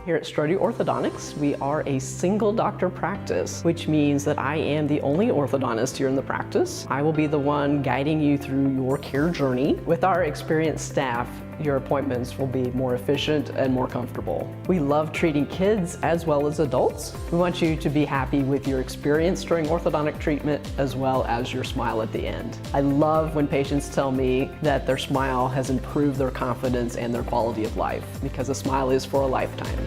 Here at Strode Orthodontics, we are a single doctor practice, which means that I am the only orthodontist here in the practice. I will be the one guiding you through your care journey. With our experienced staff, your appointments will be more efficient and more comfortable. We love treating kids as well as adults. We want you to be happy with your experience during orthodontic treatment as well as your smile at the end. I love when patients tell me that their smile has improved their confidence and their quality of life, because a smile is for a lifetime.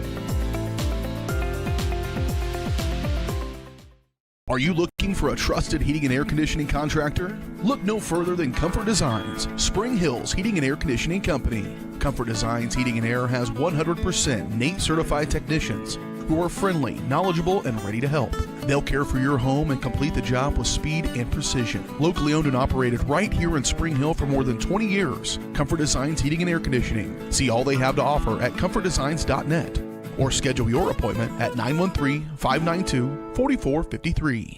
Are you looking for a trusted heating and air conditioning contractor? Look no further than Comfort Designs, Spring Hill's Heating and Air Conditioning Company. Comfort Designs Heating and Air has 100% NATE certified technicians who are friendly, knowledgeable, and ready to help. They'll care for your home and complete the job with speed and precision. Locally owned and operated right here in Spring Hill for more than 20 years. Comfort Designs Heating and Air Conditioning. See all they have to offer at comfortdesigns.net. Or schedule your appointment at 913-592-4453.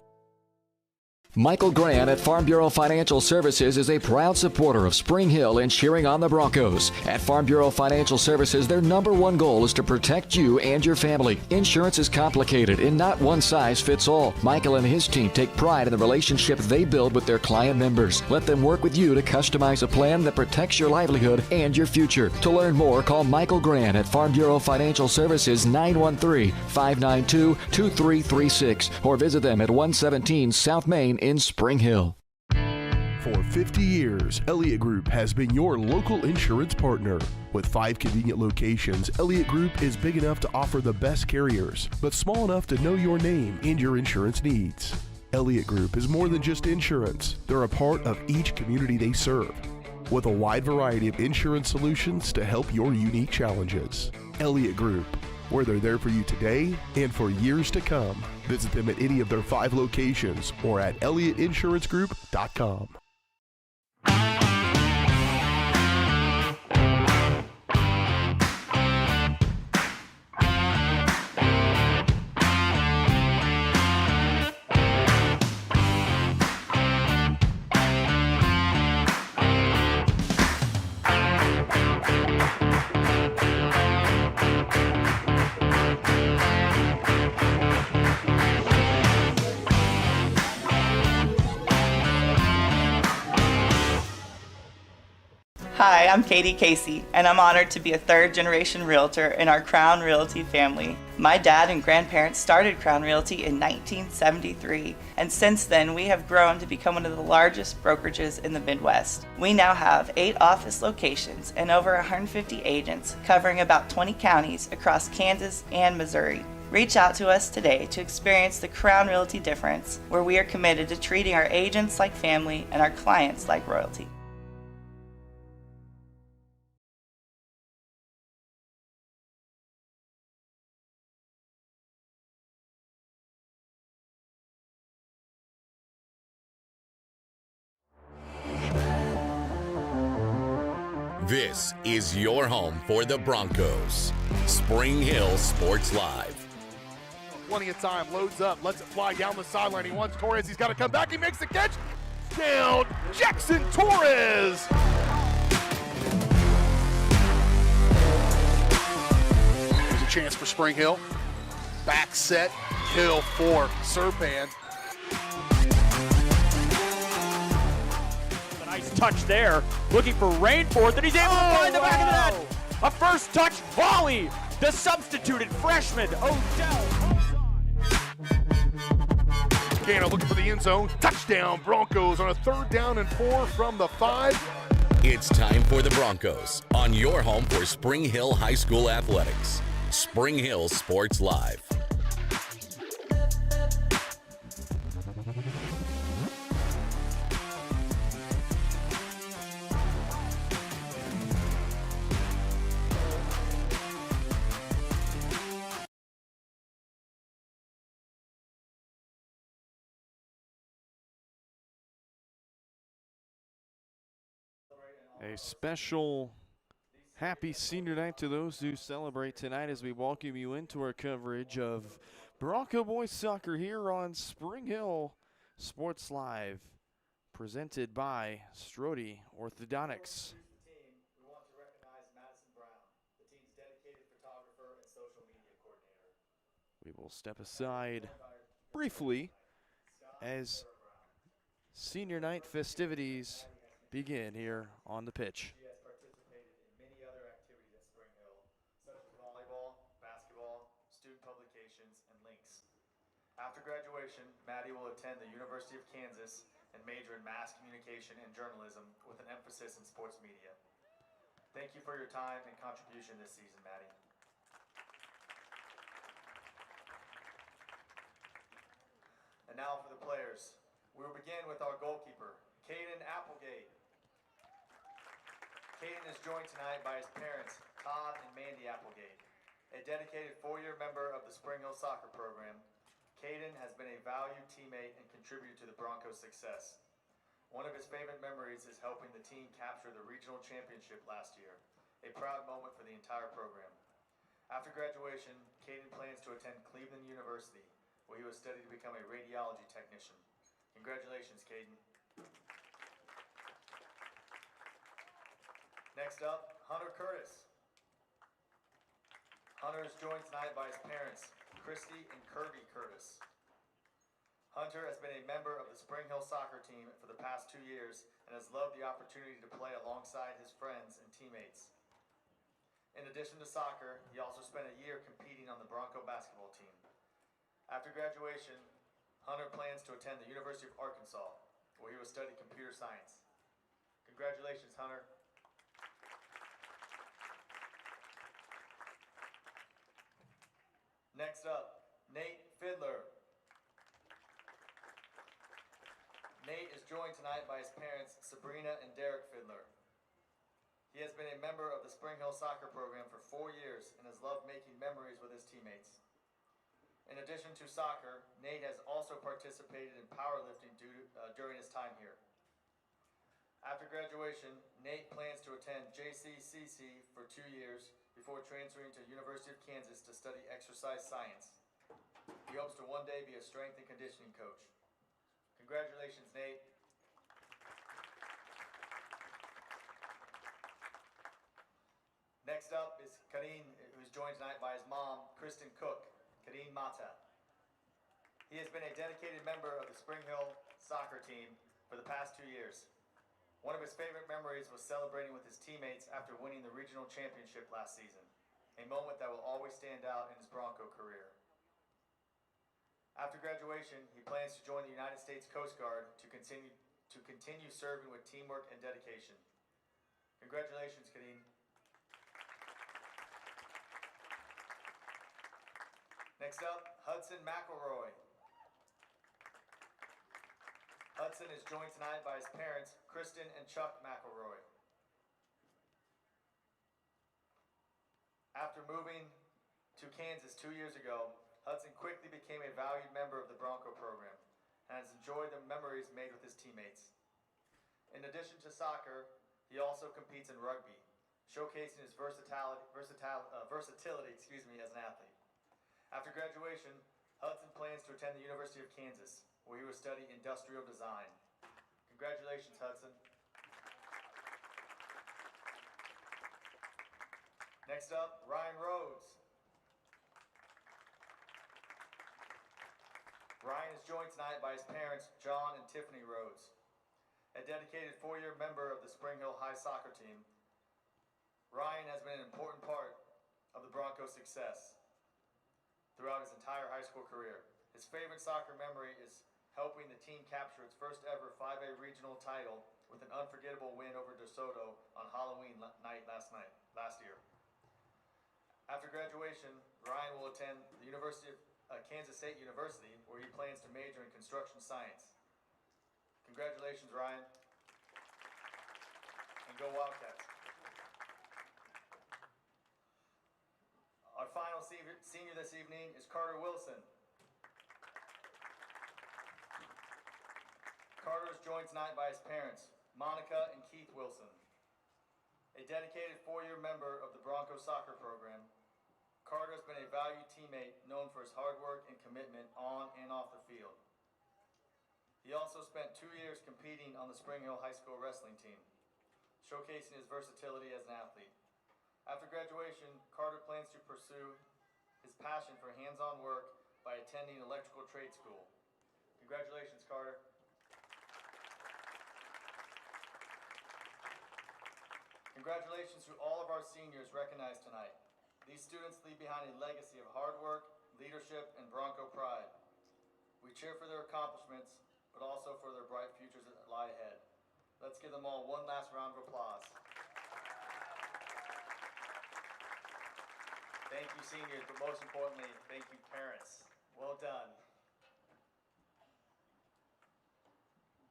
Michael Grant at Farm Bureau Financial Services is a proud supporter of Spring Hill and cheering on the Broncos. At Farm Bureau Financial Services, their number one goal is to protect you and your family. Insurance is complicated and not one size fits all. Michael and his team take pride in the relationship they build with their client members. Let them work with you to customize a plan that protects your livelihood and your future. To learn more, call Michael Grant at Farm Bureau Financial Services 913-592-2336 or visit them at 117 South Main in Spring Hill. For 50 years, Elliott Group has been your local insurance partner. With 5 convenient locations, Elliott Group is big enough to offer the best carriers, but small enough to know your name and your insurance needs. Elliott Group is more than just insurance. They're a part of each community they serve, with a wide variety of insurance solutions to help your unique challenges. Elliott Group, where they're there for you today and for years to come. Visit them at any of their 5 locations or at ElliottInsuranceGroup.com. Hi, I'm Katie Casey, and I'm honored to be a third-generation realtor in our Crown Realty family. My dad and grandparents started Crown Realty in 1973, and since then we have grown to become one of the largest brokerages in the Midwest. We now have 8 office locations and over 150 agents covering about 20 counties across Kansas and Missouri. Reach out to us today to experience the Crown Realty difference, where we are committed to treating our agents like family and our clients like royalty. This is your home for the Broncos. Spring Hill Sports Live. Plenty of time, loads up, lets it fly down the sideline. He wants Torres, he's got to come back, he makes the catch. Down, Jackson Torres. There's a chance for Spring Hill. Back set, kill for Serpan. Nice touch there, looking for Rainforth, and he's able to find the back of the net. A first touch volley. The substituted freshman, Odell. Gano looking for the end zone. Touchdown, Broncos on a 3rd down and 4 from the 5. It's time for the Broncos on your home for Spring Hill High School athletics. Spring Hill Sports Live. A special happy senior night to those who celebrate tonight as we welcome you into our coverage of Bronco Boys soccer here on Spring Hill Sports Live, presented by Strode Orthodontics. We will step aside briefly as senior night festivities begin here on the pitch. She has participated in many other activities at Spring Hill, such as volleyball, basketball, student publications, and links. After graduation, Maddie will attend the University of Kansas and major in mass communication and journalism with an emphasis in sports media. Thank you for your time and contribution this season, Maddie. And now for the players. We will begin with our goalkeeper, Caden Applegate. Caden is joined tonight by his parents, Todd and Mandy Applegate. A dedicated 4-year member of the Spring Hill soccer program, Caden has been a valued teammate and contributed to the Broncos' success. One of his favorite memories is helping the team capture the regional championship last year, a proud moment for the entire program. After graduation, Caden plans to attend Cleveland University, where he will study to become a radiology technician. Congratulations, Caden. Next up, Hunter Curtis. Hunter is joined tonight by his parents, Christy and Kirby Curtis. Hunter has been a member of the Spring Hill soccer team for the past 2 years and has loved the opportunity to play alongside his friends and teammates. In addition to soccer, he also spent a year competing on the Bronco basketball team. After graduation, Hunter plans to attend the University of Arkansas, where he will study computer science. Congratulations, Hunter. Next up, Nate Fiddler. Nate is joined tonight by his parents, Sabrina and Derek Fiddler. He has been a member of the Spring Hill soccer program for 4 years and has loved making memories with his teammates. In addition to soccer, Nate has also participated in powerlifting during his time here. After graduation, Nate plans to attend JCCC for 2 years before transferring to University of Kansas to study exercise science. He hopes to one day be a strength and conditioning coach. Congratulations, Nate. Next up is Karine, who's joined tonight by his mom, Kristen Cook. Karine Mata. He has been a dedicated member of the Spring Hill soccer team for the past 2 years. One of his favorite memories was celebrating with his teammates after winning the regional championship last season, a moment that will always stand out in his Bronco career. After graduation, he plans to join the United States Coast Guard to continue serving with teamwork and dedication. Congratulations, Karine. Next up, Hudson McElroy. Hudson is joined tonight by his parents, Kristen and Chuck McElroy. After moving to Kansas 2 years ago, Hudson quickly became a valued member of the Bronco program and has enjoyed the memories made with his teammates. In addition to soccer, he also competes in rugby, showcasing his versatility as an athlete. After graduation, Hudson plans to attend the University of Kansas, where he will study industrial design. Congratulations, Hudson. Next up, Ryan Rhodes. Ryan is joined tonight by his parents, John and Tiffany Rhodes. A dedicated 4-year member of the Spring Hill High soccer team, Ryan has been an important part of the Broncos' success throughout his entire high school career. His favorite soccer memory is helping the team capture its first ever 5A regional title with an unforgettable win over DeSoto on Halloween night last year. After graduation, Ryan will attend the University of Kansas State University, where he plans to major in construction science. Congratulations, Ryan. And go Wildcats. Our final senior this evening is Carter Wilson. Carter is joined tonight by his parents, Monica and Keith Wilson. A dedicated 4-year member of the Broncos soccer program, Carter has been a valued teammate known for his hard work and commitment on and off the field. He also spent 2 years competing on the Spring Hill High School wrestling team, showcasing his versatility as an athlete. After graduation, Carter plans to pursue his passion for hands-on work by attending electrical trade school. Congratulations, Carter. Congratulations to all of our seniors recognized tonight. These students leave behind a legacy of hard work, leadership, and Bronco pride. We cheer for their accomplishments, but also for their bright futures that lie ahead. Let's give them all one last round of applause. Thank you, seniors, but most importantly, thank you, parents. Well done.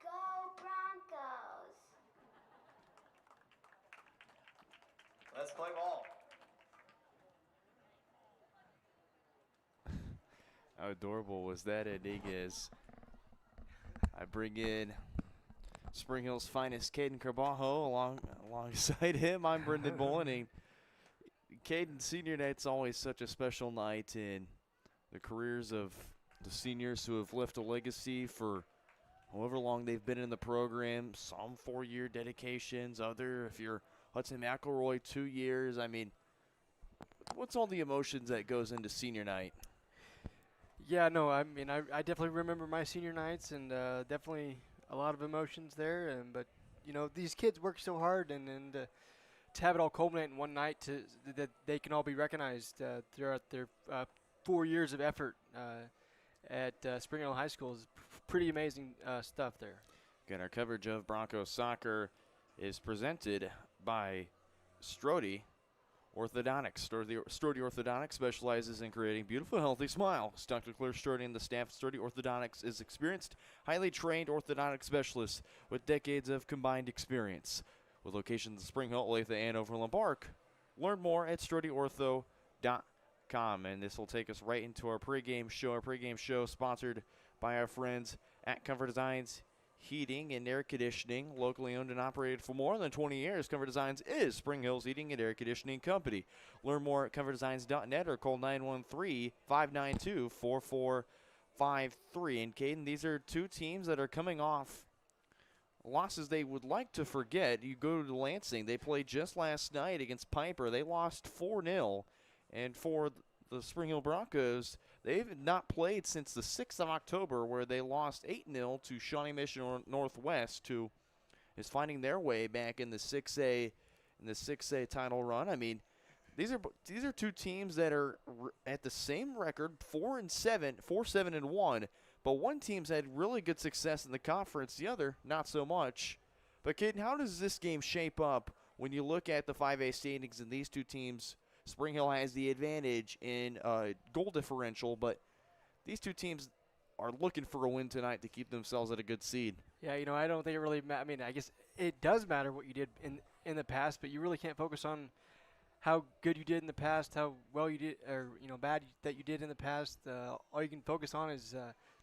Go Broncos! Let's play ball. How adorable was that, Eniguez? I bring in Spring Hill's finest, Caden Carbajo, alongside him. I'm Brendan Bullen. Caden, senior night's always such a special night in the careers of the seniors who have left a legacy for however long they've been in the program. Some 4-year dedications, other, if you're Hudson McElroy, 2 years. I mean, what's all the emotions that goes into senior night? Yeah, no, I mean, I definitely remember my senior nights, and definitely a lot of emotions there. But you know, these kids work so hard, and to have it all culminate in one night, that they can all be recognized throughout their 4 years of effort at Spring Hill High School is pretty amazing stuff there. Again, our coverage of Broncos soccer is presented by Strode Orthodontics. Strode Orthodontics specializes in creating beautiful, healthy smiles. Dr. Claire Strode and the staff at Strode Orthodontics is experienced, highly trained orthodontic specialists with decades of combined experience. With locations in Spring Hill, Olathe, and Overland Park. Learn more at StrodeOrtho.com. And this will take us right into our pregame show. Our pregame show sponsored by our friends at Comfort Designs Heating and Air Conditioning, locally owned and operated for more than 20 years. Comfort Designs is Spring Hill's heating and air conditioning company. Learn more at comfortdesigns.net or call 913-592-4453. And Caden, these are two teams that are coming off losses they would like to forget. You go to Lansing. They played just last night against Piper. They lost 4-0. And for the Spring Hill Broncos, they've not played since the 6th of October, where they lost 8-0 to Shawnee Mission Northwest, who is finding their way back in the 6A title run. I mean, these are two teams that are at the same record, 4-7-1. But one team's had really good success in the conference, the other not so much. But Caden, how does this game shape up when you look at the 5A standings and these two teams? Spring Hill has the advantage in goal differential, but these two teams are looking for a win tonight to keep themselves at a good seed. Yeah, you know, I don't think it really I mean, I guess it does matter what you did in the past, but you really can't focus on how good you did in the past, how well you did, or, you know, bad that you did in the past. All you can focus on is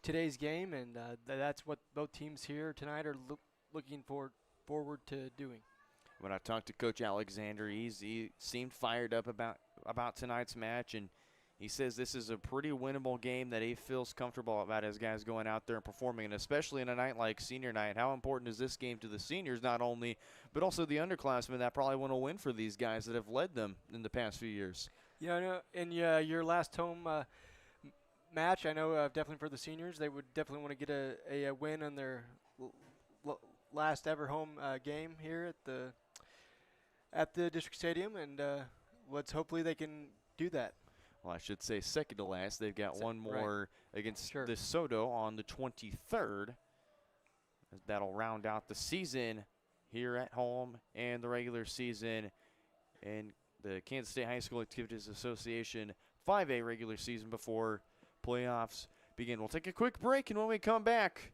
today's game, and that's what both teams here tonight are looking forward to doing. When I talked to Coach Alexander, he seemed fired up about tonight's match, and he says this is a pretty winnable game that he feels comfortable about his guys going out there and performing, and especially in a night like senior night. How important is this game to the seniors, not only, but also the underclassmen that probably want to win for these guys that have led them in the past few years? Yeah, I know. In your last home match, I know definitely for the seniors, they would definitely want to get a win on their last ever home game here at the district stadium, and hopefully they can do that. Well, I should say second to last. They've got one more against DeSoto on the 23rd. That'll round out the season here at home and the regular season and the Kansas State High School Activities Association 5A regular season before playoffs begin. We'll take a quick break, and when we come back,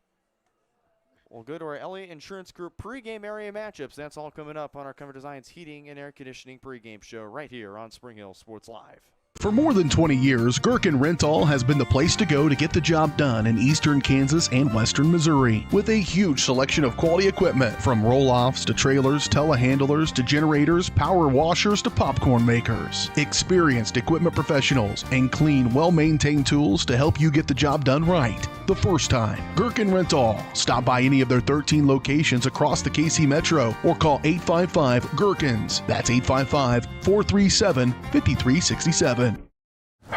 we'll go to our Elliott Insurance Group pregame area matchups. That's all coming up on our Comfort Designs Heating and Air Conditioning pregame show right here on Spring Hill Sports Live. For more than 20 years, Gherkin Rental has been the place to go to get the job done in eastern Kansas and western Missouri. With a huge selection of quality equipment, from roll-offs to trailers, telehandlers to generators, power washers to popcorn makers. Experienced equipment professionals and clean, well-maintained tools to help you get the job done right the first time. Gherkin Rental. Stop by any of their 13 locations across the KC Metro or call 855-GHERKINS. That's 855-437-5367.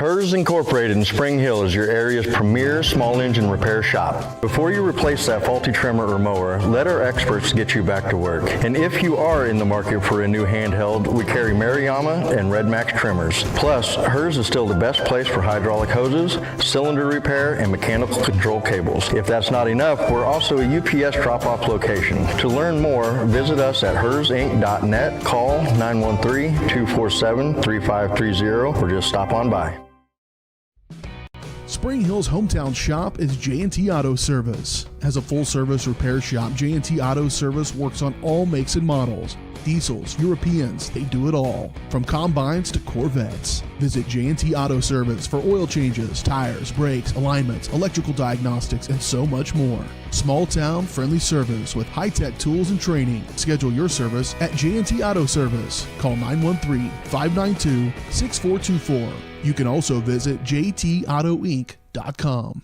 HERS Incorporated in Spring Hill is your area's premier small engine repair shop. Before you replace that faulty trimmer or mower, let our experts get you back to work. And if you are in the market for a new handheld, we carry Maruyama and Red Max trimmers. Plus, HERS is still the best place for hydraulic hoses, cylinder repair, and mechanical control cables. If that's not enough, we're also a UPS drop-off location. To learn more, visit us at hersinc.net, call 913-247-3530, or just stop on by. Spring Hill's hometown shop is J&T Auto Service. As a full-service repair shop, J&T Auto Service works on all makes and models. Diesels, Europeans, they do it all. From combines to Corvettes. Visit J&T Auto Service for oil changes, tires, brakes, alignments, electrical diagnostics, and so much more. Small town, friendly service with high-tech tools and training. Schedule your service at J&T Auto Service. Call 913-592-6424. You can also visit jtautoinc.com.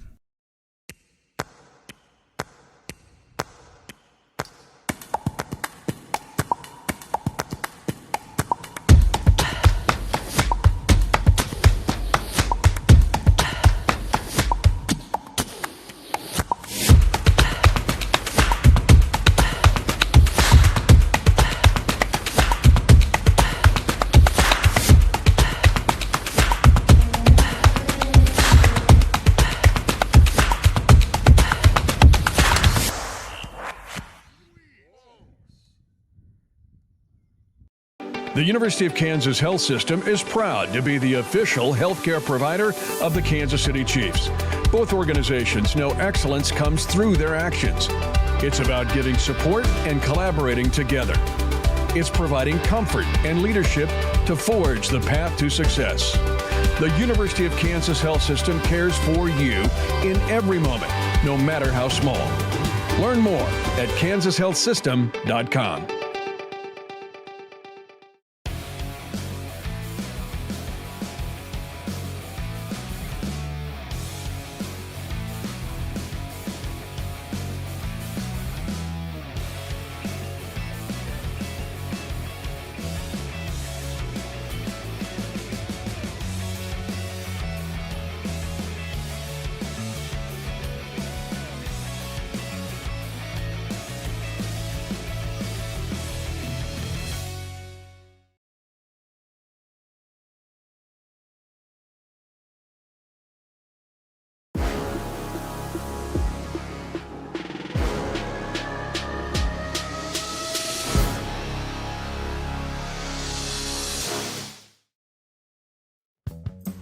The University of Kansas Health System is proud to be the official healthcare provider of the Kansas City Chiefs. Both organizations know excellence comes through their actions. It's about giving support and collaborating together. It's providing comfort and leadership to forge the path to success. The University of Kansas Health System cares for you in every moment, no matter how small. Learn more at kansashealthsystem.com.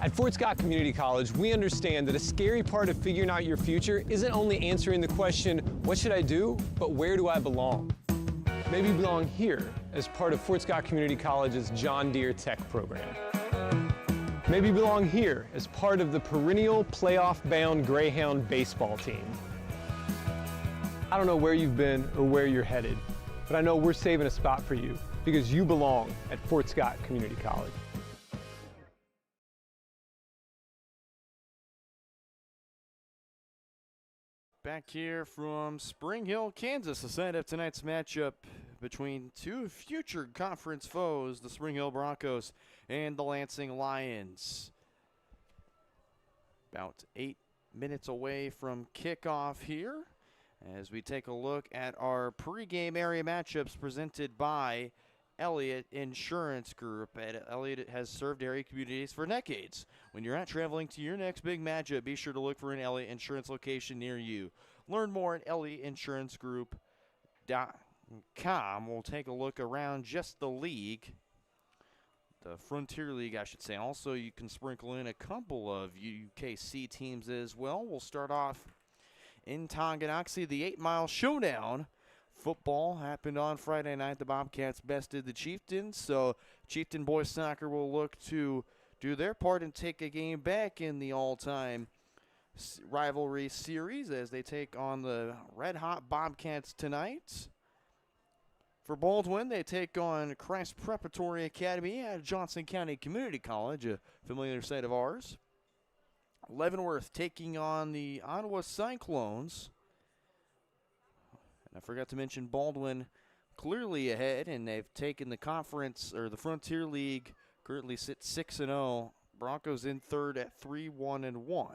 At Fort Scott Community College, we understand that a scary part of figuring out your future isn't only answering the question, what should I do, but where do I belong? Maybe you belong here as part of Fort Scott Community College's John Deere Tech program. Maybe you belong here as part of the perennial playoff-bound Greyhound baseball team. I don't know where you've been or where you're headed, but I know we're saving a spot for you because you belong at Fort Scott Community College. Back here from Spring Hill, Kansas, the site of tonight's matchup between two future conference foes, the Spring Hill Broncos and the Lansing Lions. About 8 minutes away from kickoff here as we take a look at our pregame area matchups presented by Elliott Insurance Group. Elliott has served area communities for decades. When you're out traveling to your next big matchup, be sure to look for an Elliott Insurance location near you. Learn more at ElliottInsuranceGroup.com. We'll take a look around just the league, the Frontier League, I should say. Also, you can sprinkle in a couple of UKC teams as well. We'll start off in Tonganoxie, the 8-Mile Showdown. Football happened on Friday night. The Bobcats bested the Chieftains, so Chieftain boys soccer will look to do their part and take a game back in the all-time rivalry series as they take on the red-hot Bobcats tonight. For Baldwin, they take on Christ Preparatory Academy at Johnson County Community College, a familiar site of ours. Leavenworth taking on the Ottawa Cyclones. I forgot to mention Baldwin clearly ahead, and they've taken the conference, or the Frontier League, currently sits 6-0 Broncos in third at 3-1-1.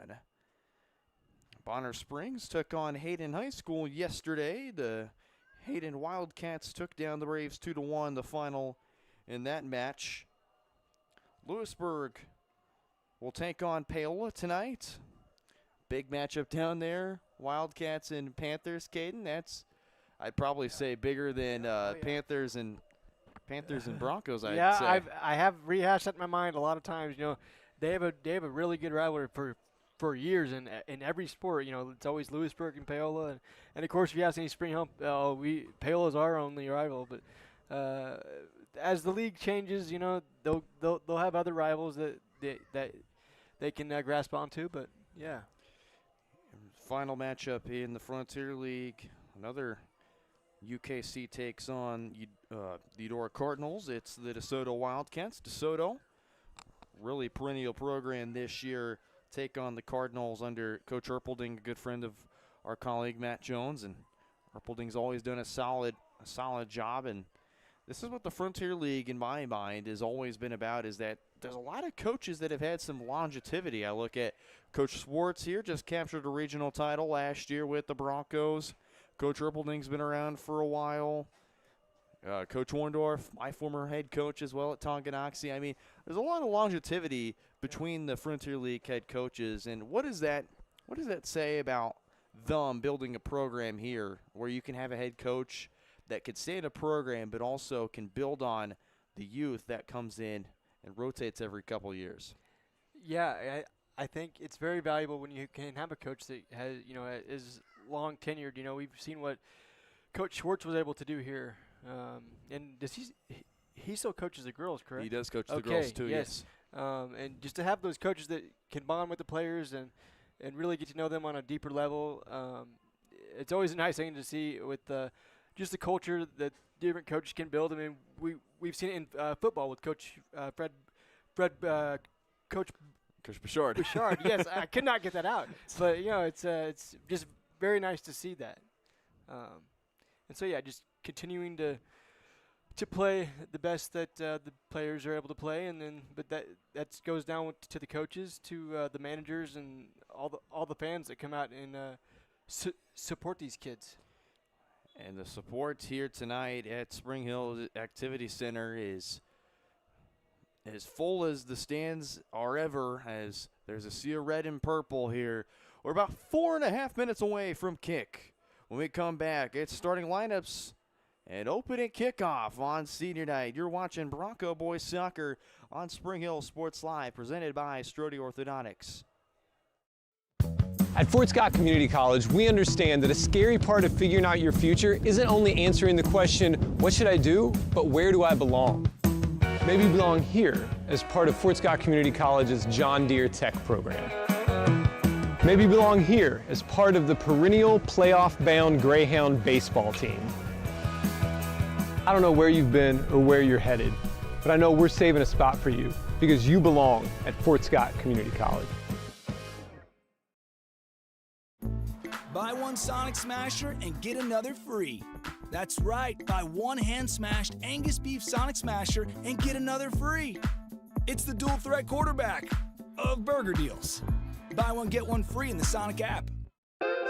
Bonner Springs took on Hayden High School yesterday. The Hayden Wildcats took down the Braves 2-1, the final in that match. Lewisburg will take on Paola tonight. Big matchup down there. Wildcats and Panthers, Caden. That's, I'd probably say, bigger than Panthers and Broncos. I'd say. I have rehashed that in my mind a lot of times. You know, they have a really good rivalry for years in every sport. You know, it's always Lewisburg and Paola, and of course, if you ask any Spring Hill, Paola's our only rival. But as the league changes, you know, they'll have other rivals that they can grasp onto. But yeah. Final matchup in the Frontier League, another UKC takes on the Eudora Cardinals. It's the DeSoto Wildcats. DeSoto, really perennial program this year, take on the Cardinals under Coach Erpelding, a good friend of our colleague Matt Jones. And Erpelding's always done a solid job. And this is what the Frontier League, in my mind, has always been about, is that there's a lot of coaches that have had some longevity. I look at Coach Swartz here, just captured a regional title last year with the Broncos. Coach Erpelding's been around for a while. Coach Warndorf, my former head coach as well at Tonganoxie. I mean, there's a lot of longevity between the Frontier League head coaches. And what does that say about them building a program here where you can have a head coach that could stay in a program but also can build on the youth that comes in and rotates every couple years? Yeah, I think it's very valuable when you can have a coach that has, you know, is long tenured. You know, we've seen what Coach Schwartz was able to do here. And does he still coaches the girls, correct? He does coach the girls too, yes. And just to have those coaches that can bond with the players and really get to know them on a deeper level, it's always a nice thing to see with just the culture that different coaches can build. I mean, we've seen it in football with Coach Coach Bouchard. Bouchard, yes, I could not get that out. But, you know, it's just very nice to see that. And so, yeah, just continuing to play the best that the players are able to play, but that goes down to the coaches, to the managers, and all the fans that come out and support these kids. And the support here tonight at Spring Hill Activity Center is as full as the stands are ever, as there's a sea of red and purple here. We're about 4.5 minutes away from kick. When we come back, it's starting lineups and opening kickoff on senior night. You're watching Bronco Boys Soccer on Spring Hill Sports Live, presented by Strode Orthodontics. At Fort Scott Community College, we understand that a scary part of figuring out your future isn't only answering the question, what should I do, but where do I belong? Maybe you belong here as part of Fort Scott Community College's John Deere Tech program. Maybe you belong here as part of the perennial playoff-bound Greyhound baseball team. I don't know where you've been or where you're headed, but I know we're saving a spot for you because you belong at Fort Scott Community College. Buy one Sonic Smasher and get another free. That's right, buy one hand-smashed Angus beef Sonic Smasher and get another free. It's the dual threat quarterback of burger deals. Buy one, get one free in the Sonic app.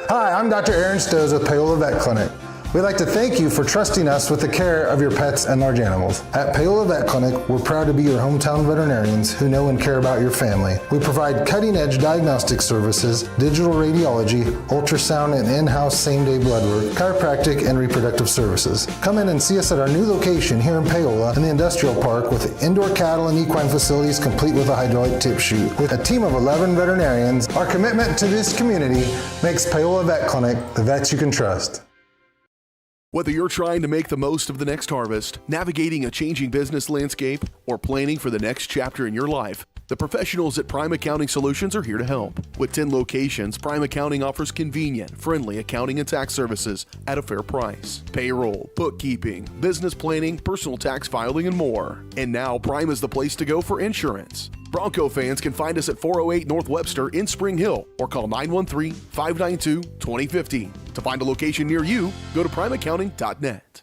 Hi, I'm Dr. Aaron Stoes with Paola Vet Clinic. We'd like to thank you for trusting us with the care of your pets and large animals. At Paola Vet Clinic, we're proud to be your hometown veterinarians who know and care about your family. We provide cutting-edge diagnostic services, digital radiology, ultrasound, and in-house same-day blood work, chiropractic, and reproductive services. Come in and see us at our new location here in Paola in the Industrial Park with indoor cattle and equine facilities complete with a hydraulic tip chute. With a team of 11 veterinarians, our commitment to this community makes Paola Vet Clinic the vets you can trust. Whether you're trying to make the most of the next harvest, navigating a changing business landscape, or planning for the next chapter in your life, the professionals at Prime Accounting Solutions are here to help. With 10 locations, Prime Accounting offers convenient, friendly accounting and tax services at a fair price. Payroll, bookkeeping, business planning, personal tax filing, and more. And now Prime is the place to go for insurance. Bronco fans can find us at 408 North Webster in Spring Hill or call 913-592-2015. To find a location near you, go to primeaccounting.net.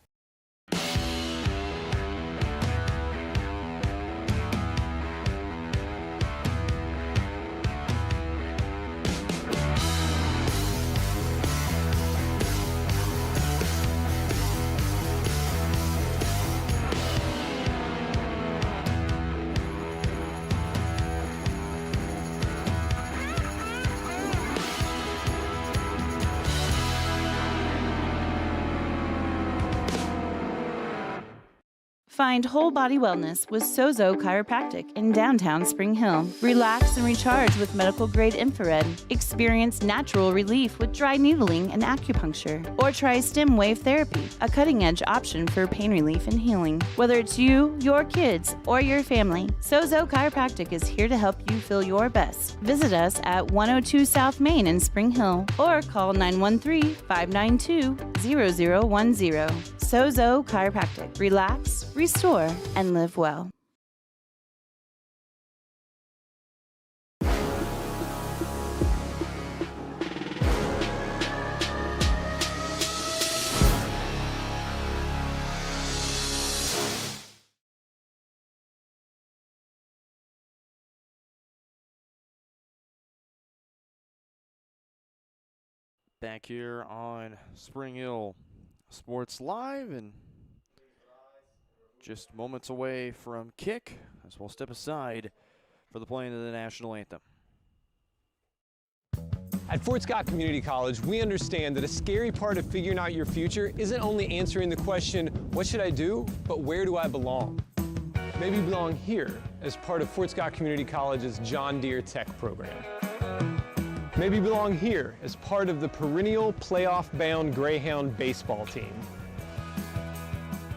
Find whole body wellness with Sozo Chiropractic in downtown Spring Hill. Relax and recharge with medical grade infrared. Experience natural relief with dry needling and acupuncture. Or try stem wave therapy, a cutting edge option for pain relief and healing. Whether it's you, your kids, or your family, Sozo Chiropractic is here to help you feel your best. Visit us at 102 South Main in Spring Hill or call 913-592-0010. Sozo Chiropractic. Relax, restore, and live well. Back here on Spring Hill Sports Live, and just moments away from kick as we'll step aside for the playing of the national anthem. At Fort Scott Community College, we understand that a scary part of figuring out your future isn't only answering the question, what should I do, but where do I belong? Maybe you belong here as part of Fort Scott Community College's John Deere Tech program. Maybe you belong here as part of the perennial playoff-bound Greyhound baseball team.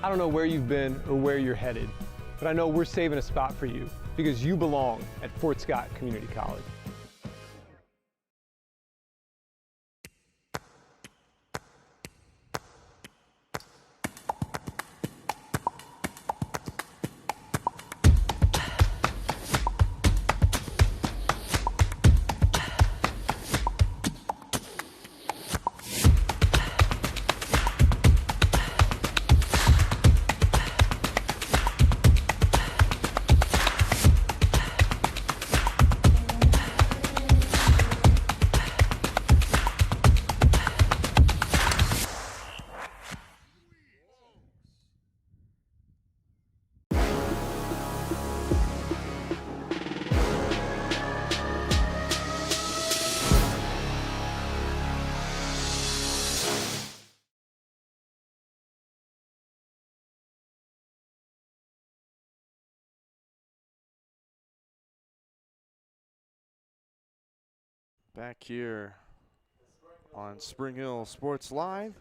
I don't know where you've been or where you're headed, but I know we're saving a spot for you because you belong at Fort Scott Community College. Back here on Spring Hill Sports Live,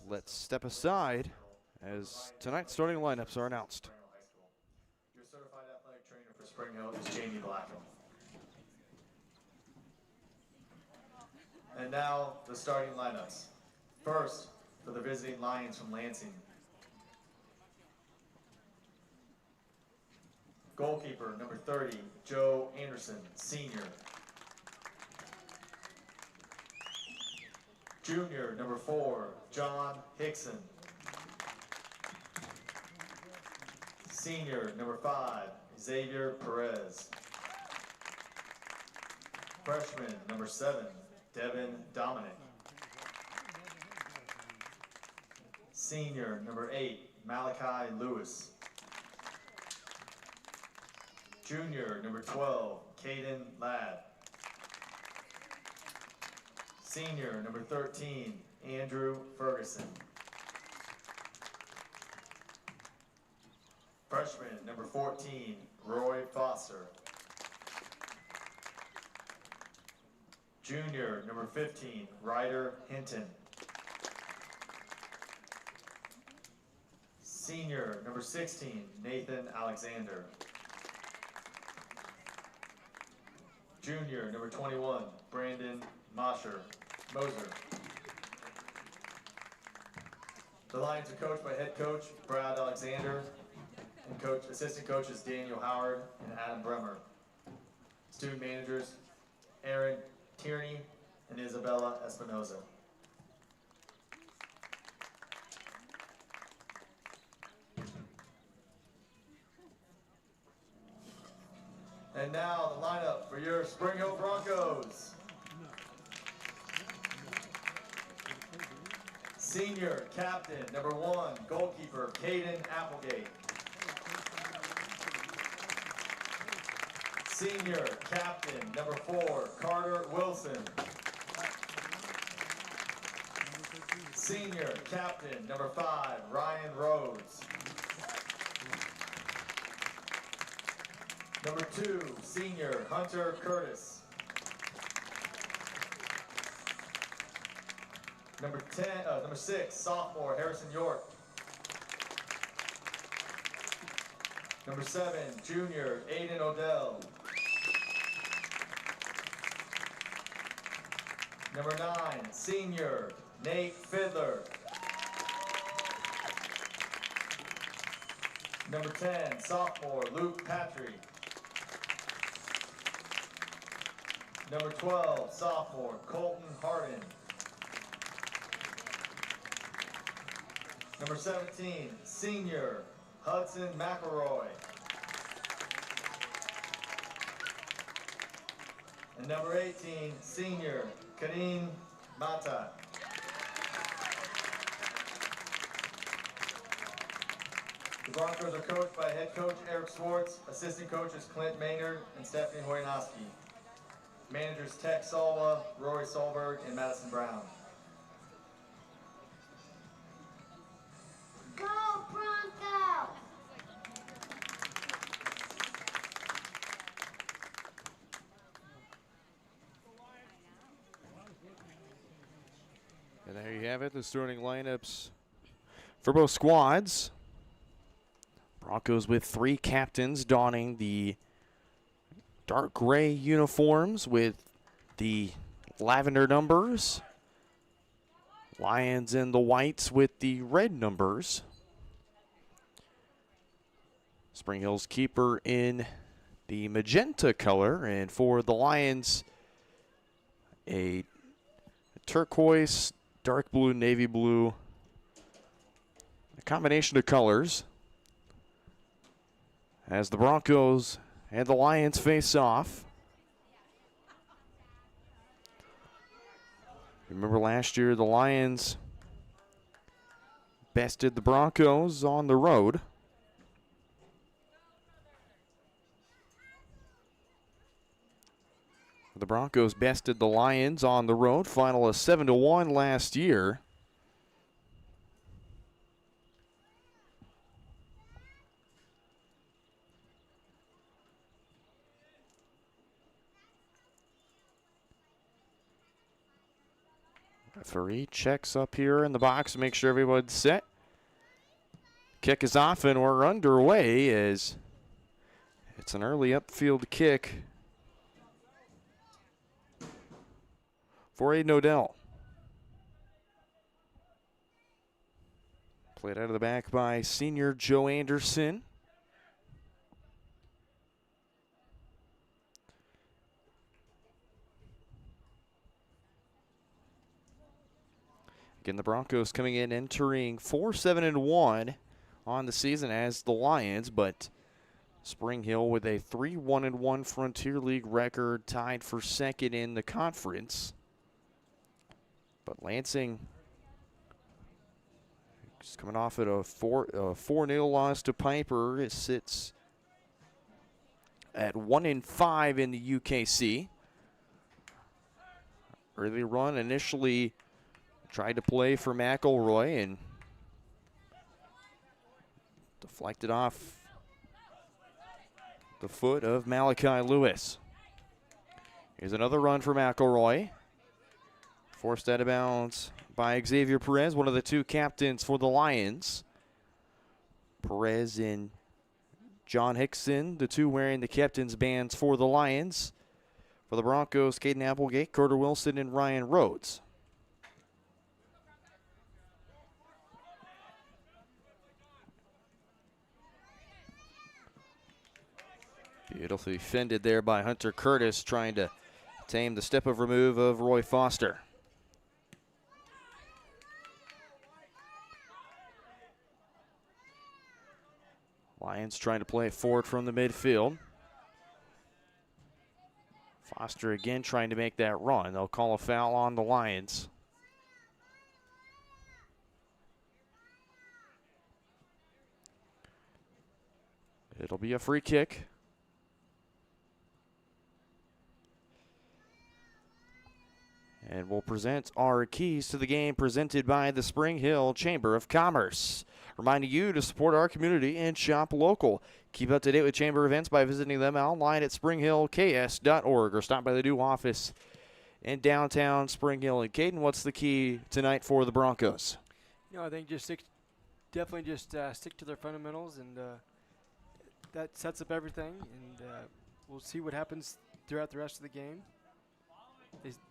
let's step aside as tonight's starting lineups are announced. Your certified athletic trainer for Spring Hill is Jamie Blackham. And now the starting lineups. First, for the visiting Lions from Lansing. Goalkeeper, number 30, Joe Anderson, senior. Junior, number 4, John Hickson. Senior, number 5, Xavier Perez. Freshman, number 7, Devin Dominic. Senior, number 8, Malachi Lewis. Junior, number 12, Caden Ladd. Senior, number 13, Andrew Ferguson. Freshman, number 14, Roy Foster. Junior, number 15, Ryder Hinton. Senior, number 16, Nathan Alexander. Junior, number 21, Brandon Moser. The Lions are coached by head coach Brad Alexander and assistant coaches Daniel Howard and Adam Bremer. Student managers Aaron Tierney and Isabella Espinoza. And now the lineup for your Spring Hill Broncos. Senior captain, number 1, goalkeeper, Caden Applegate. Senior captain, number 4, Carter Wilson. Senior captain, number 5, Ryan Rhodes. Number 2, senior Hunter Curtis. Number 6, sophomore Harrison York. Number 7, junior Aiden Odell. Number 9, senior Nate Fiddler. Number 10, sophomore Luke Patry. Number 12, sophomore Colton Harden. Number 17, senior Hudson McElroy. And number 18, senior Kareem Mata. The Broncos are coached by head coach Eric Swartz, assistant coaches Clint Maynard and Stephanie Hoyanoski. Managers Tex Salwa, Rory Solberg, and Madison Brown. Go Broncos! And there you have it, the starting lineups for both squads. Broncos with 3 captains donning the dark gray uniforms with the lavender numbers. Lions in the whites with the red numbers. Spring Hill's keeper in the magenta color, and for the Lions, a turquoise, dark blue, navy blue, a combination of colors as the Broncos and the Lions face off. Remember last year the Lions bested the Broncos on the road. The Broncos bested the Lions on the road, final of 7-1 last year. Referee checks up here in the box to make sure everyone's set. Kick is off and we're underway as it's an early upfield kick for Aiden Odell. Played out of the back by senior Joe Anderson. Again, the Broncos coming in entering 4-7-1 on the season as the Lions, but Spring Hill with a 3-1-1 Frontier League record, tied for second in the conference. But Lansing is coming off at a 4-0 loss to Piper. It sits at 1-5 in the UKC. Early run initially tried to play for McElroy and deflected off the foot of Malachi Lewis. Here's another run for McElroy. Forced out of bounds by Xavier Perez, one of the 2 captains for the Lions. Perez and John Hickson, the 2 wearing the captain's bands for the Lions. For the Broncos, Caden Applegate, Carter Wilson, and Ryan Rhodes. Beautifully fended there by Hunter Curtis, trying to tame the step of remove of Roy Foster. Lions trying to play it forward from the midfield. Foster again trying to make that run. They'll call a foul on the Lions. It'll be a free kick. And And we'll present our keys to the game presented by the Spring Hill Chamber of Commerce. Reminding you to support our community and shop local. Keep up to date with Chamber events by visiting them online at springhillks.org or stop by the new office in downtown Spring Hill. And Caden, what's the key tonight for the Broncos? I think just stick to their fundamentals, and that sets up everything. And we'll see what happens throughout the rest of the game.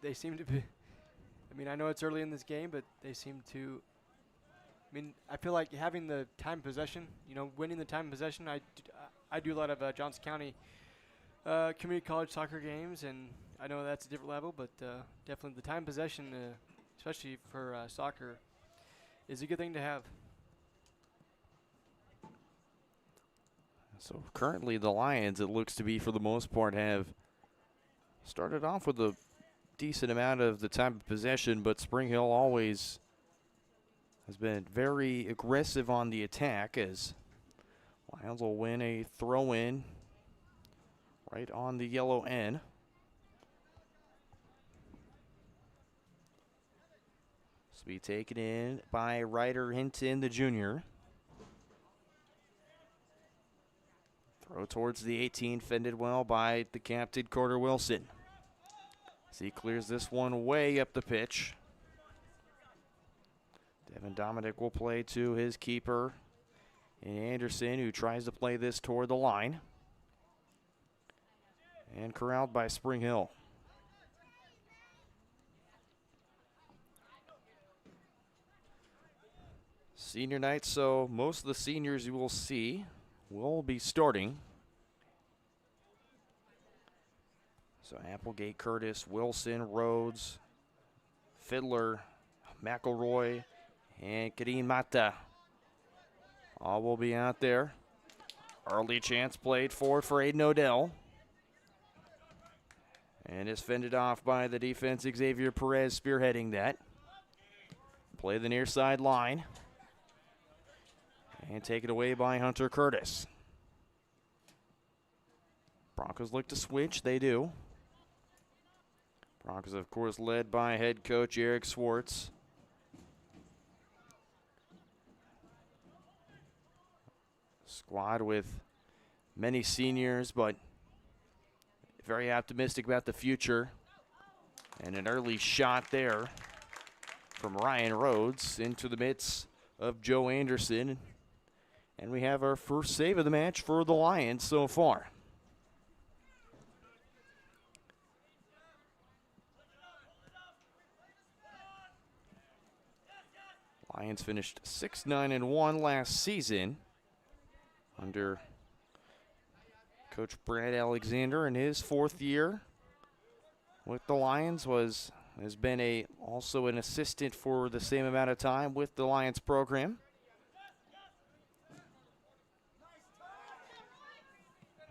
They seem to be. I know it's early in this game, but they seem to. I feel like having the time possession, winning the time possession. I do a lot of Johnson County community college soccer games, and I know that's a different level, but definitely the time possession, especially for soccer, is a good thing to have. So currently the Lions, it looks to be for the most part, have started off with a decent amount of the time of possession, but Spring Hill always has been very aggressive on the attack, as Lions will win a throw-in right on the yellow end. This will be taken in by Ryder Hinton, the junior. Throw towards the 18, fended well by the captain, Carter Wilson. As he clears this one way up the pitch. Devin Dominic will play to his keeper, and Anderson, who tries to play this toward the line. And corralled by Spring Hill. Senior night, so most of the seniors you will see will be starting. So Applegate, Curtis, Wilson, Rhodes, Fiddler, McElroy, and Kareem Mata all will be out there. Early chance played forward for Aiden Odell. And is fended off by the defense, Xavier Perez spearheading that. Play the near side line. And take it away by Hunter Curtis. Broncos look to switch, they do. Broncos, of course, led by head coach Eric Swartz. Squad with many seniors, but very optimistic about the future. And an early shot there from Ryan Rhodes into the midst of Joe Anderson. And we have our first save of the match for the Lions so far. Lions finished 6-9-1 last season under Coach Brad Alexander in his fourth year with the Lions. Has been also an assistant for the same amount of time with the Lions program.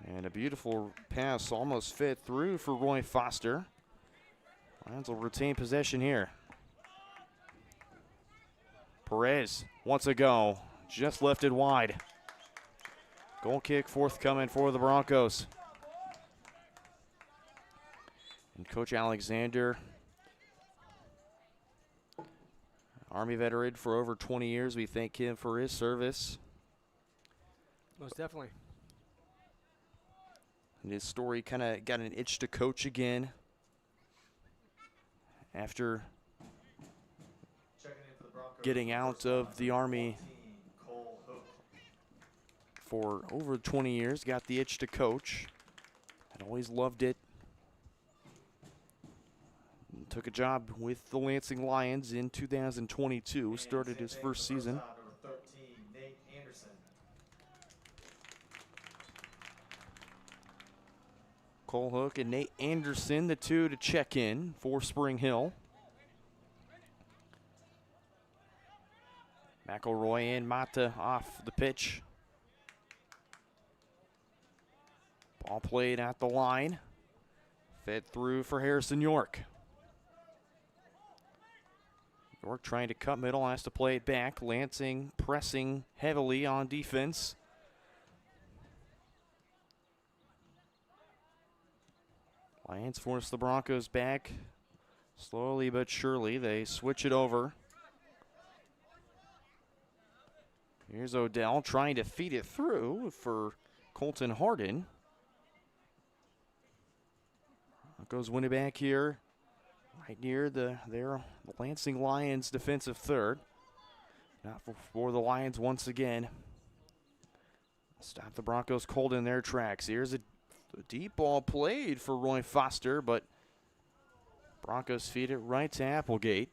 And a beautiful pass almost fit through for Roy Foster. Lions will retain possession here. Perez wants a go, just left it wide. Goal kick forthcoming for the Broncos. And Coach Alexander, Army veteran for over 20 years. We thank him for his service. Most definitely. And his story kind of got an itch to coach again after getting out of the Army for over 20 years. Got the itch to coach. Had always loved it. And took a job with the Lansing Lions in 2022. Started his first season. Cole Hook and Nate Anderson, the two to check in for Spring Hill. McElroy and Mata off the pitch. Ball played at the line. Fed through for Harrison York. York trying to cut middle, has to play it back. Lansing pressing heavily on defense. Lions force the Broncos back. Slowly but surely, they switch it over. Here's Odell trying to feed it through for Colton Harden. Broncos win it back here, right near the Lansing Lions defensive third. Not for the Lions once again. Stop the Broncos cold in their tracks. Here's a deep ball played for Roy Foster, but Broncos feed it right to Applegate.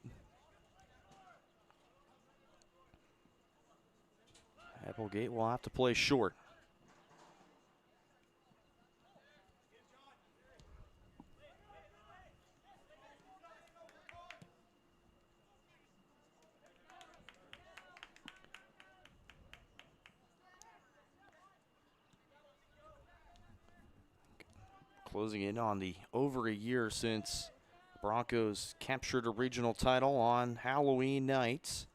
Applegate will have to play short. Closing in on the over a year since Broncos captured a regional title on Halloween night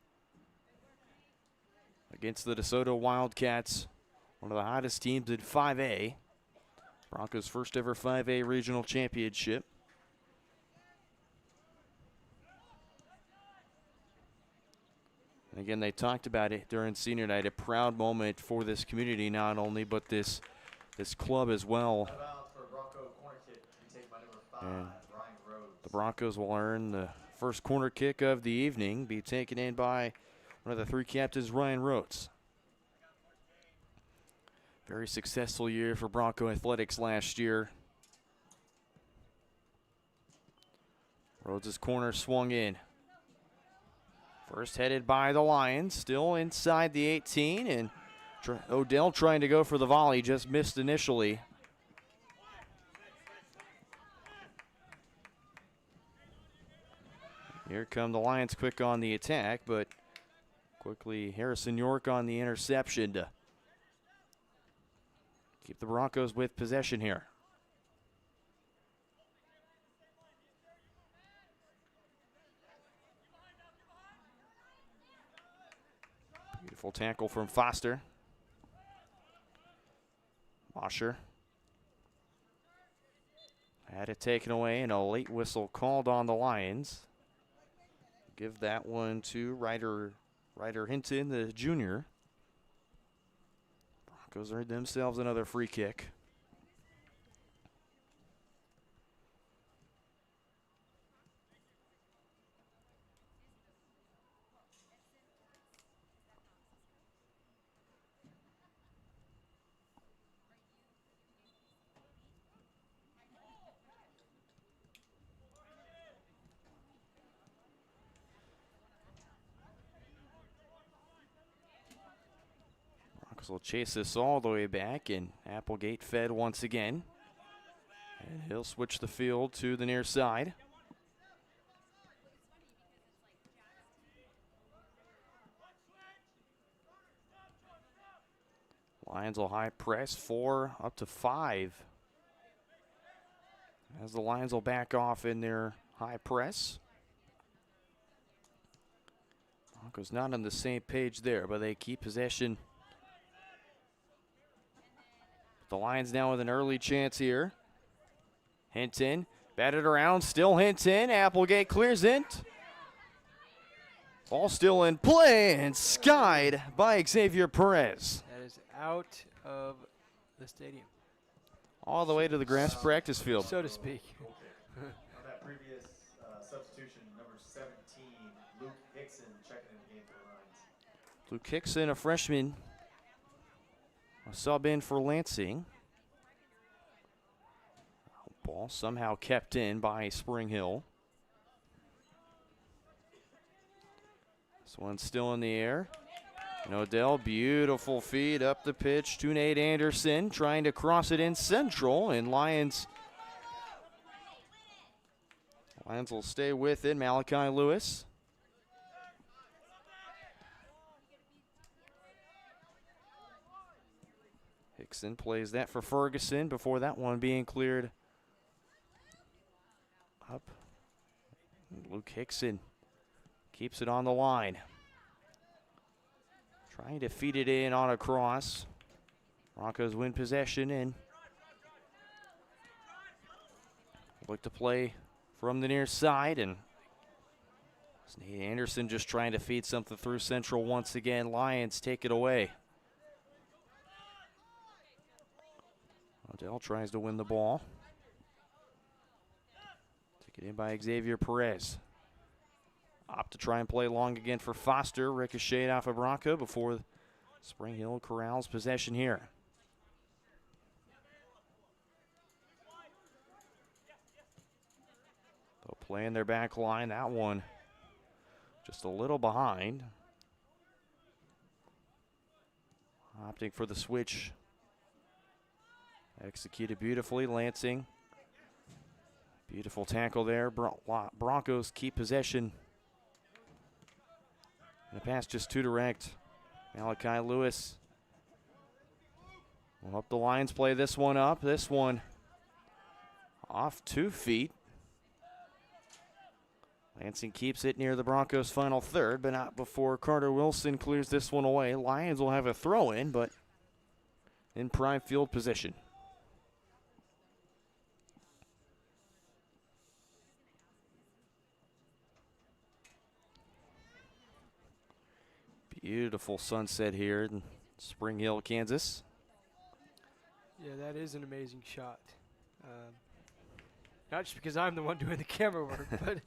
against the DeSoto Wildcats, one of the hottest teams in 5A. Broncos' first ever 5A regional championship. And again, they talked about it during senior night, a proud moment for this community not only, but this club as well. And the Broncos will earn the first corner kick of the evening, be taken in by one of the three captains, Ryan Rhodes. Very successful year for Bronco Athletics last year. Rhodes' corner swung in. First headed by the Lions, still inside the 18, and Odell trying to go for the volley, just missed initially. Here come the Lions quick on the attack, but quickly Harrison York on the interception to keep the Broncos with possession here. Beautiful tackle from Foster. Washer had it taken away, and a late whistle called on the Lions. Give that one to Ryder Hinton, the junior. Broncos earned themselves another free kick. Will chase this all the way back, and Applegate fed once again. And he'll switch the field to the near side. Lions will high press 4 up to 5. As the Lions will back off in their high press. Broncos not on the same page there, but they keep possession. The Lions now with an early chance here. Hinton batted around, still Hinton. Applegate clears it. Ball still in play and skied by Xavier Perez. That is out of the stadium. All the way to the grass practice field. So to speak. On that previous substitution, number 17, Luke Hickson checking in the game for the Lions. Luke Hickson, a freshman. A sub in for Lansing. Ball somehow kept in by Spring Hill. This one's still in the air. And Odell, beautiful feed up the pitch to Nate Anderson, trying to cross it in central, and Lions will stay with it. Malachi Lewis. Hickson plays that for Ferguson before that one being cleared up. Luke Hickson keeps it on the line. Trying to feed it in on a cross. Broncos win possession and look to play from the near side, and Nate Anderson just trying to feed something through Central once again. Lions take it away. Odell tries to win the ball. Take it in by Xavier Perez. Opt to try and play long again for Foster. Ricocheted off of Bronco before Spring Hill corrals possession here. They'll play in their back line. That one just a little behind. Opting for the switch. Executed beautifully. Lansing. Beautiful tackle there. Broncos keep possession. And the pass just too direct. Malachi Lewis will help the Lions play this one up. This one off 2 feet. Lansing keeps it near the Broncos' final third, but not before Carter Wilson clears this one away. Lions will have a throw in, but in prime field position. Beautiful sunset here in Spring Hill, Kansas. Yeah, that is an amazing shot. Not just because I'm the one doing the camera work, but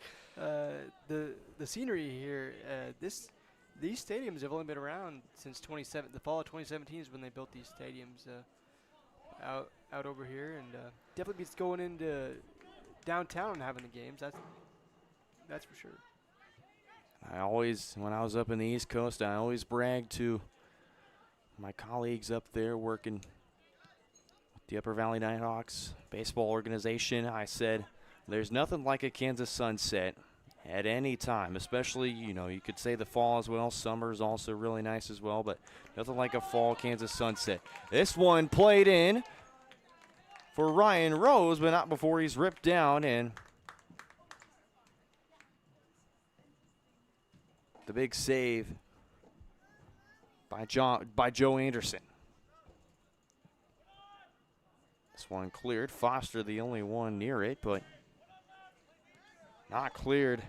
the scenery here. These stadiums have only been around since the fall of 2017 is when they built these stadiums out over here, and definitely beats going into downtown and having the games. That's for sure. When I was up in the East Coast, I always bragged to my colleagues up there working with the Upper Valley Nighthawks baseball organization. I said, there's nothing like a Kansas sunset at any time, especially, you could say the fall as well. Summer is also really nice as well, but nothing like a fall Kansas sunset. This one played in for Ryan Rose, but not before he's ripped down, and the big save by Joe Anderson. This one cleared. Foster the only one near it, but not cleared.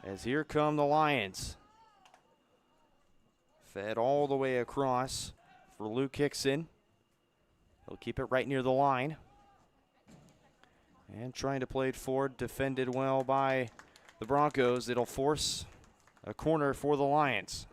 As here come the Lions. Fed all the way across for Luke Hickson. He'll keep it right near the line. And trying to play it forward, defended well by the Broncos. It'll force a corner for the Lions.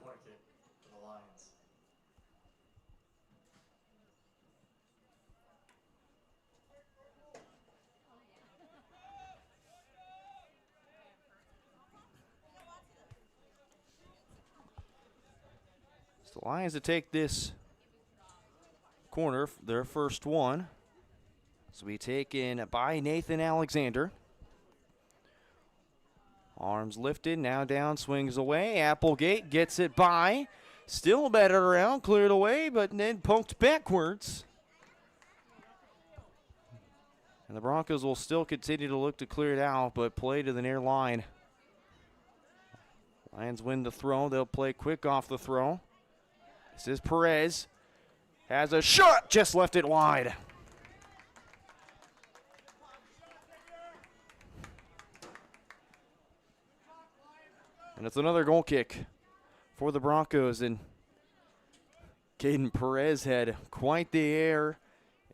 So the Lions to take this corner, their first one. This will be taken by Nathan Alexander. Arms lifted, now down, swings away. Applegate gets it by. Still batted around, cleared away, but then poked backwards. And the Broncos will still continue to look to clear it out, but play to the near line. Lions win the throw. They'll play quick off the throw. This is Perez. Has a shot, just left it wide. And it's another goal kick for the Broncos. And Caden Perez had quite the air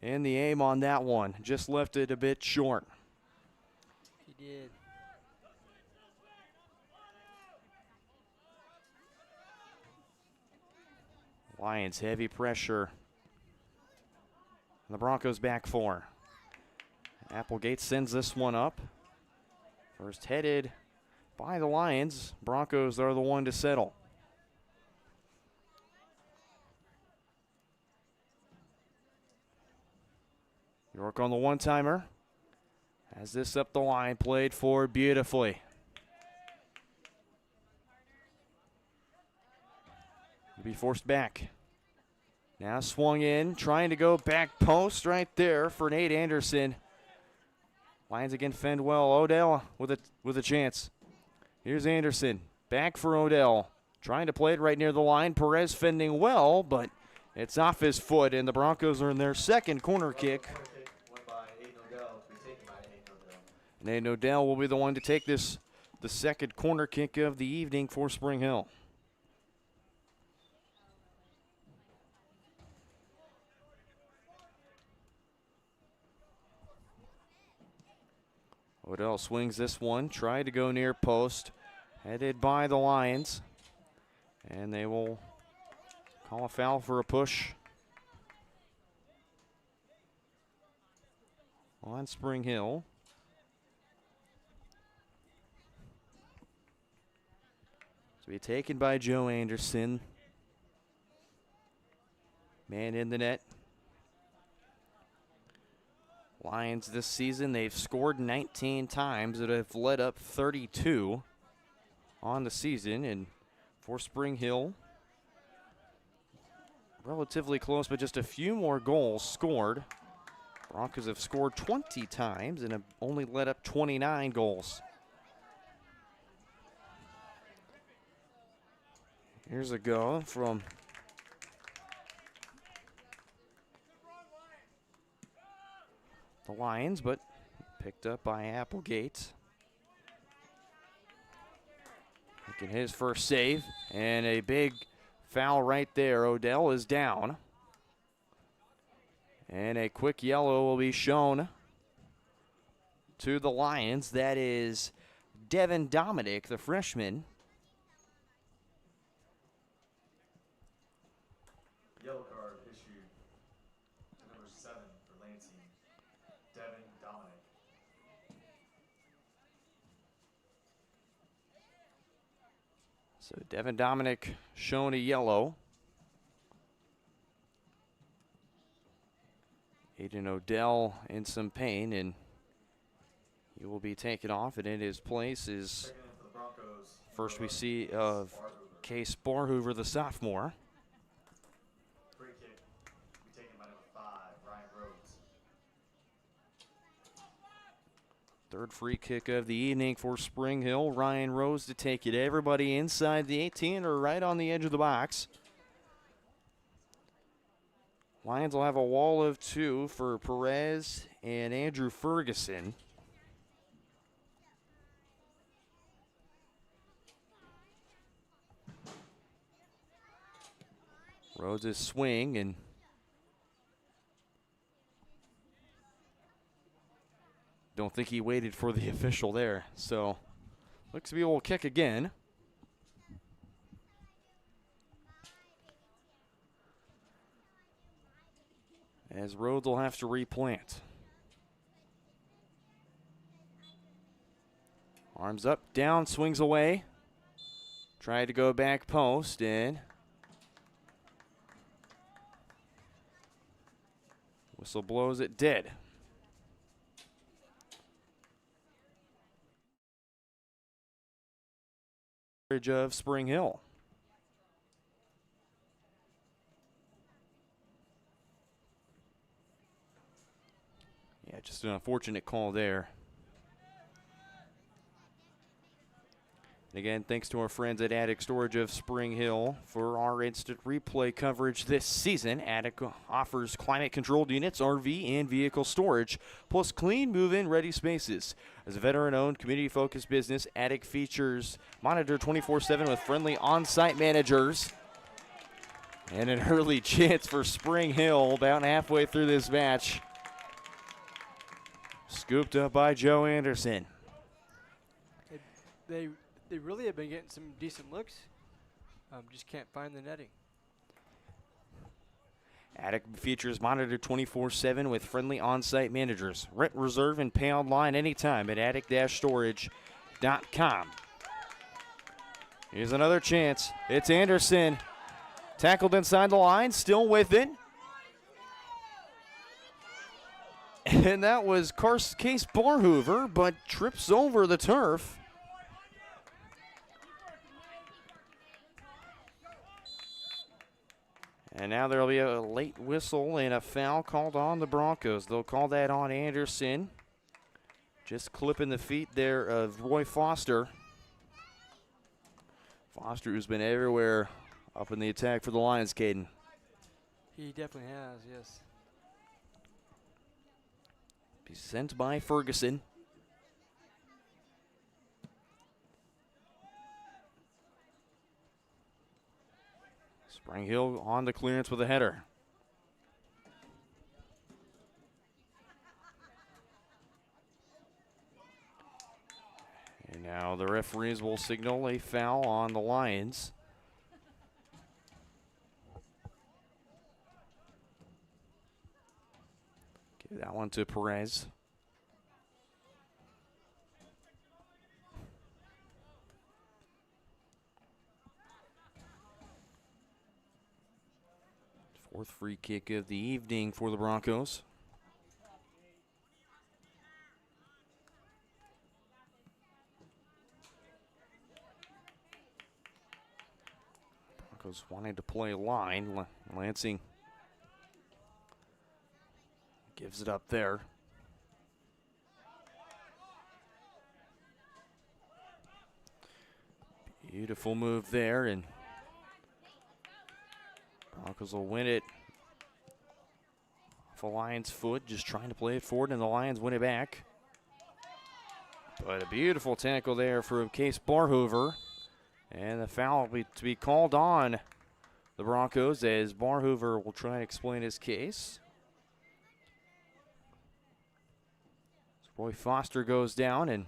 and the aim on that one. Just left it a bit short. He did. Lions heavy pressure. And the Broncos back 4. Applegate sends this one up. First headed by the Lions. Broncos are the one to settle. York on the one-timer. Has this up the line, played forward beautifully. He'll be forced back. Now swung in, trying to go back post right there for Nate Anderson. Lions again fend well. Odell with a chance. Here's Anderson, back for Odell. Trying to play it right near the line. Perez fending well, but it's off his foot, and the Broncos are in their second corner kick. And Odell will be the one to take this, the second corner kick of the evening for Spring Hill. Odell swings this one, tried to go near post, headed by the Lions. And they will call a foul for a push on Spring Hill. To be taken by Joe Anderson. Man in the net. Lions this season, they've scored 19 times but have led up 32 on the season. And for Spring Hill, relatively close, but just a few more goals scored. Broncos have scored 20 times and have only led up 29 goals. Here's a go from the Lions, but picked up by Applegate. Making his first save, and a big foul right there. Odell is down. And a quick yellow will be shown to the Lions. That is Devin Dominic, the freshman. Yellow card issued to number 7 for Lansing, Devin Dominic. So Devin Dominic shown a yellow. Aiden Odell in some pain, and he will be taken off, and in his place is first we see of Case Barhoover, the sophomore. Free kick will be taken by number 5, Ryan Rhodes. Third free kick of the evening for Spring Hill. Ryan Rose to take it. Everybody inside the 18 or right on the edge of the box. Lions will have a wall of 2 for Perez and Andrew Ferguson. Rhodes' swing, and don't think he waited for the official there. So looks to be able to kick again. As Rhodes will have to replant. Arms up, down, swings away. Tried to go back post, and whistle blows it dead. Of Spring Hill. Yeah, just an unfortunate call there. And again, thanks to our friends at Attic Storage of Spring Hill for our instant replay coverage this season. Attic offers climate-controlled units, RV, and vehicle storage, plus clean, move-in, ready spaces. As a veteran-owned, community-focused business, Attic features monitored 24/7 with friendly on-site managers. And an early chance for Spring Hill about halfway through this match. Scooped up by Joe Anderson. They really have been getting some decent looks. Just can't find the netting. Attic features monitored 24/7 with friendly on-site managers. Rent, reserve, and pay online anytime at attic-storage.com. Here's another chance. It's Anderson. Tackled inside the line, still with it. And that was Case Barhoover, but trips over the turf. And now there will be a late whistle and a foul called on the Broncos. They'll call that on Anderson. Just clipping the feet there of Roy Foster. Foster, who's been everywhere up in the attack for the Lions, Caden. He definitely has, yes. Be sent by Ferguson. Spring Hill on the clearance with a header. And now the referees will signal a foul on the Lions. Give that one to Perez. Fourth free kick of the evening for the Broncos. Broncos wanting to play line. Lansing gives it up there. Beautiful move there, and Broncos will win it off a Lions foot, just trying to play it forward, and the Lions win it back. But a beautiful tackle there from Case Barhover, and the foul will be called on the Broncos as Barhover will try and explain his case. Roy Foster goes down, and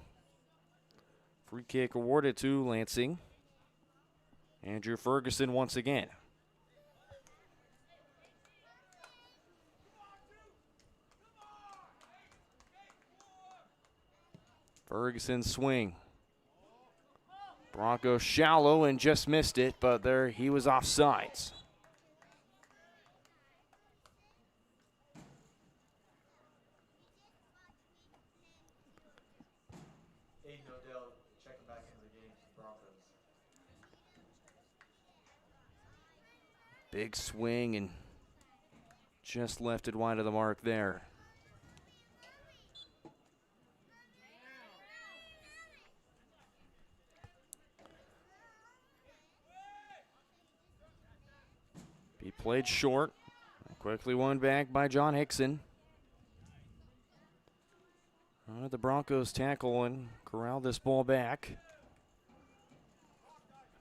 free kick awarded to Lansing. Andrew Ferguson once again. Ferguson swing. Broncos shallow and just missed it, but there he was offsides. Big swing and just left it wide of the mark there. He played short. Quickly won back by John Hickson. The Broncos tackle and corral this ball back.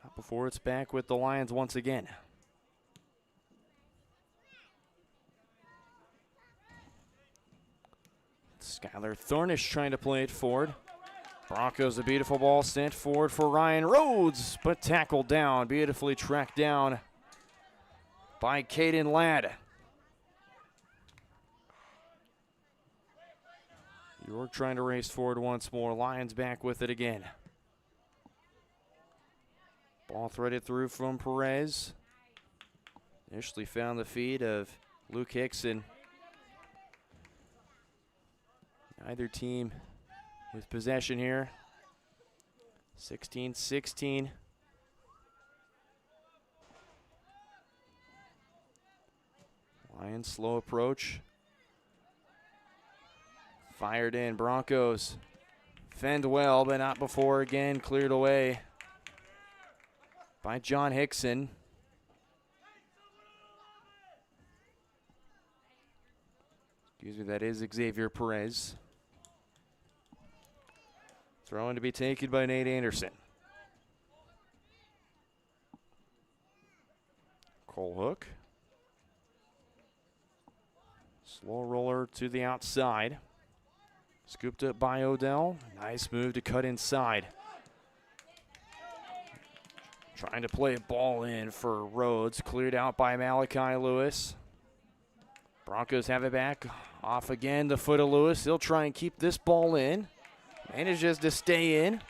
Not before it's back with the Lions once again. Skylar Thornish trying to play it forward. Broncos, a beautiful ball sent forward for Ryan Rhodes, but tackled down, beautifully tracked down by Caden Ladd. York trying to race forward once more. Lions back with it again. Ball threaded through from Perez. Initially found the feet of Luke Hickson. Either team with possession here. 16-16. Lions slow approach. Fired in. Broncos fend well, but not before again cleared away by John Hickson. Excuse me, that is Xavier Perez. Throw in to be taken by Nate Anderson. Cole Hook. Slow roller to the outside. Scooped up by Odell. Nice move to cut inside. Trying to play a ball in for Rhodes. Cleared out by Malachi Lewis. Broncos have it back. Off again, the foot of Lewis. He'll try and keep this ball in. Manages to stay in.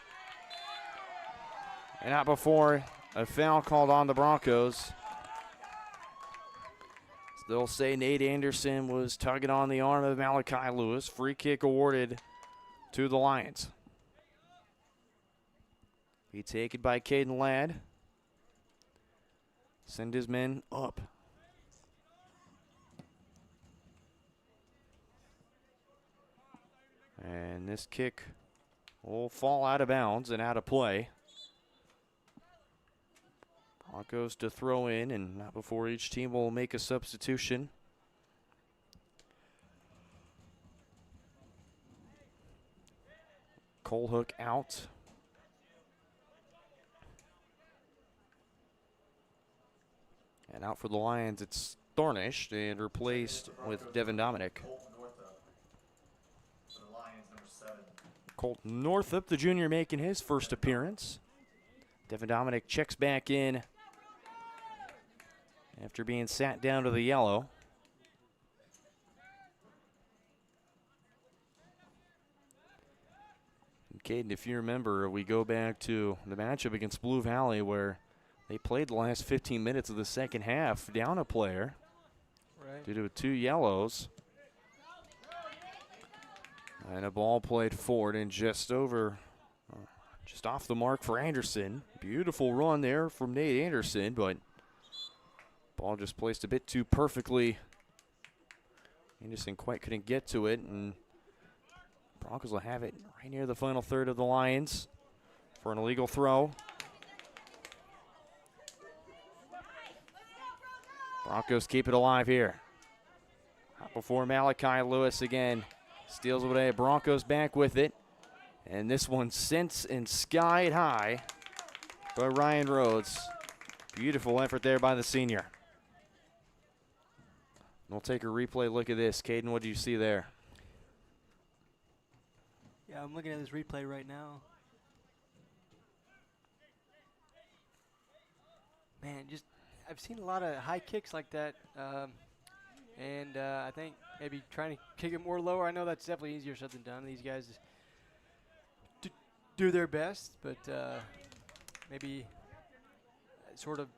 And not before a foul called on the Broncos. They'll say Nate Anderson was tugging on the arm of Malachi Lewis. Free kick awarded to the Lions. Be taken by Caden Ladd. Send his men up. And this kick will fall out of bounds and out of play. Broncos to throw in, and not before each team will make a substitution. Cole Hook out. And out for the Lions, it's Thornish and replaced with Devin Dominic. Colton Northup, the junior, making his first appearance. Devin Dominic checks back in after being sat down to the yellow. And Caden, if you remember, we go back to the matchup against Blue Valley where they played the last 15 minutes of the second half down a player due to 2 yellows. And a ball played forward and just off the mark for Anderson. Beautiful run there from Nate Anderson, but ball just placed a bit too perfectly. Anderson quite couldn't get to it, and Broncos will have it right near the final third of the Lions for an illegal throw. Broncos keep it alive here. Out before Malachi Lewis again. Steals away. Broncos back with it. And this one sent and skied high by Ryan Rhodes. Beautiful effort there by the senior. We'll take a replay look at this. Caden, what do you see there? Yeah, I'm looking at this replay right now. Man, I've seen a lot of high kicks like that. And I think maybe trying to kick it more lower. I know that's definitely easier said than done. These guys do their best, but maybe sort of,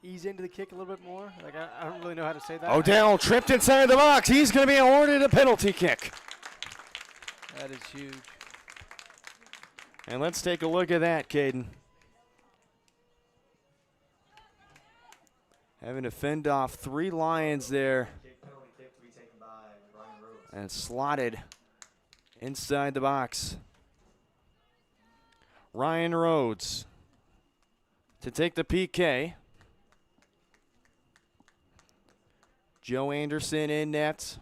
ease into the kick a little bit more. Like, I don't really know how to say that. Odell tripped inside the box. He's going to be awarded a penalty kick. That is huge. And let's take a look at that, Caden. Having to fend off 3 Lions there. And slotted inside the box. Ryan Rhodes to take the PK. Joe Anderson in net.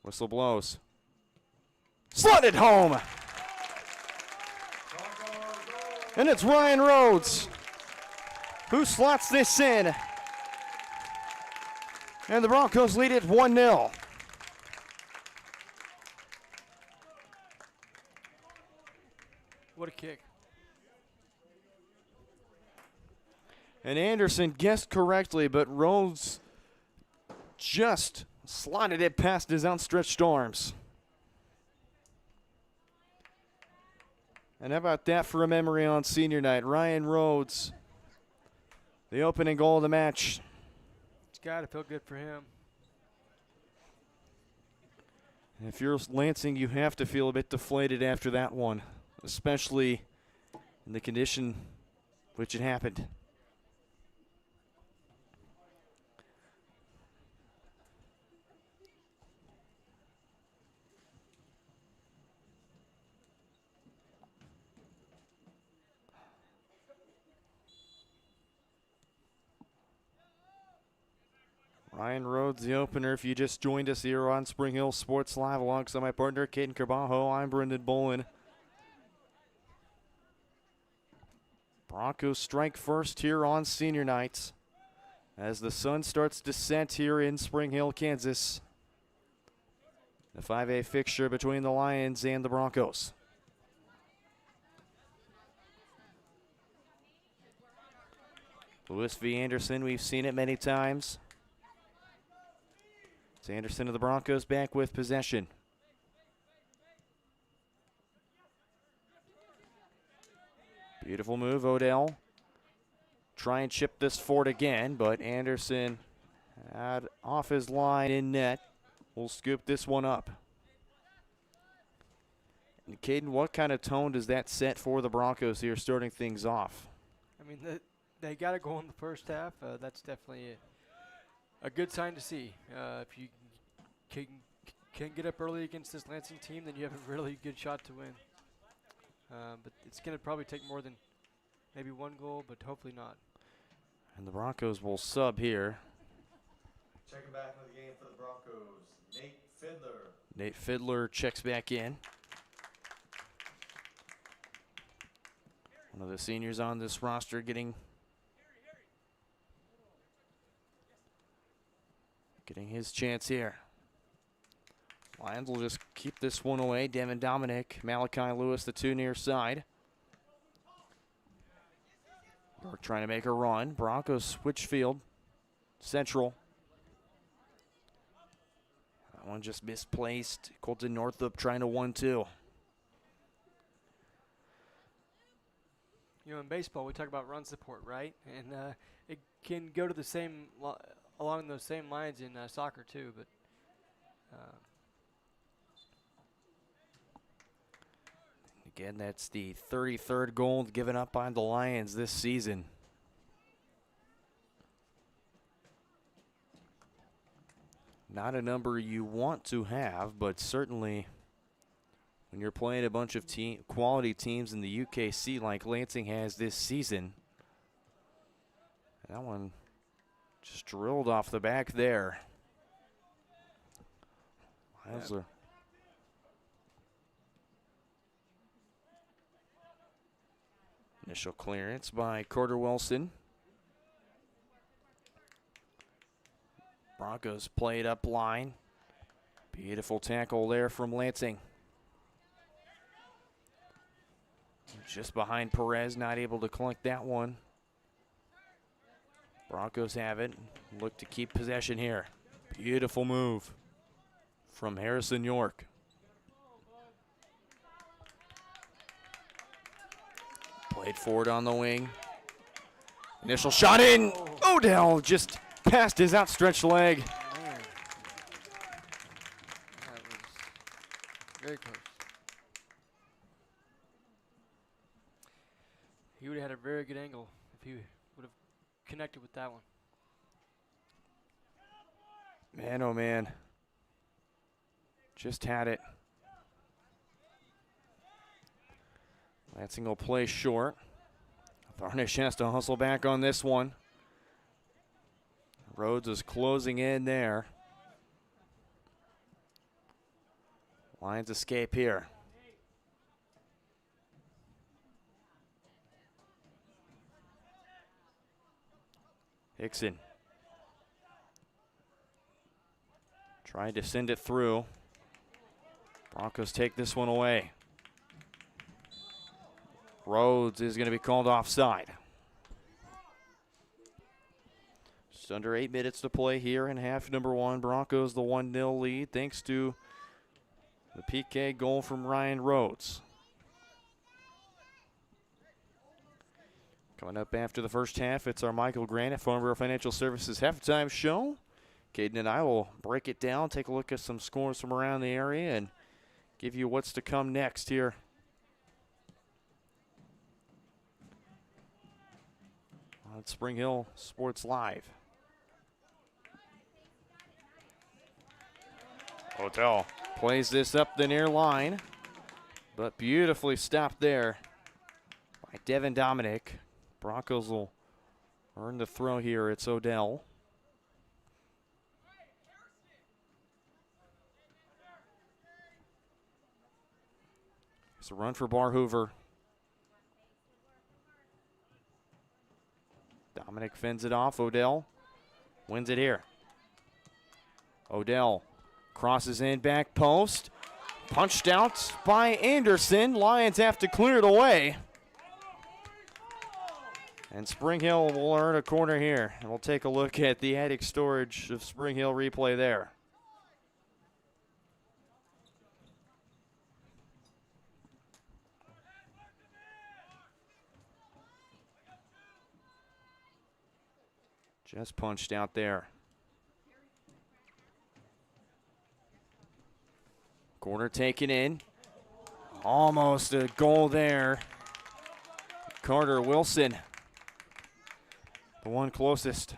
Whistle blows. Slotted home. And it's Ryan Rhodes who slots this in. And the Broncos lead it 1-0. What a kick. And Anderson guessed correctly, but Rhodes just slotted it past his outstretched arms. And how about that for a memory on senior night? Ryan Rhodes, the opening goal of the match. It's got to feel good for him. And if you're Lansing, you have to feel a bit deflated after that one, especially in the condition which it happened. Ryan Rhodes, the opener. If you just joined us here on Spring Hill Sports Live alongside my partner, Caden Carbajo, I'm Brendan Bolin. Broncos strike first here on senior night as the sun starts to set here in Spring Hill, Kansas. The 5A fixture between the Lions and the Broncos. Lewis v. Anderson, we've seen it many times. It's Anderson of the Broncos back with possession. Beautiful move, Odell. Try and chip this forward again, but Anderson had off his line in net. We'll scoop this one up. And Caden, what kind of tone does that set for the Broncos here starting things off? I mean, they got to go in the first half. That's definitely a good sign to see. If you can get up early against this Lansing team, then you have a really good shot to win. But it's going to probably take more than maybe 1 goal, but hopefully not. And the Broncos will sub here. Checking back into the game for the Broncos, Nate Fiddler. Nate Fiddler checks back in. One of the seniors on this roster getting his chance here. Lions will just keep this one away. Devin Dominic, Malachi Lewis, the two near side. York trying to make a run. Broncos switch field. Central. That one just misplaced. Colton Northup trying to 1-2. You know, in baseball, we talk about run support, right? And it can go to the same along those same lines in soccer too. But again, that's the 33rd goal given up by the Lions this season. Not a number you want to have, but certainly when you're playing a bunch of quality teams in the UKC like Lansing has this season. That one just drilled off the back there. Heisler. Initial clearance by Carter Wilson. Broncos played up line. Beautiful tackle there from Lansing. Just behind Perez, not able to collect that one. Broncos have it. Look to keep possession here. Beautiful move from Harrison York. Played forward on the wing. Initial shot in. Odell just past his outstretched leg. Man. That was very close. He would have had a very good angle if he would have connected with that one. Man, oh man. Just had it. Lansing will play short. Tharnish has to hustle back on this one. Rhodes is closing in there. Lions escape here. Hickson trying to send it through. Broncos take this one away. Rhodes is going to be called offside. Just under 8 minutes to play here in half number one. Broncos the 1-0 lead thanks to the PK goal from Ryan Rhodes. Coming up after the first half, it's our Michael Grant at Farm Bureau Financial Services halftime show. Caden and I will break it down, take a look at some scores from around the area, and give you what's to come next here on Spring Hill Sports Live. Hotel plays this up the near line, but beautifully stopped there by Devin Dominic. Broncos will earn the throw here. It's Odell. It's a run for Bar Hoover. Dominic fends it off. Odell wins it here. Odell crosses in back post. Punched out by Anderson. Lions have to clear it away. And Spring Hill will earn a corner here. And we'll take a look at the attic storage of Spring Hill replay there. Just punched out there. Corner taken in. Almost a goal there. Carter Wilson, the one closest.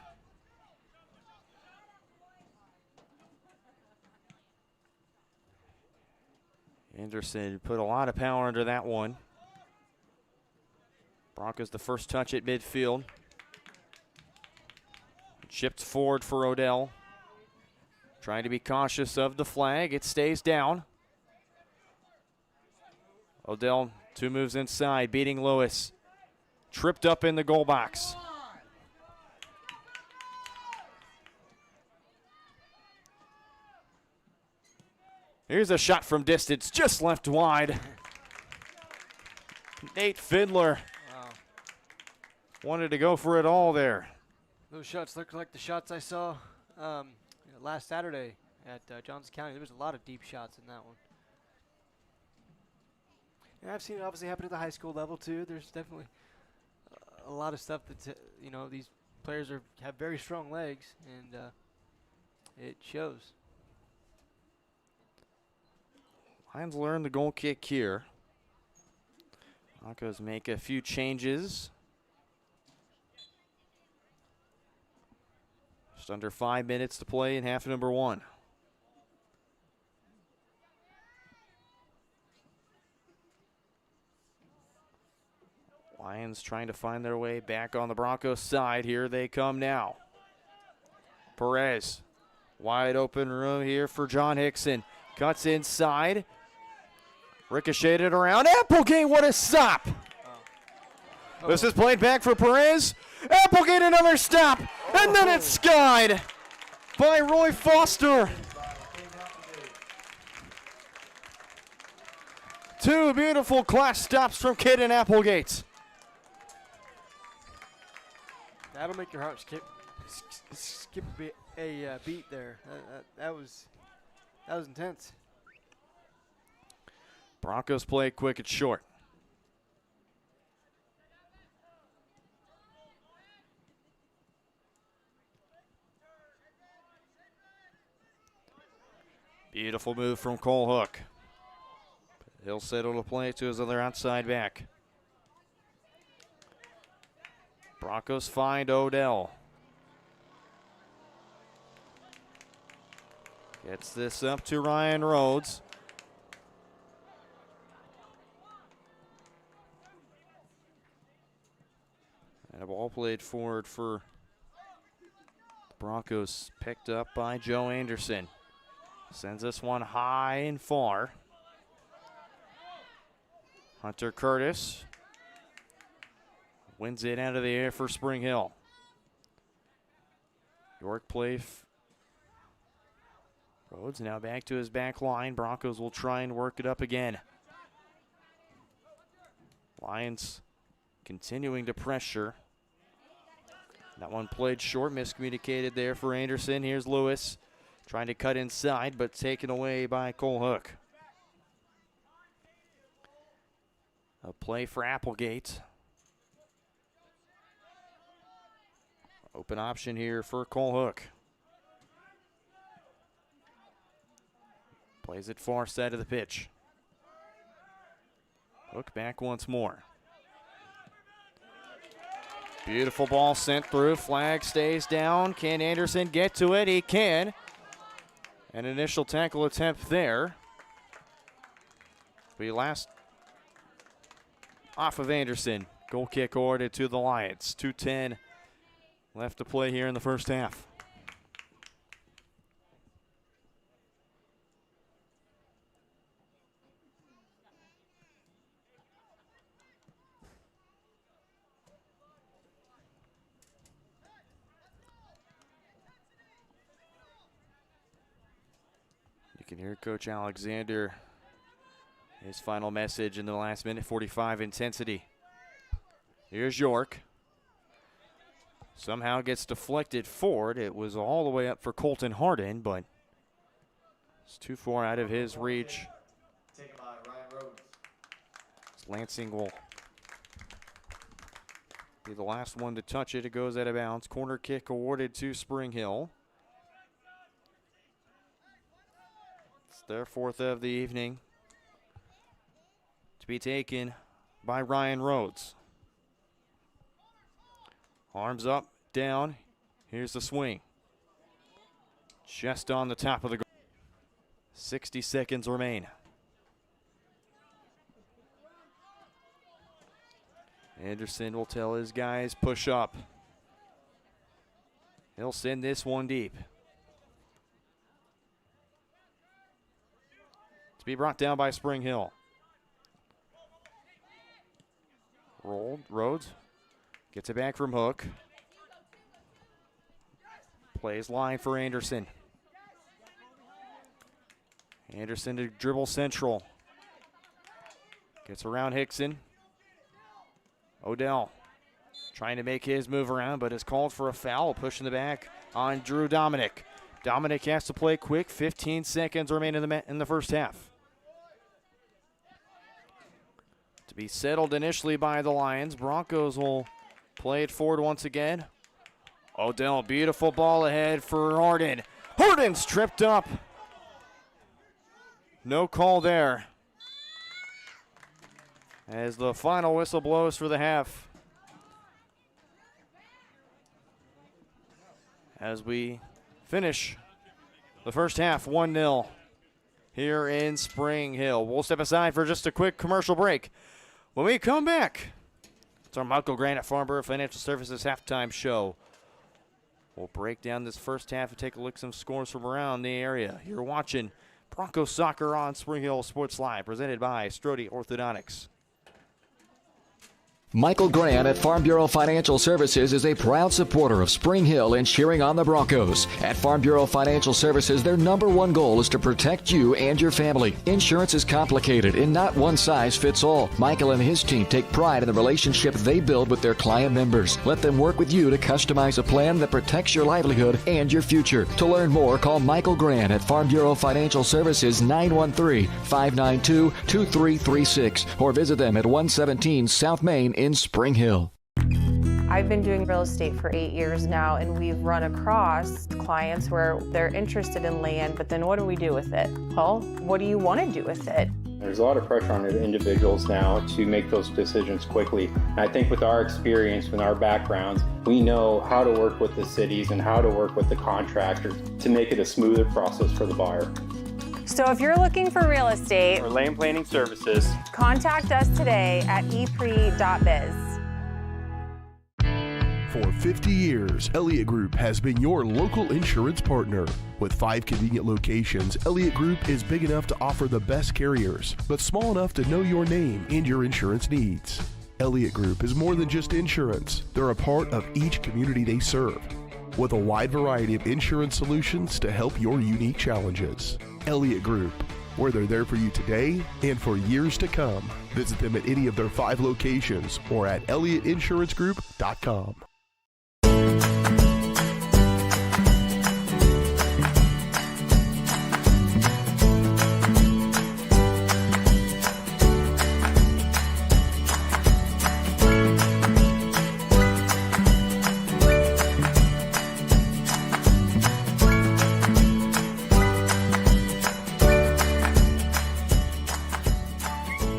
Anderson put a lot of power under that one. Broncos the first touch at midfield. Chipped forward for Odell. Trying to be cautious of the flag. It stays down. Odell, 2 moves inside, beating Lewis. tripped up in the goal box. Here's a shot from distance, just left wide. Nate Fiddler wanted to go for it all there. Those shots look like the shots I saw last Saturday at Johnson County. There was a lot of deep shots in that one. And I've seen it obviously happen at the high school level too. There's definitely a lot of stuff that these players have very strong legs, and it shows. Lions learn the goal kick here. Broncos make a few changes. Just under 5 minutes to play in half number 1. Lions trying to find their way back on the Broncos side. Here they come now. Perez, wide open room here for John Hickson. Cuts inside. Ricocheted around. Applegate, what a stop. This is played back for Perez. Applegate, another stop. And then it's skied by Roy Foster. 2 beautiful class stops from Caden Applegate. That'll make your heart skip a beat there. That was intense. Broncos play quick and short. Beautiful move from Cole Hook. He'll settle to play to his other outside back. Broncos find Odell. Gets this up to Ryan Rhodes. And a ball played forward for the Broncos, picked up by Joe Anderson. Sends this one high and far. Hunter Curtis wins it out of the air for Spring Hill. York play. Rhodes now back to his back line. Broncos will try and work it up again. Lions continuing to pressure. That one played short, miscommunicated there for Anderson. Here's Lewis trying to cut inside, but taken away by Cole Hook. A play for Applegate. Open option here for Cole Hook. Plays it far side of the pitch. Hook back once more. Beautiful ball sent through. Flag stays down. Can Anderson get to it? He can. An initial tackle attempt there. We last off of Anderson. Goal kick awarded to the Lions. 2:10 left to play here in the first half. You can hear Coach Alexander, his final message in the last minute, 45 intensity. Here's York. Somehow gets deflected forward. It was all the way up for Colton Harden, but it's too far out of his reach. Taken by Ryan Rhodes. Lansing will be the last one to touch it. It goes out of bounds. Corner kick awarded to Spring Hill. It's their 4th of the evening. To be taken by Ryan Rhodes. Arms up, down. Here's the swing. Just on the top of the goal. 60 seconds remain. Anderson will tell his guys, push up. He'll send this one deep. To be brought down by Spring Hill. Rolled, Rhodes Gets it back from Hook. Plays line for Anderson. Anderson to dribble central. Gets around Hickson. Odell trying to make his move around, but is called for a foul, pushing the back on Drew Dominic. Dominic has to play quick. 15 seconds remain in the first half. To be settled initially by the Lions. Broncos will play it forward once again. Odell, beautiful ball ahead for Harden. Harden's tripped up. No call there. As the final whistle blows for the half. As we finish the first half 1-0 here in Spring Hill. We'll step aside for just a quick commercial break. When we come back, it's our Michael Grant at Farnborough Financial Services halftime show. We'll break down this first half and take a look at some scores from around the area. You're watching Broncos Soccer on Spring Hill Sports Live, presented by Strode Orthodontics. Michael Grant at Farm Bureau Financial Services is a proud supporter of Spring Hill and cheering on the Broncos. At Farm Bureau Financial Services, their number one goal is to protect you and your family. Insurance is complicated and not one size fits all. Michael and his team take pride in the relationship they build with their client members. Let them work with you to customize a plan that protects your livelihood and your future. To learn more, call Michael Grant at Farm Bureau Financial Services 913-592-2336 or visit them at 117 South Main in Spring Hill. I've been doing real estate for 8 years now, and we've run across clients where they're interested in land, but then what do we do with it? Well, what do you want to do with it? There's a lot of pressure on the individuals now to make those decisions quickly. And I think with our experience, with our backgrounds, we know how to work with the cities and how to work with the contractors to make it a smoother process for the buyer. So if you're looking for real estate or land planning services, contact us today at epre.biz. For 50 years, Elliott Group has been your local insurance partner. With 5 convenient locations, Elliott Group is big enough to offer the best carriers, but small enough to know your name and your insurance needs. Elliott Group is more than just insurance. They're a part of each community they serve, with a wide variety of insurance solutions to help your unique challenges. Elliott Group, where they're there for you today and for years to come. Visit them at any of their 5 locations or at ElliottInsuranceGroup.com.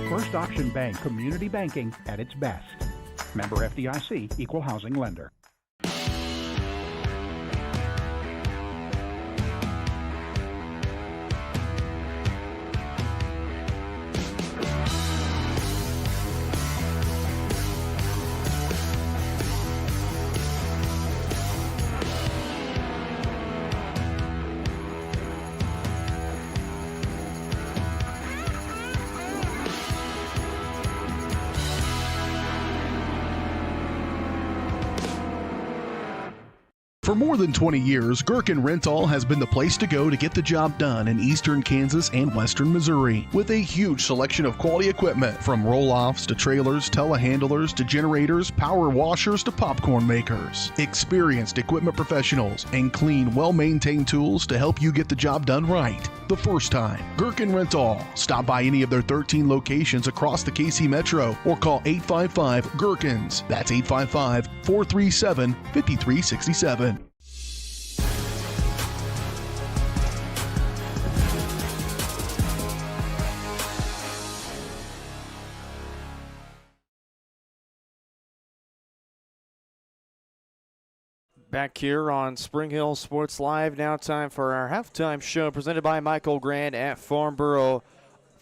First Option Bank, community banking at its best. Member FDIC, equal housing lender. For more than 20 years, Gherkin Rental has been the place to go to get the job done in eastern Kansas and western Missouri. With a huge selection of quality equipment, from roll-offs to trailers, telehandlers to generators, power washers to popcorn makers. Experienced equipment professionals and clean, well-maintained tools to help you get the job done right the first time. Gherkin Rental. Stop by any of their 13 locations across the KC Metro or call 855-GHERKINS. That's 855-437-5367. Back here on Spring Hill Sports Live, now time for our halftime show presented by Michael Grant at Farnborough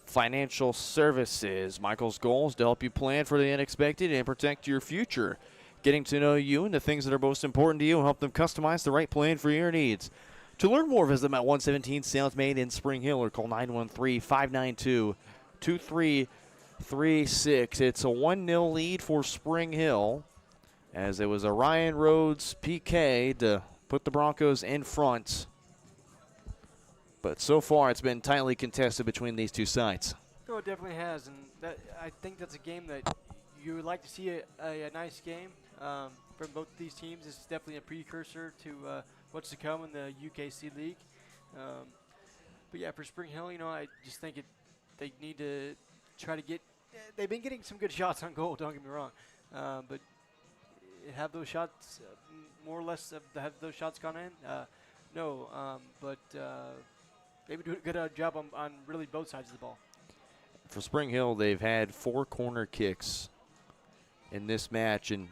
Financial Services. Michael's goal is to help you plan for the unexpected and protect your future, getting to know you and the things that are most important to you and help them customize the right plan for your needs. To learn more, visit them at 117 South Main in Spring Hill or call 913-592-2336. It's a 1-0 lead for Spring Hill as it was a Ryan Rhodes PK to put the Broncos in front. But so far, it's been tightly contested between these two sides. No, it definitely has, and I think that's a game that you would like to see a nice game from both these teams. It's definitely a precursor to what's to come in the UKC League. But yeah, for Spring Hill, I just think they need to try to get. They've been getting some good shots on goal. Don't get me wrong, but have those shots more or less have those shots gone in? No, but maybe do a good job on really both sides of the ball. For Spring Hill, they've had 4 corner kicks in this match, and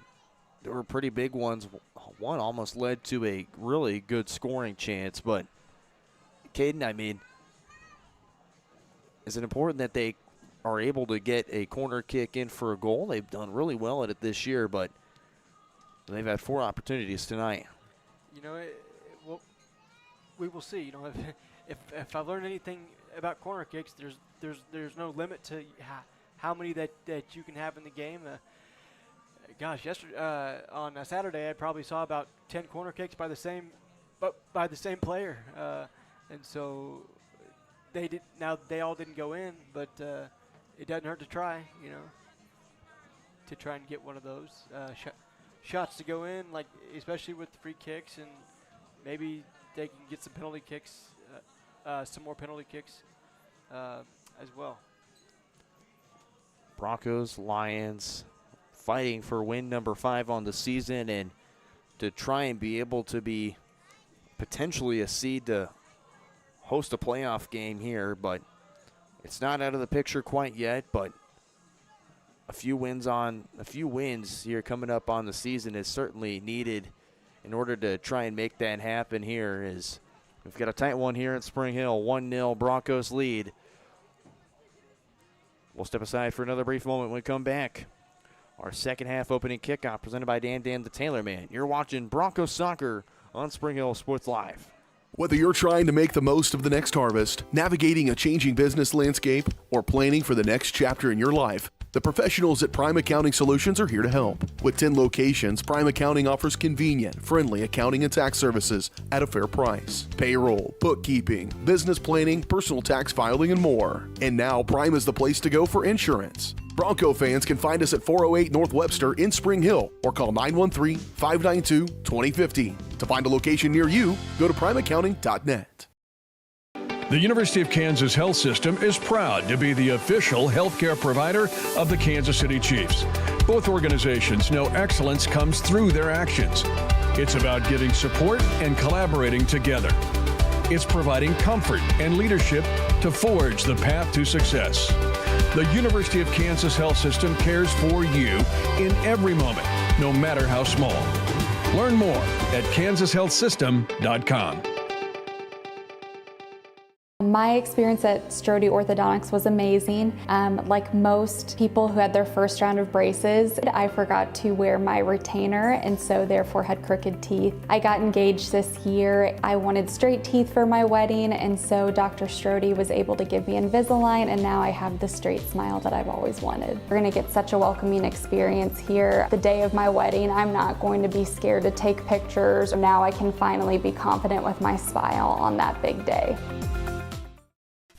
they were pretty big ones. One almost led to a really good scoring chance, but Caden, I mean, is it important that they are able to get a corner kick in for a goal? They've done really well at it this year, but they've had 4 opportunities tonight. Well, we will see. If I've learned anything about corner kicks, there's no limit to how many that you can have in the game. Yesterday on a Saturday, I probably saw about 10 corner kicks by the same player, and so they all didn't go in, but it doesn't hurt to try, to try and get one of those shots to go in, like especially with the free kicks, and maybe they can get some penalty kicks, some more penalty kicks as well. Broncos, Lions fighting for win number 5 on the season, and to try and be able to be potentially a seed to host a playoff game here, but it's not out of the picture quite yet. But a few wins here coming up on the season is certainly needed in order to try and make that happen here. As we've got a tight one here at Spring Hill, 1-0 Broncos lead. We'll step aside for another brief moment when we come back. Our second half opening kickoff presented by Dan the Tailor Man. You're watching Broncos soccer on Spring Hill Sports Live. Whether you're trying to make the most of the next harvest, navigating a changing business landscape, or planning for the next chapter in your life, the professionals at Prime Accounting Solutions are here to help. With 10 locations, Prime Accounting offers convenient, friendly accounting and tax services at a fair price. Payroll, bookkeeping, business planning, personal tax filing, and more. And now Prime is the place to go for insurance. Bronco fans can find us at 408 North Webster in Spring Hill or call 913-592-2050. To find a location near you, go to primeaccounting.net. The University of Kansas Health System is proud to be the official healthcare provider of the Kansas City Chiefs. Both organizations know excellence comes through their actions. It's about getting support and collaborating together. It's providing comfort and leadership to forge the path to success. The University of Kansas Health System cares for you in every moment, no matter how small. Learn more at kansashealthsystem.com. My experience at Strode Orthodontics was amazing. Like most people who had their first round of braces, I forgot to wear my retainer and so therefore had crooked teeth. I got engaged this year. I wanted straight teeth for my wedding, and so Dr. Strode was able to give me Invisalign, and now I have the straight smile that I've always wanted. We're gonna get such a welcoming experience here. The day of my wedding, I'm not going to be scared to take pictures. Now I can finally be confident with my smile on that big day.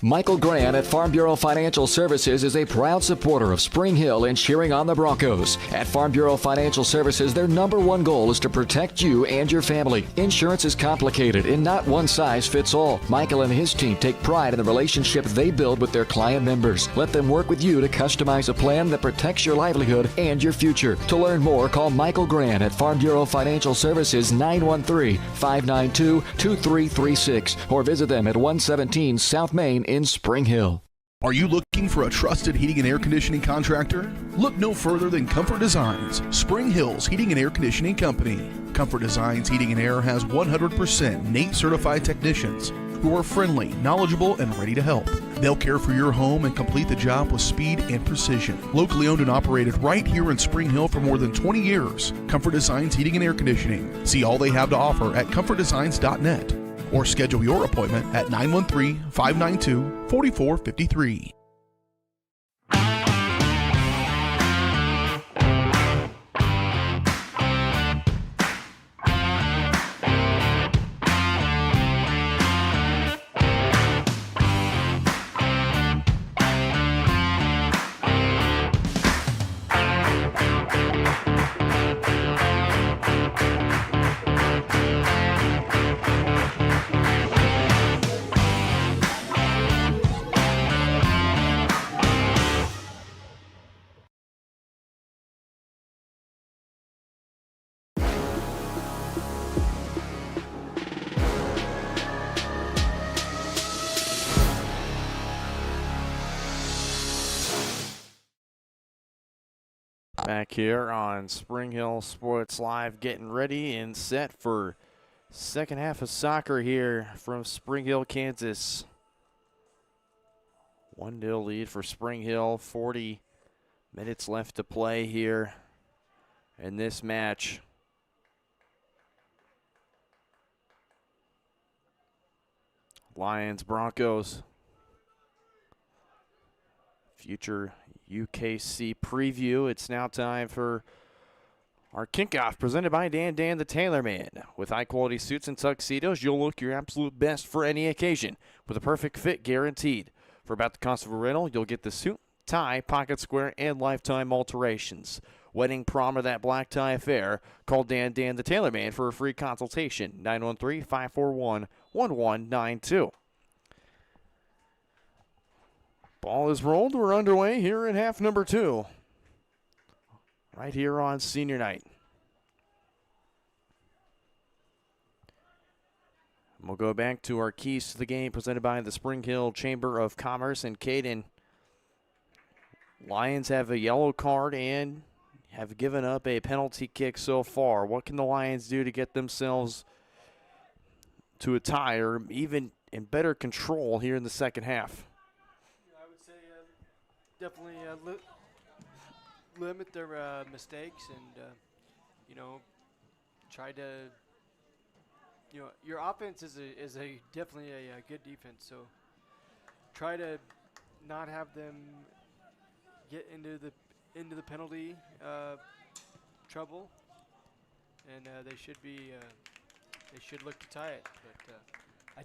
Michael Grant at Farm Bureau Financial Services is a proud supporter of Spring Hill and cheering on the Broncos. At Farm Bureau Financial Services, their #1 goal is to protect you and your family. Insurance is complicated and not one size fits all. Michael and his team take pride in the relationship they build with their client members. Let them work with you to customize a plan that protects your livelihood and your future. To learn more, call Michael Grant at Farm Bureau Financial Services 913-592-2336 or visit them at 117 South Main in Spring Hill. Are you looking for a trusted heating and air conditioning contractor? Look no further than Comfort Designs, Spring Hill's heating and air conditioning company. Comfort Designs Heating and Air has 100% NATE certified technicians who are friendly, knowledgeable, and ready to help. They'll care for your home and complete the job with speed and precision. Locally owned and operated right here in Spring Hill for more than 20 years. Comfort Designs Heating and Air Conditioning. See all they have to offer at comfortdesigns.net. Or schedule your appointment at 913-592-4453. Back here on Spring Hill Sports Live, getting ready and set for second half of soccer here from Spring Hill, Kansas. 1-0 lead for Spring Hill. 40 minutes left to play here in this match. Lions, Broncos. Future UKC preview. It's now time for our kickoff presented by Dan the Tailor Man. With high-quality suits and tuxedos, you'll look your absolute best for any occasion with a perfect fit guaranteed. For about the cost of a rental, you'll get the suit, tie, pocket square, and lifetime alterations. Wedding, prom, or that black tie affair, call Dan the Tailor Man for a free consultation. 913-541-1192. Ball is rolled. We're underway here in half number 2. Right here on senior night. We'll go back to our keys to the game presented by the Spring Hill Chamber of Commerce. And Caden, Lions have a yellow card and have given up a penalty kick so far. What can the Lions do to get themselves to a tie or even in better control here in the second half? I would say definitely limit their mistakes and, try to, your offense is definitely a good defense. So try to not have them get into the penalty trouble, and they should look to tie it. But I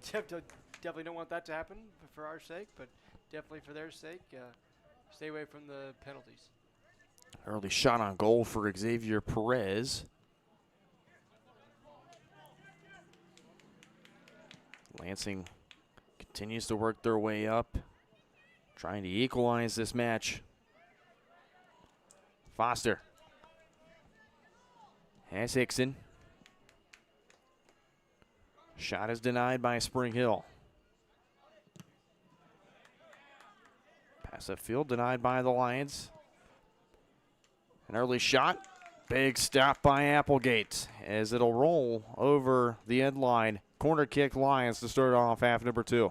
definitely don't want that to happen for our sake, but definitely for their sake, stay away from the penalties. Early shot on goal for Xavier Perez. Lansing continues to work their way up, trying to equalize this match. Foster has Hickson. Shot is denied by Spring Hill. Pass upfield denied by the Lions. An early shot. Big stop by Applegate as it'll roll over the end line. Corner kick Lions to start off half number 2.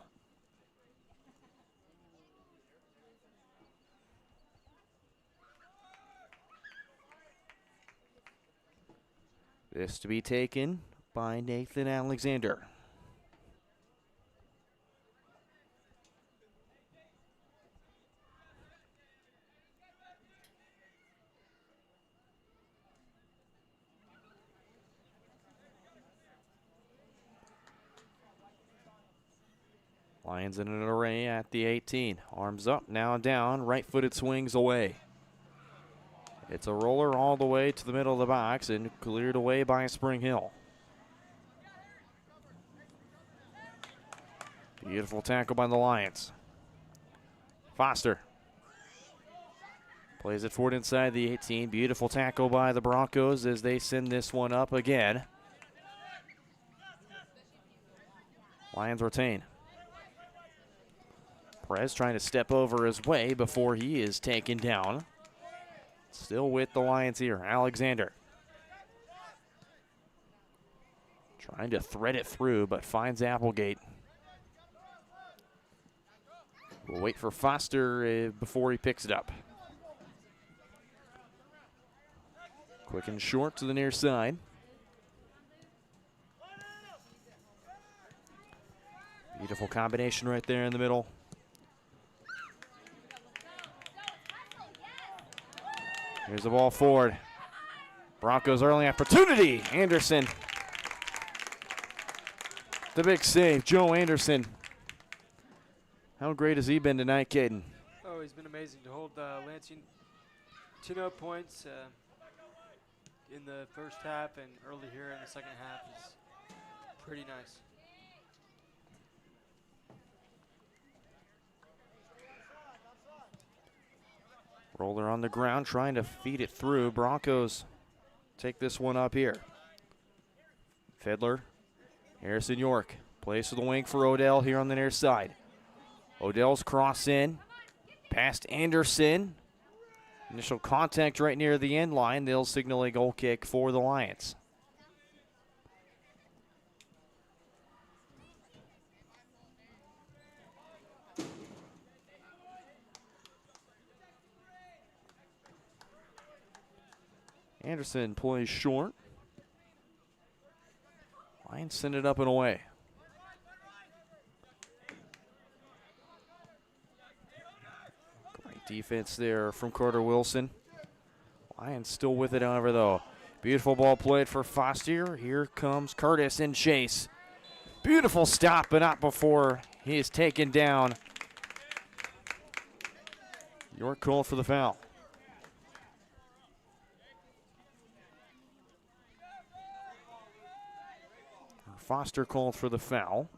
This to be taken by Nathan Alexander. Lions in an array at the 18. Arms up, now down, right-footed swings away. It's a roller all the way to the middle of the box and cleared away by Spring Hill. Beautiful tackle by the Lions. Foster plays it forward inside the 18. Beautiful tackle by the Broncos as they send this one up again. Lions retain. Perez trying to step over his way before he is taken down. Still with the Lions here, Alexander. Trying to thread it through, but finds Applegate. We'll wait for Foster before he picks it up. Quick and short to the near side. Beautiful combination right there in the middle. Here's the ball forward. Broncos early opportunity. Anderson. The big save, Joe Anderson. How great has he been tonight, Caden? Oh, he's been amazing to hold Lansing to no points in the first half and early here in the second half is pretty nice. Roller on the ground, trying to feed it through. Broncos take this one up here. Fiddler, Harrison York plays to the wing for Odell here on the near side. Odell's cross in, past Anderson. Initial contact right near the end line. They'll signal a goal kick for the Lions. Anderson plays short. Lions send it up and away. Great defense there from Carter Wilson. Lions still with it, however, though. Beautiful ball played for Foster. Here comes Curtis in chase. Beautiful stop, but not before he is taken down. York called for the foul. Foster called for the foul.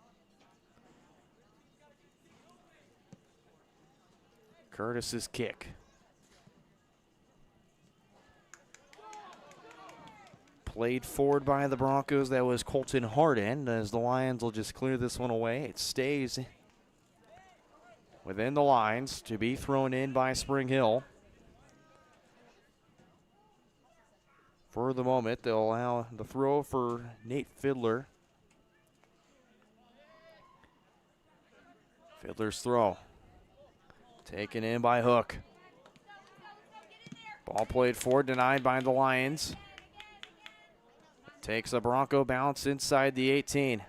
Curtis's kick. Played forward by the Broncos. That was Colton Harden, as the Lions will just clear this one away. It stays within the lines to be thrown in by Spring Hill. For the moment, they'll allow the throw for Nate Fiddler. Fiddler's throw. Taken in by Hook. Ball played forward, denied by the Lions. Takes a Bronco bounce inside the 18.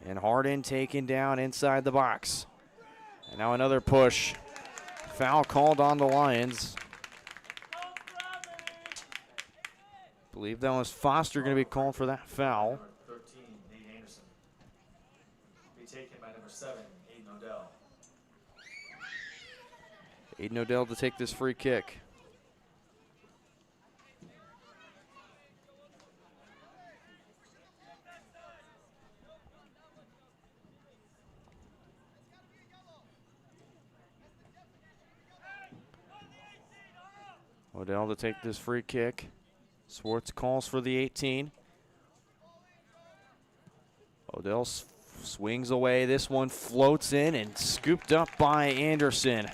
And Harden taken down inside the box. And now another push. Foul called on the Lions. I believe that was Foster going to be called for that foul. 13, Nate Anderson. Be taken by number 7, Aiden Odell. Aiden Odell to take this free kick. Odell to take this free kick. Swartz calls for the 18. Odell swings away. This one floats in and scooped up by Anderson.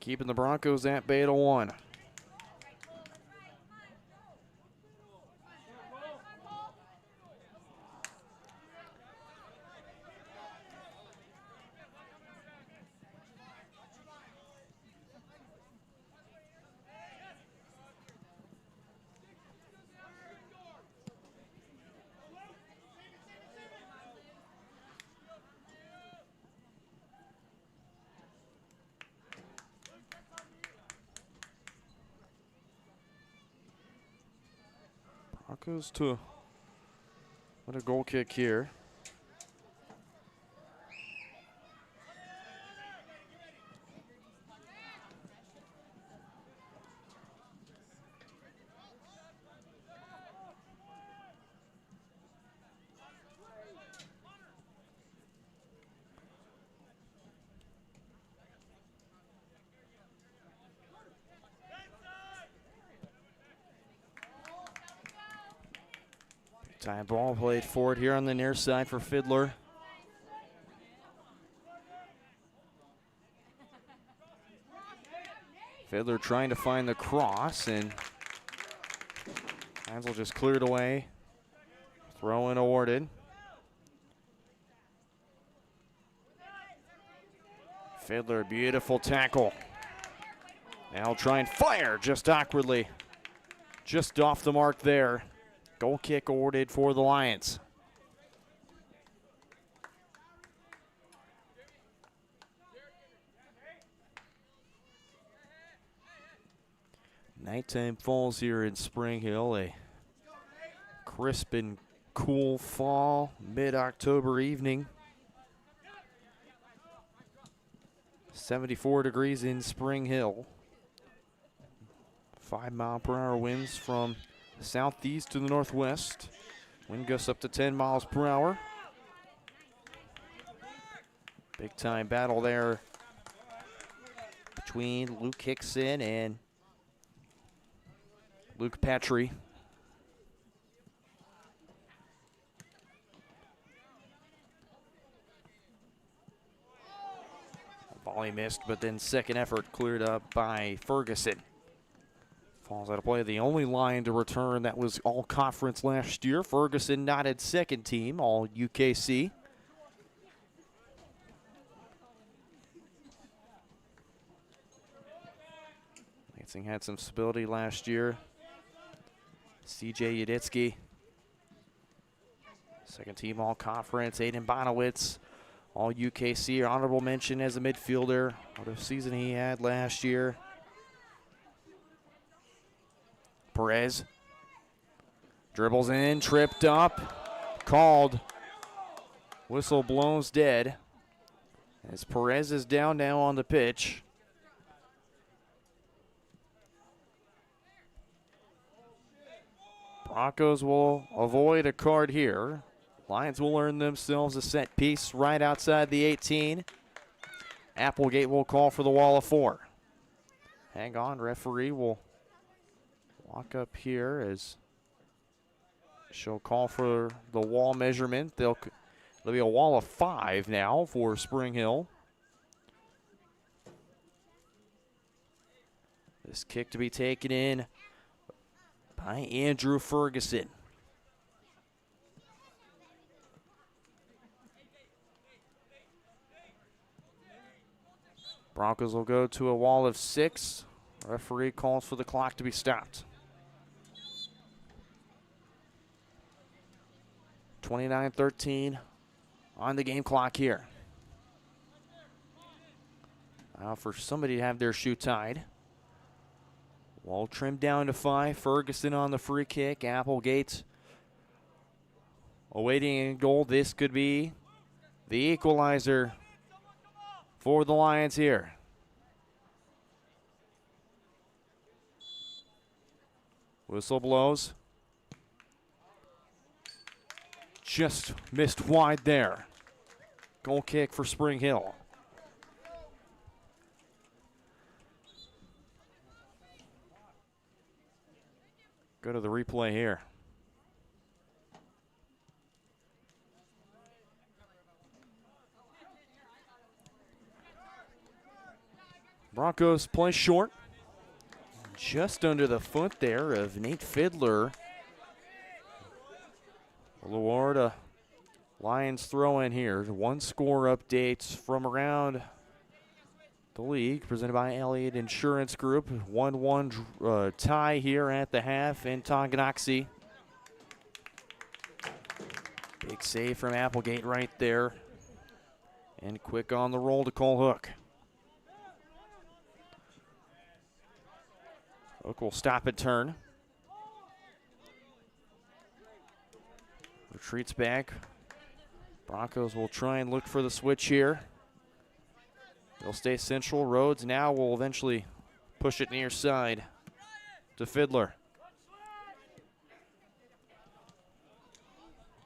Keeping the Broncos at bay to 1. Broncos to what a goal kick here. Time ball played forward here on the near side for Fiddler. Fiddler trying to find the cross, and Hansel just cleared away. Throw in awarded. Fiddler, beautiful tackle. Now try and fire just awkwardly. Just off the mark there. Goal kick awarded for the Lions. Nighttime falls here in Spring Hill. A crisp and cool fall, mid-October evening. 74 degrees in Spring Hill. 5-mile-per-hour winds from southeast to the northwest. Wind gusts up to 10 miles per hour. Big time battle there between Luke Hickson and Luke Patry. Volley missed, but then second effort cleared up by Ferguson. Falls out of play. The only line to return that was all conference last year. Ferguson knotted second team, all UKC. Lansing had some stability last year. CJ Yuditsky, second team all conference. Aiden Bonowitz, all UKC, honorable mention as a midfielder. What a season he had last year. Perez dribbles in, tripped up, called. Whistle blows dead as Perez is down now on the pitch. Broncos will avoid a card here. Lions will earn themselves a set piece right outside the 18. Applegate will call for the wall of 4. Hang on, referee will walk up here as she'll call for the wall measurement. There'll be a wall of 5 now for Spring Hill. This kick to be taken in by Andrew Ferguson. Broncos will go to a wall of 6. Referee calls for the clock to be stopped. 29-13 on the game clock here. Now for somebody to have their shoe tied. Wall trimmed down to 5. Ferguson on the free kick. Applegate awaiting a goal. This could be the equalizer for the Lions here. Whistle blows. Just missed wide there. Goal kick for Spring Hill. Go to the replay here. Broncos play short. Just under the foot there of Nate Fiddler. We'll award a Lions throw in here. One score updates from around the league presented by Elliott Insurance Group. 1-1 tie here at the half in Tonganoxie. Big save from Applegate right there. And quick on the roll to Cole Hook. Hook will stop and turn. Retreats back. Broncos will try and look for the switch here. They'll stay central. Rhodes now will eventually push it near side to Fiddler.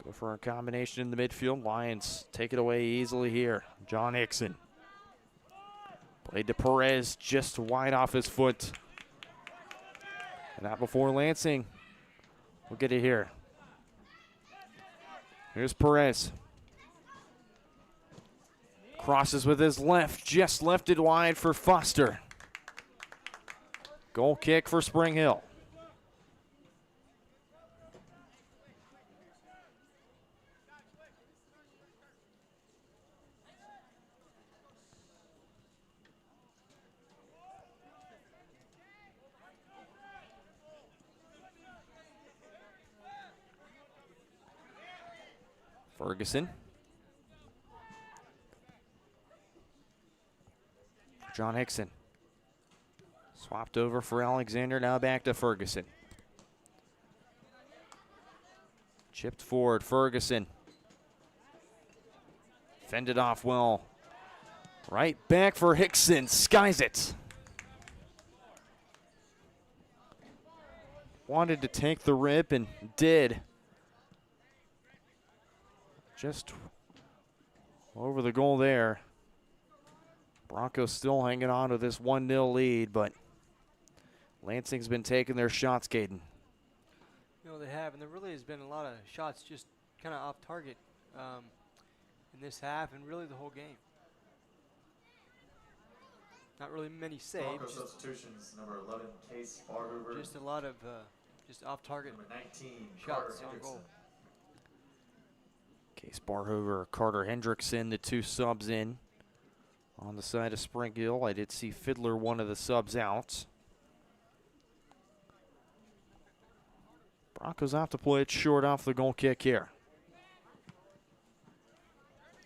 Go for a combination in the midfield. Lions take it away easily here. John Hickson. Played to Perez, just wide off his foot. And not before Lansing. We'll get it here. Here's Perez. Crosses with his left, just left it wide for Foster. Goal kick for Spring Hill. Ferguson. John Hickson. Swapped over for Alexander, now back to Ferguson. Chipped forward, Ferguson. Fended off well. Right back for Hickson, skies it. Wanted to take the rip and did. Just over the goal there. Broncos still hanging on to this 1-0 lead, but Lansing's been taking their shots, Caden. You know, they have, and there really has been a lot of shots just kind of off target in this half and really the whole game. not really many saves. Broncos substitutions, number 11, Case Barhoover. Just a lot of just off-target Number 19, shots Carter on goal. Case Barhoover, Carter Hendrickson, the two subs in. On the side of Spring Hill, I did see Fiddler, one of the subs out. Broncos have to play it short off the goal kick here.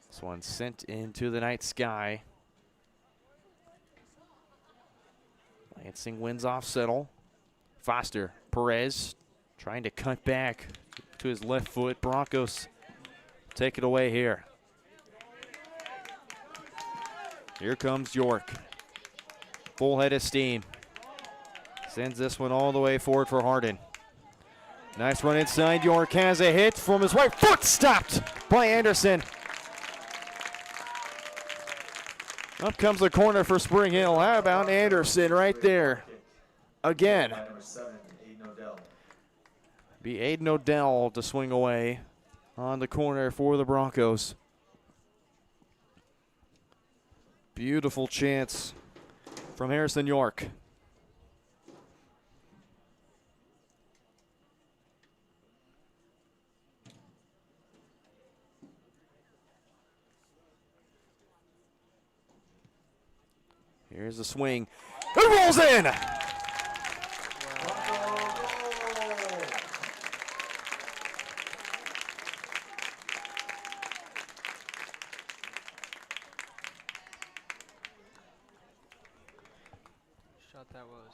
This one sent into the night sky. Lansing wins off settle. Foster, Perez trying to cut back to his left foot. Broncos take it away here. Here comes York. Full head of steam. Sends this one all the way forward for Hardin. Nice run inside. York has a hit from his right foot. Stopped by Anderson. Up comes the corner for Spring Hill. How about Anderson right there? Again. Number 7, Aiden Odell. Be Aiden Odell to swing away on the corner for the Broncos. Beautiful chance from Harrison York. Here's the swing. It rolls in! Shot that was.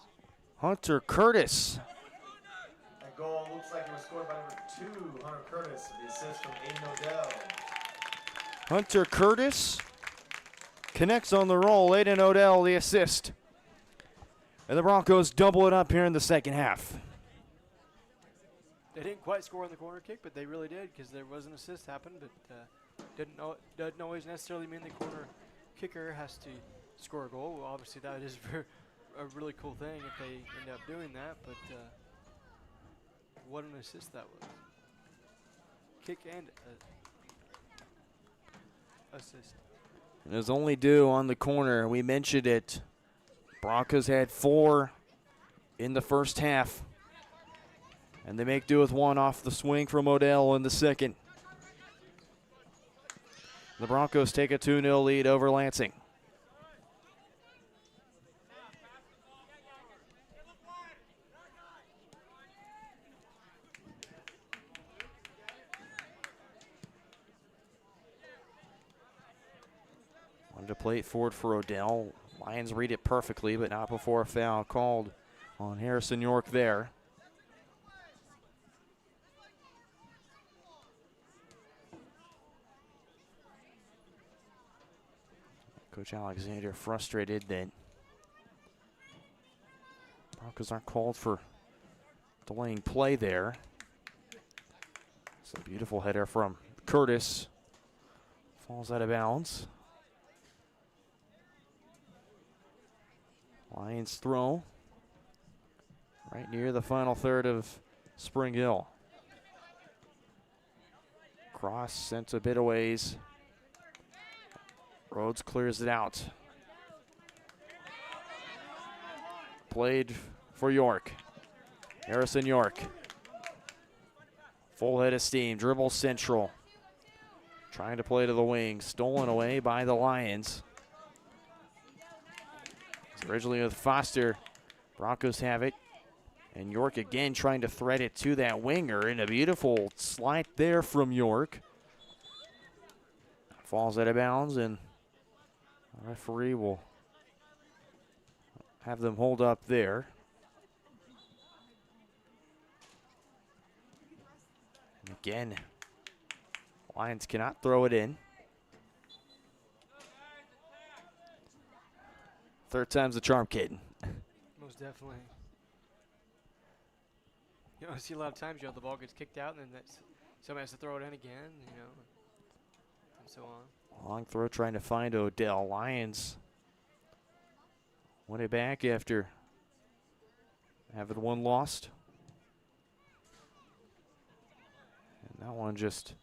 Hunter Curtis. That goal looks like it was scored by number 2, Hunter Curtis. The assist from Aiden Odell. Hunter Curtis connects on the roll. Aiden Odell, the assist. And the Broncos double it up here in the second half. They didn't quite score on the corner kick, but they really did because there was an assist happen. But doesn't always necessarily mean the corner kicker has to score a goal. Well, obviously, that is a really cool thing if they end up doing that. But what an assist that was. Kick and assist. And it was only due on the corner. We mentioned it. Broncos had 4 in the first half. And they make do with 1 off the swing from Odell in the second. The Broncos take a 2-0 lead over Lansing. To play it forward for Odell. Lions read it perfectly, but not before a foul called on Harrison York there. Coach Alexander frustrated that Broncos aren't called for delaying play there. It's a beautiful header from Curtis. Falls out of bounds. Lions throw right near the final third of Spring Hill. Cross sent a bit a ways. Rhodes clears it out. Played for York. Harrison York. Full head of steam, dribble central. Trying to play to the wing, stolen away by the Lions. Originally with Foster, Broncos have it. And York again trying to thread it to that winger. And a beautiful slide there from York. Falls out of bounds, and the referee will have them hold up there. And again, Lions cannot throw it in. Third time's the charm, Caden. Most definitely. You know, I see a lot of times, the ball gets kicked out, and then somebody has to throw it in again, and so on. Long throw trying to find Odell. Lions won it back after having 1 lost. And that one just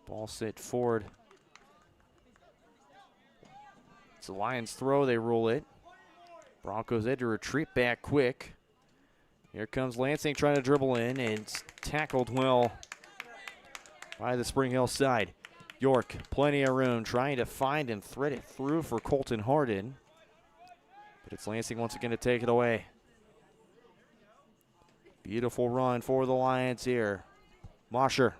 ball set forward. It's a Lions throw, they rule it. Broncos had to retreat back quick. Here comes Lansing trying to dribble in, and it's tackled well by the Spring Hill side. York, plenty of room, trying to find and thread it through for Colton Harden. But it's Lansing once again to take it away. Beautiful run for the Lions here. Mosher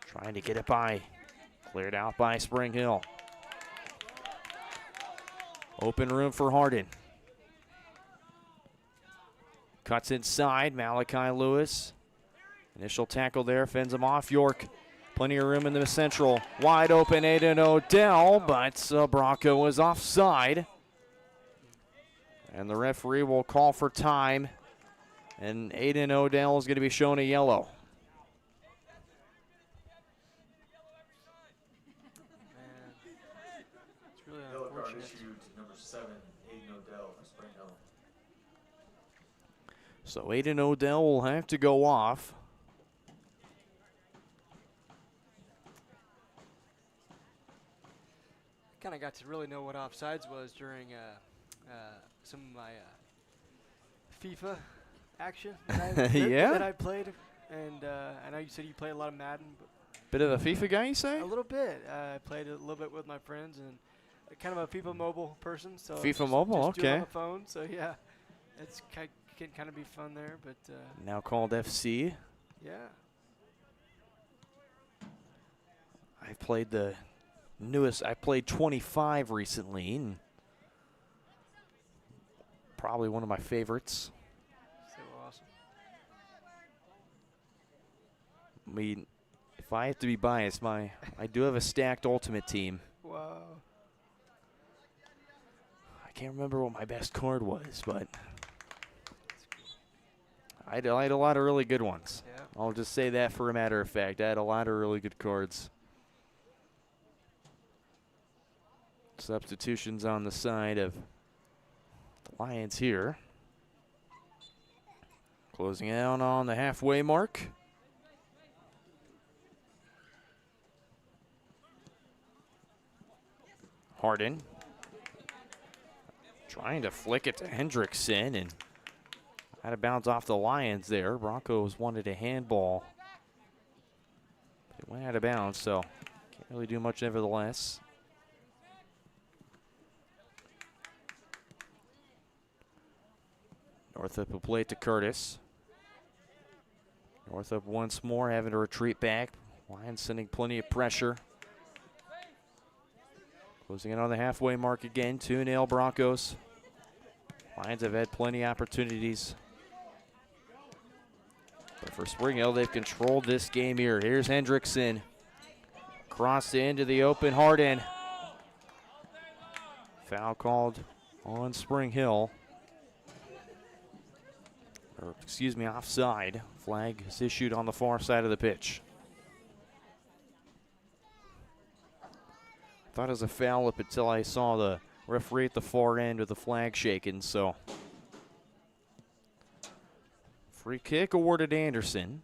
trying to get it by. Cleared out by Spring Hill. Open room for Harden. Cuts inside, Malachi Lewis. Initial tackle there, fends him off. York, plenty of room in the central. Wide open, Aiden Odell, but Bronco was offside. And the referee will call for time. And Aiden Odell is going to be shown a yellow. It's really Yellow card unfortunate. issued to number 7, Aiden Odell from Spring Hill. So Aiden Odell will have to go off. Kind of got to really know what offsides was during some of my FIFA action that I played. And I know you said you play a lot of Madden. But Bit of a FIFA guy, you say? a little bit. I played a little bit with my friends and kind of a FIFA mobile person. So FIFA mobile, just do it okay. on the phone. So yeah, it's can kind of be fun there. But Now called FC. yeah. I've played the newest. I played 25 recently, and probably one of my favorites. So awesome. I mean, if I have to be biased, I do have a stacked Ultimate Team. Wow. I can't remember what my best card was, but I had a lot of really good ones. Yeah. I'll just say that for a matter of fact. I had a lot of really good cards. Substitutions on the side of the Lions here. Closing out on the halfway mark. Harden trying to flick it to Hendrickson, and had to bounce off the Lions there. Broncos wanted a handball. It went out of bounds, so can't really do much nevertheless. Northup will play it to Curtis. Northup once more having to retreat back. Lions sending plenty of pressure. Closing in on the halfway mark again. 2-0 Broncos. Lions have had plenty of opportunities. But for Spring Hill, they've controlled this game here. Here's Hendrickson. Crossed into the open. Harden. Foul called on Spring Hill. Or, excuse me, offside. Flag is issued on the far side of the pitch. Thought it was a foul up until I saw the referee at the far end with the flag shaking, so. Free kick awarded Anderson.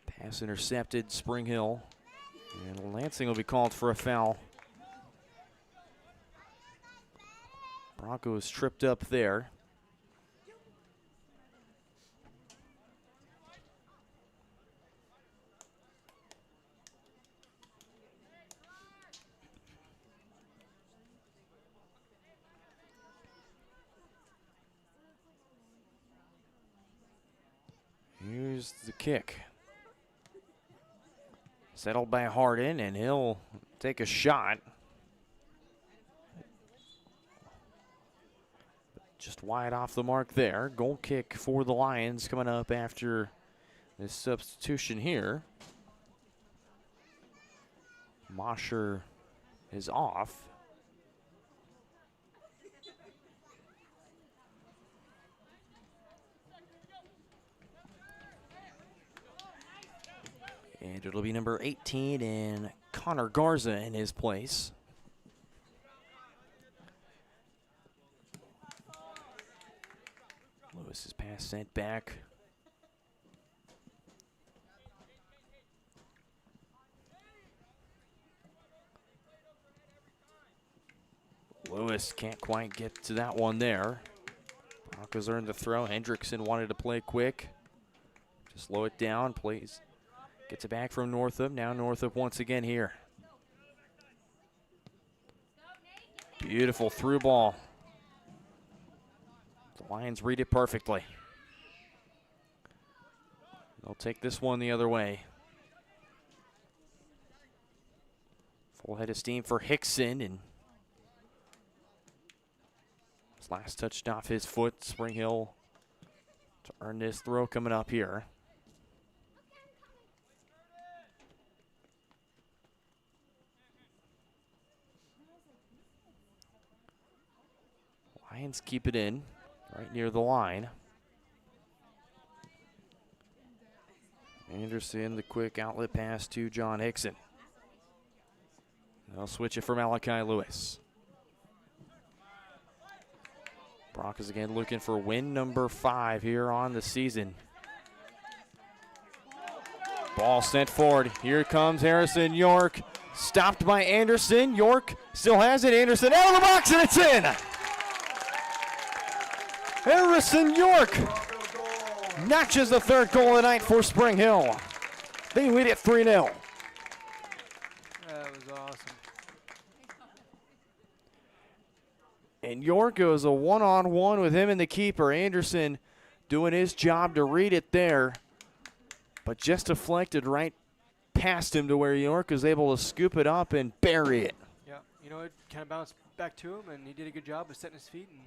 Pass intercepted, Spring Hill. And Lansing will be called for a foul. Broncos tripped up there. Here's the kick. Settled by Harden, and he'll take a shot. Just wide off the mark there. Goal kick for the Lions coming up after this substitution here. Mosher is off. And it'll be number 18 and Connor Garza in his place. Lewis's pass sent back. Lewis can't quite get to that one there. Broncos earned the throw. Hendrickson wanted to play quick. Just slow it down, plays. Gets it back from Northup. Now Northup once again here. Beautiful through ball. The Lions read it perfectly. They'll take this one the other way. Full head of steam for Hickson, and his last touched off his foot. Spring Hill to earn this throw coming up here. Lions keep it in right near the line. Anderson, the quick outlet pass to John Hickson. They'll switch it for Malachi Lewis. Broncos again looking for win number 5 here on the season. Ball sent forward. Here comes Harrison York. Stopped by Anderson. York still has it. Anderson out of the box, and it's in. Harrison York notches the 3rd goal of the night for Spring Hill. They lead it 3-0. That was awesome. And York goes a one-on-one with him and the keeper. Anderson doing his job to read it there, but just deflected right past him to where York was able to scoop it up and bury it. Yeah, you know, it kind of bounced back to him, and he did a good job of setting his feet and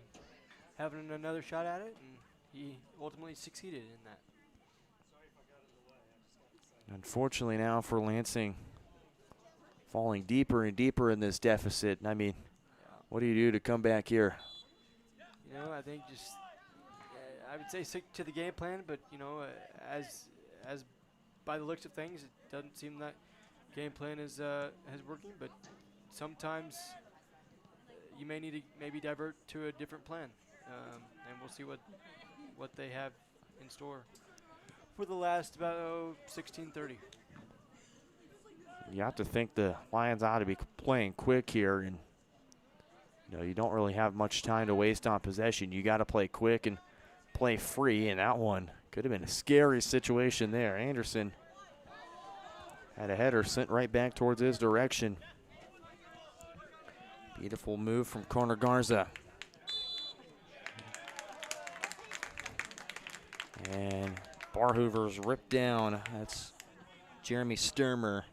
having another shot at it, and he ultimately succeeded in that. Unfortunately now for Lansing, falling deeper and deeper in this deficit. I mean, what do you do to come back here? You know, I think just I would say stick to the game plan, but you know, as by the looks of things, it doesn't seem that game plan is working. But sometimes you may need to maybe divert to a different plan, and we'll see what they have in store for the last about 16:30. You have to think the Lions ought to be playing quick here, and you know, you don't really have much time to waste on possession. You got to play quick and play free, and that one could have been a scary situation there. Anderson had a header sent right back towards his direction. Beautiful move from Corner Garza. And Barhoover's ripped down. That's Jeremy Sturmer,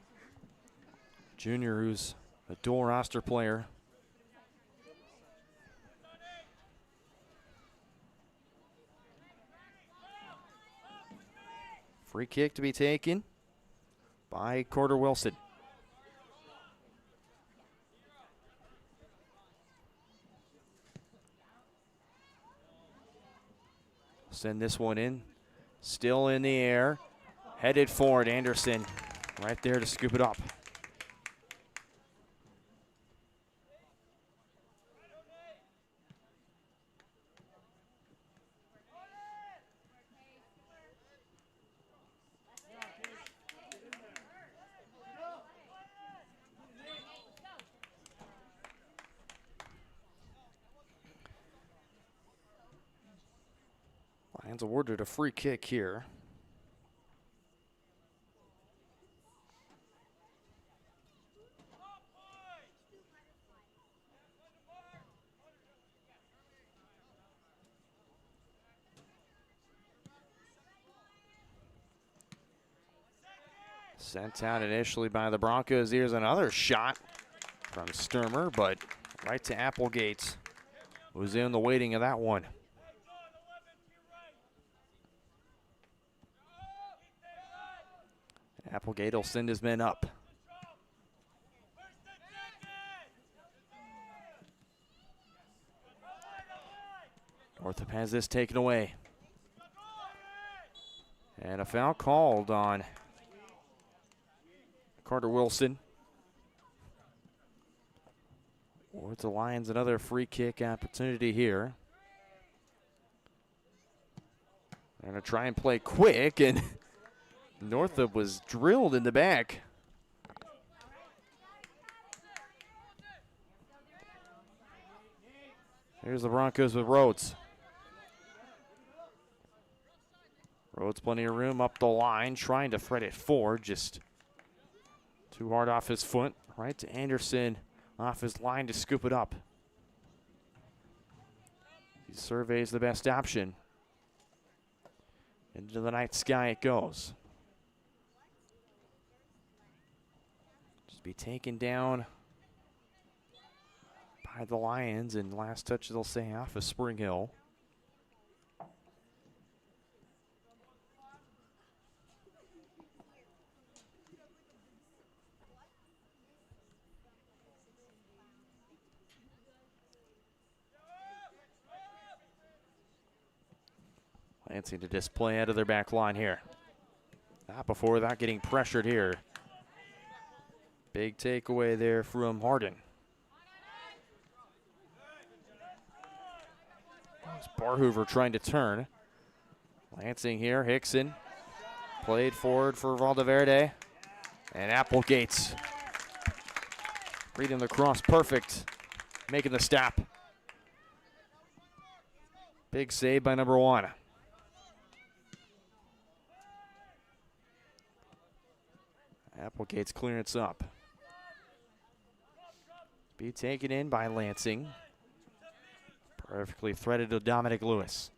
junior, who's a dual roster player. Free kick to be taken by Carter Wilson. Send this one in. Still in the air. Headed forward, Anderson right there to scoop it up. Lions awarded a free kick here. Sent out initially by the Broncos. Here's another shot from Sturmer, but right to Applegate. Was in the waiting of that one. Applegate will send his men up. Northup has this taken away. And a foul called on Carter Wilson. With the Lions, another free kick opportunity here. They're going to try and play quick, and Northup was drilled in the back. Here's the Broncos with Rhodes. Rhodes plenty of room up the line, trying to thread it forward, just too hard off his foot. Right to Anderson, off his line to scoop it up. He surveys the best option. Into the night sky it goes. Just be taken down by the Lions, and last touch they'll say off of Spring Hill. Lansing to display out of their back line here. Not before without getting pressured here. Big takeaway there from Harden. It's Barhoover trying to turn. Lansing here, Hickson. Played forward for Valdeverde. And Applegate's reading the cross perfect. Making the stop. Big save by number 1. Applegate's clearance up. Be taken in by Lansing. Perfectly threaded to Dominic Lewis.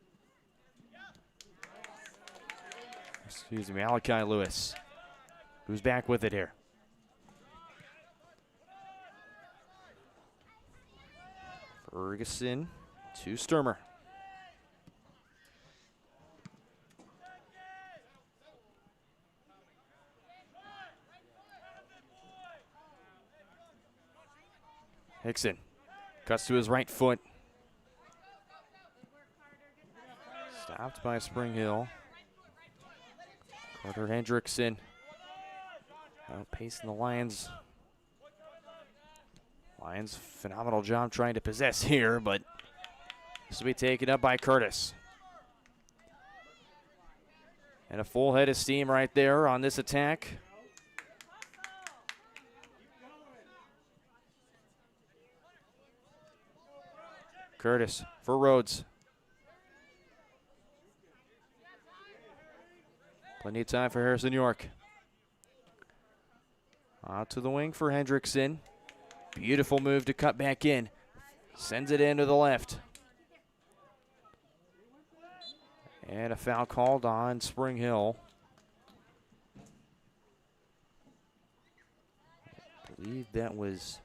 Excuse me, Malachi Lewis, who's back with it here. Ferguson to Sturmer. Hickson cuts to his right foot. Stopped by Spring Hill. Carter Hendrickson outpacing the Lions. Lions, phenomenal job trying to possess here, but this will be taken up by Curtis. And a full head of steam right there on this attack. Curtis for Rhodes. Plenty of time for Harrison York. Out to the wing for Hendrickson. Beautiful move to cut back in. Sends it into the left. And a foul called on Spring Hill. I believe that was...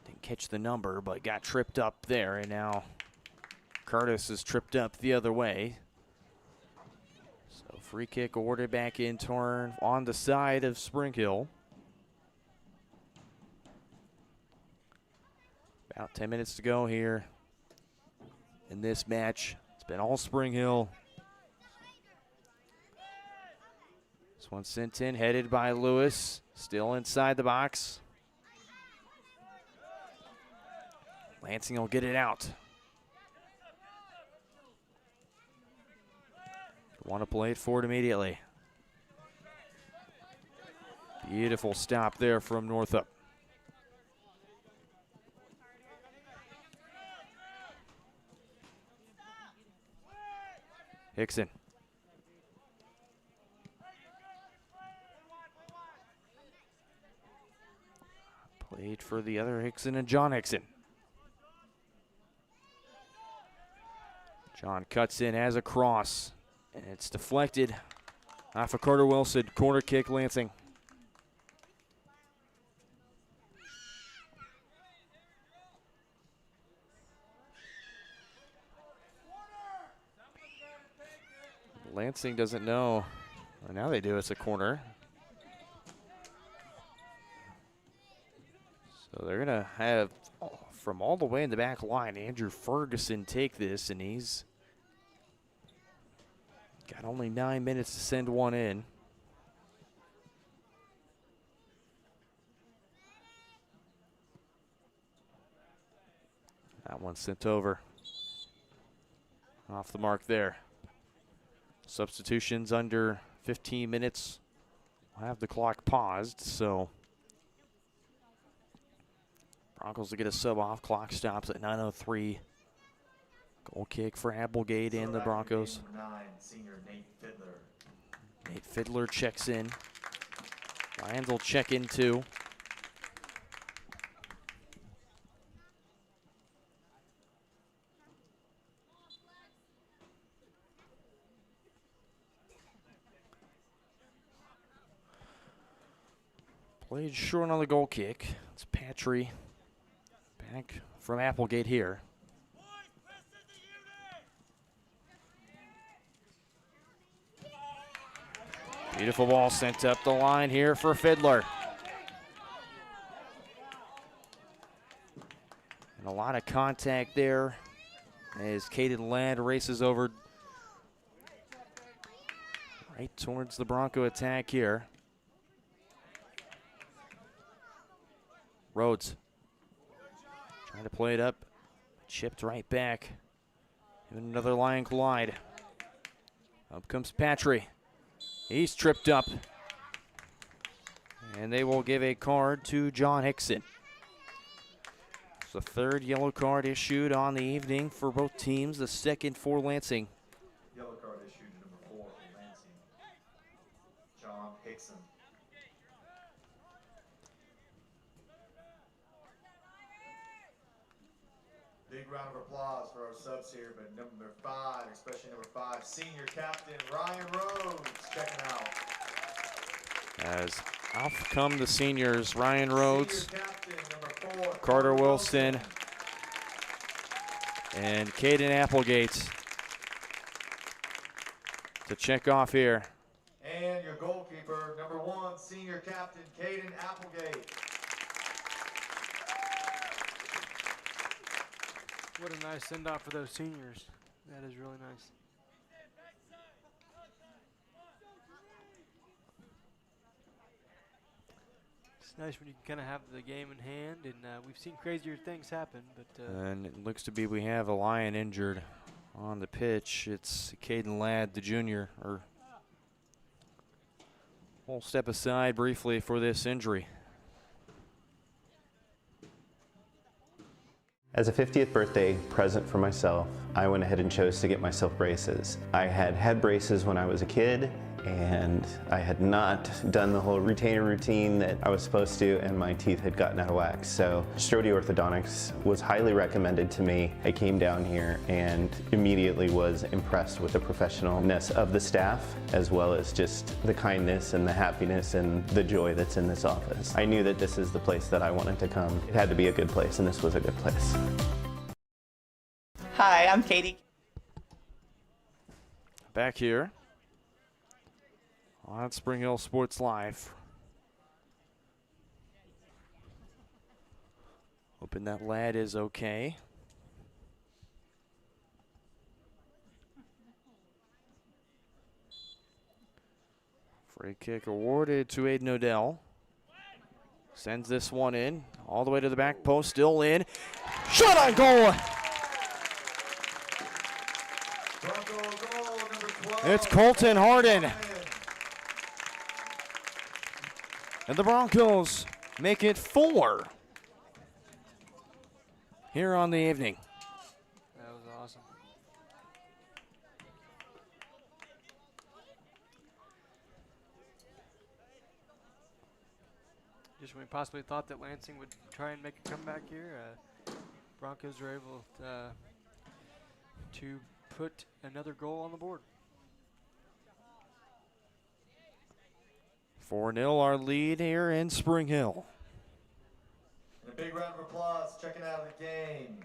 Didn't catch the number, but got tripped up there, and now Curtis is tripped up the other way. So free kick awarded back in turn on the side of Spring Hill. About 10 minutes to go here in this match. It's been all Spring Hill. This one sent in, headed by Lewis. Still inside the box. Lansing will get it out. Want to play it forward immediately. Beautiful stop there from Northup. Hickson. Played for the other Hickson and John Hickson. John cuts in, has a cross, and it's deflected off of Carter Wilson. Corner kick, Lansing. Lansing doesn't know. Well, now they do. It's a corner. So they're going to have, from all the way in the back line, Andrew Ferguson take this, and he's got only 9 minutes to send one in. That one sent over. Off the mark there. Substitutions under 15 minutes. We'll have the clock paused, so Broncos to get a sub off. Clock stops at 9:03. Goal kick for Applegate and the Broncos. Number 9, senior Nate Fiddler. Nate Fiddler checks in. Lions will check in too. Played short on the goal kick. It's Patry back from Applegate here. Beautiful ball sent up the line here for Fiddler. And a lot of contact there as Caden Ladd races over right towards the Bronco attack here. Rhodes trying to play it up, chipped right back. And another line collide. Up comes Patry. He's tripped up. And they will give a card to John Hickson. It's the third yellow card issued on the evening for both teams, the second for Lansing. Yellow card issued to number 4 for Lansing, John Hickson. Big round of applause for our subs here, but number 5, especially number 5, senior captain Ryan Rhodes, checking out. As out come the seniors, Ryan Rhodes, Senior captain, number 4, Carter Wilson, and Caden Applegate to check off here. And your goalkeeper, number 1, senior captain Caden Applegate. What a nice send-off for those seniors. That is really nice. It's nice when you can kind of have the game in hand, and we've seen crazier things happen. But And it looks to be we have a Lion injured on the pitch. It's Caden Ladd, the junior. We'll step aside briefly for this injury. As a 50th birthday present for myself, I went ahead and chose to get myself braces. I had braces when I was a kid, and I had not done the whole retainer routine that I was supposed to, and my teeth had gotten out of whack. So Strode Orthodontics was highly recommended to me. I came down here and immediately was impressed with the professionalness of the staff, as well as just the kindness and the happiness and the joy that's in this office. I knew that this is the place that I wanted to come. It had to be a good place, and this was a good place. Hi, I'm Katie. Back here on Spring Hill Sports Live. Hoping that Ladd is okay. Free kick awarded to Aiden Odell. Sends this one in, all the way to the back post, still in. Shot on goal! It's Colton Harden. And the Broncos make it 4 here on the evening. that was awesome. Just when we possibly thought that Lansing would try and make a comeback here, Broncos were able to put another goal on the board. 4-0 our lead here in Spring Hill. And a big round of applause checking out the game.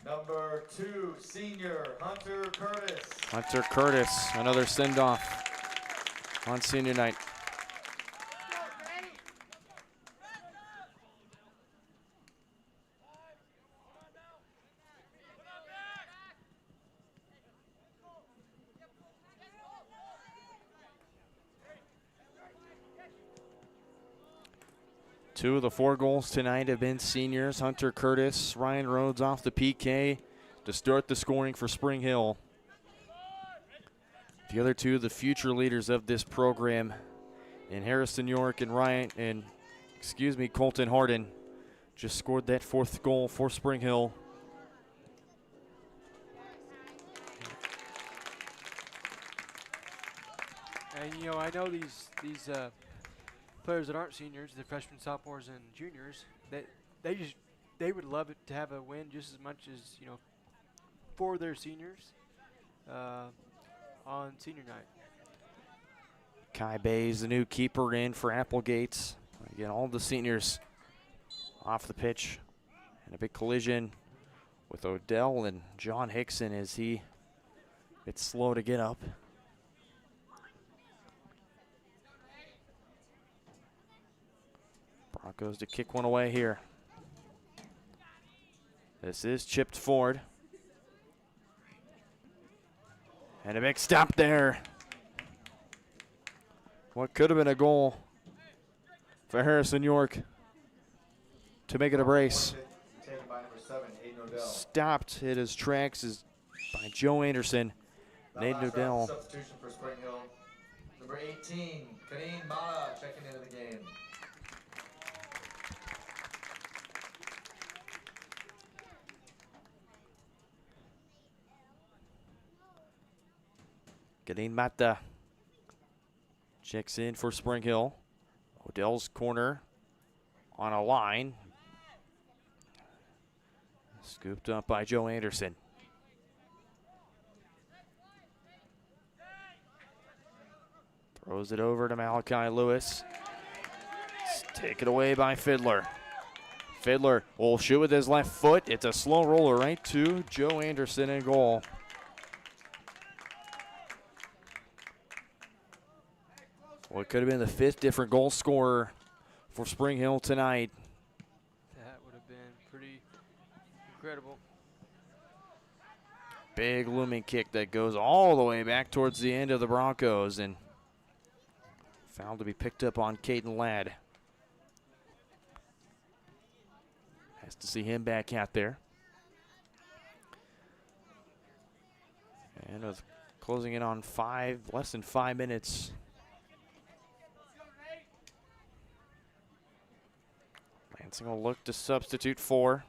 Number 2, senior Hunter Curtis. Hunter Curtis, another send-off on senior night. Two of the 4 goals tonight have been seniors. Hunter Curtis, Ryan Rhodes off the PK to start the scoring for Spring Hill. The other 2, the future leaders of this program, in Harrison York and Colton Harden, just scored that 4th goal for Spring Hill. And you know, I know these players that aren't seniors, the freshmen, sophomores, and juniors, they would love it to have a win just as much as, you know, for their seniors on senior night. Kai Bay's the new keeper in for Applegates. Again, all the seniors off the pitch. And a big collision with Odell and John Hickson as he gets slow to get up. Broncos to kick one away here. This is chipped forward. And a big stop there. What could have been a goal for Harrison York to make it a brace. Stopped at his tracks is by Joe Anderson. Nate Nodell. Substitution for Spring Hill. Number 18, Kaneen Mala checking into the game. Kaneen Mata checks in for Spring Hill. Odell's corner on a line. Scooped up by Joe Anderson. Throws it over to Malachi Lewis. It's taken away by Fiddler. Fiddler will shoot with his left foot. It's a slow roller right to Joe Anderson in goal. What could have been the 5th different goal scorer for Spring Hill tonight. That would have been pretty incredible. Big looming kick that goes all the way back towards the end of the Broncos, and foul to be picked up on Caden Ladd. Has to see him back out there. And with closing in on less than 5 minutes. Lansing will look to substitute 4.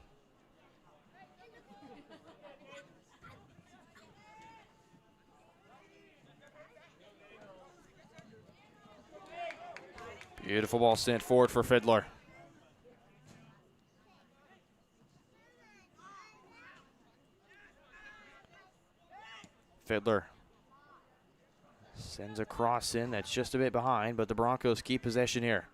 Beautiful ball sent forward for Fiddler. Fiddler sends a cross in that's just a bit behind, but the Broncos keep possession here.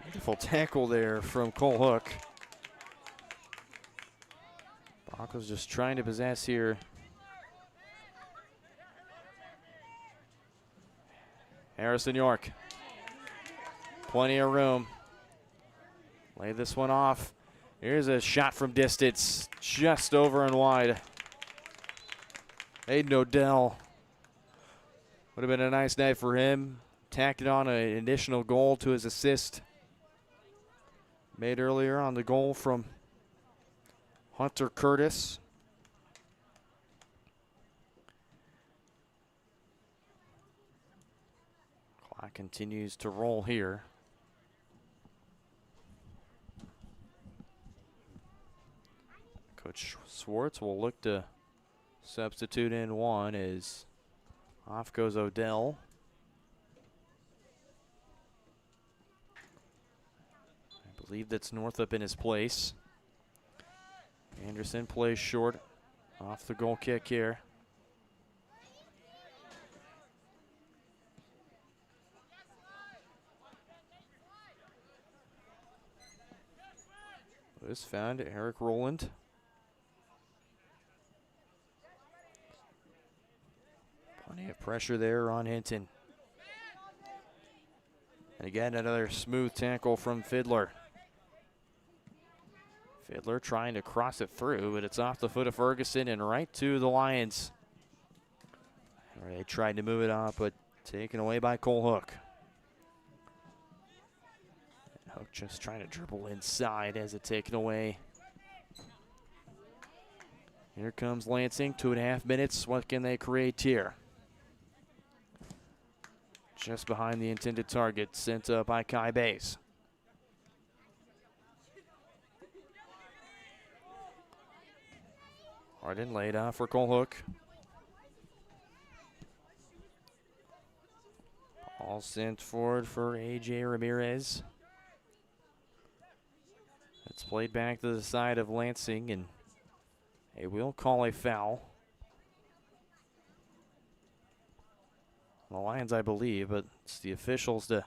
Beautiful tackle there from Cole Hook. Broncos just trying to possess here. Harrison York. Plenty of room. Lay this one off. Here's a shot from distance, just over and wide. Aiden Odell. Would have been a nice night for him. Tacking on an additional goal to his assist made earlier on the goal from Hunter Curtis. Clock continues to roll here. Coach Swartz will look to substitute in one as off goes Odell. I believe that's Northup in his place. Anderson plays short off the goal kick here. This found Eric Rowland. Plenty of pressure there on Hinton. And again, another smooth tackle from Fiddler. Fiddler trying to cross it through, but it's off the foot of Ferguson and right to the Lions. They tried to move it off, but taken away by Cole Hook. And Hook just trying to dribble inside as it taken away. Here comes Lansing, 2.5 minutes. What can they create here? just behind the intended target, sent by Kai Bays. Harden laid off for Cole Hook. Ball sent forward for A.J. Ramirez. It's played back to the side of Lansing, and they will call a foul. The Lions, I believe, but it's the officials to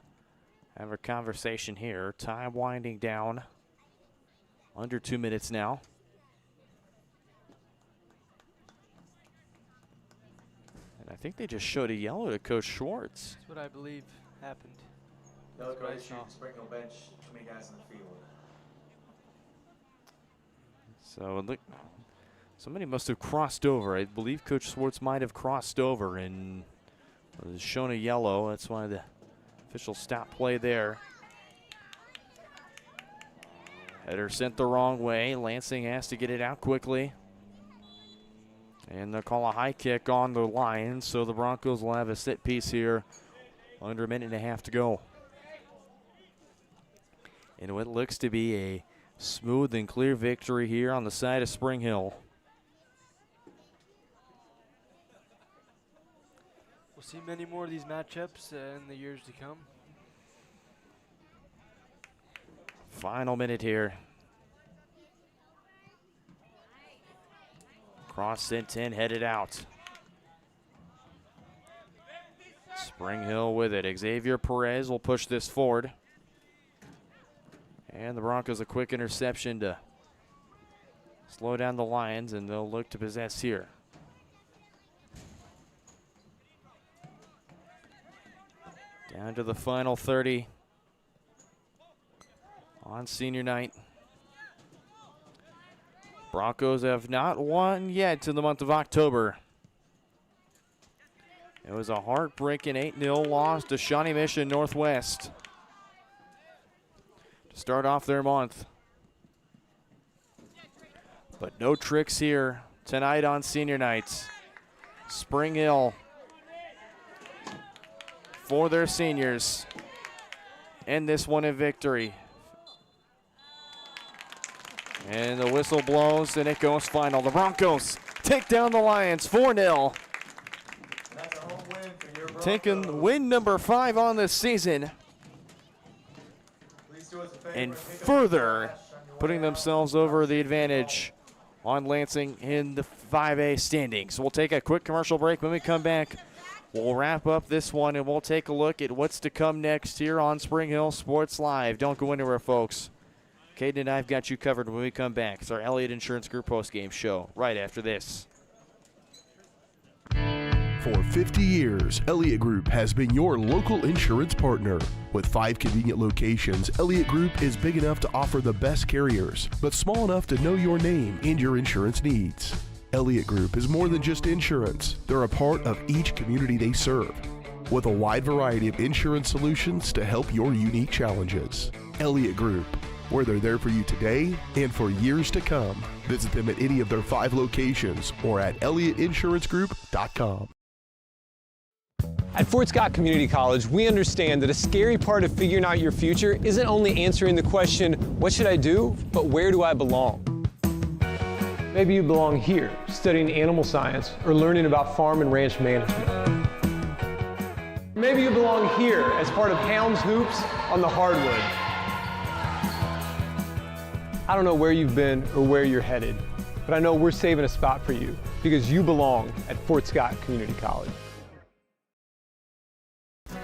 have a conversation here. Time winding down. Under 2 minutes now. And I think they just showed a yellow to Coach Schwartz. That's what I believe happened. No That's what I issue. saw. Spring Hill bench. Too many guys in the field. So look, somebody must have crossed over. I believe Coach Schwartz might have crossed over and was shown a yellow. That's why the official stopped play there. Header sent the wrong way. Lansing has to get it out quickly. And they'll call a high kick on the Lions, so the Broncos will have a set piece here under a minute and a half to go. And what looks to be a smooth and clear victory here on the side of Spring Hill. We'll see many more of these matchups in the years to come. Final minute here. Cross sent in, headed out. Spring Hill with it. Xavier Perez will push this forward. And the Broncos a quick interception to slow down the Lions, and they'll look to possess here. Down to the final 30 on senior night. Broncos have not won yet in the month of October. It was a heartbreaking 8-0 loss to Shawnee Mission Northwest to start off their month. But no tricks here tonight on senior night. Spring Hill for their seniors end this one in victory. And the whistle blows and it goes final. The Broncos take down the Lions 4-0. Taking win number 5 on this season. And further putting themselves over the advantage on Lansing in the 5A standings. We'll take a quick commercial break. When we come back, we'll wrap up this one and we'll take a look at what's to come next here on Spring Hill Sports Live. Don't go anywhere, folks. Caden and I've got you covered when we come back. It's our Elliott Insurance Group postgame show right after this. For 50 years, Elliott Group has been your local insurance partner. With 5 convenient locations, Elliott Group is big enough to offer the best carriers, but small enough to know your name and your insurance needs. Elliott Group is more than just insurance. They're a part of each community they serve, with a wide variety of insurance solutions to help your unique challenges. Elliott Group, where they're there for you today and for years to come. Visit them at any of their 5 locations or at ElliottInsuranceGroup.com. At Fort Scott Community College, we understand that a scary part of figuring out your future isn't only answering the question, what should I do, but where do I belong? Maybe you belong here, studying animal science or learning about farm and ranch management. Maybe you belong here as part of Hounds Hoops on the hardwood. I don't know where you've been or where you're headed, but I know we're saving a spot for you because you belong at Fort Scott Community College.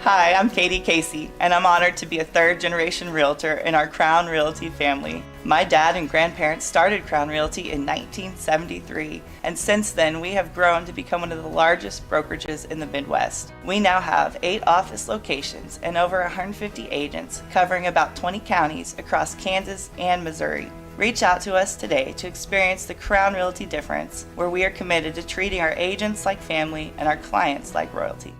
Hi, I'm Katie Casey, and I'm honored to be a third-generation realtor in our Crown Realty family. My dad and grandparents started Crown Realty in 1973, and since then we have grown to become one of the largest brokerages in the Midwest. We now have 8 office locations and over 150 agents covering about 20 counties across Kansas and Missouri. Reach out to us today to experience the Crown Realty difference, where we are committed to treating our agents like family and our clients like royalty.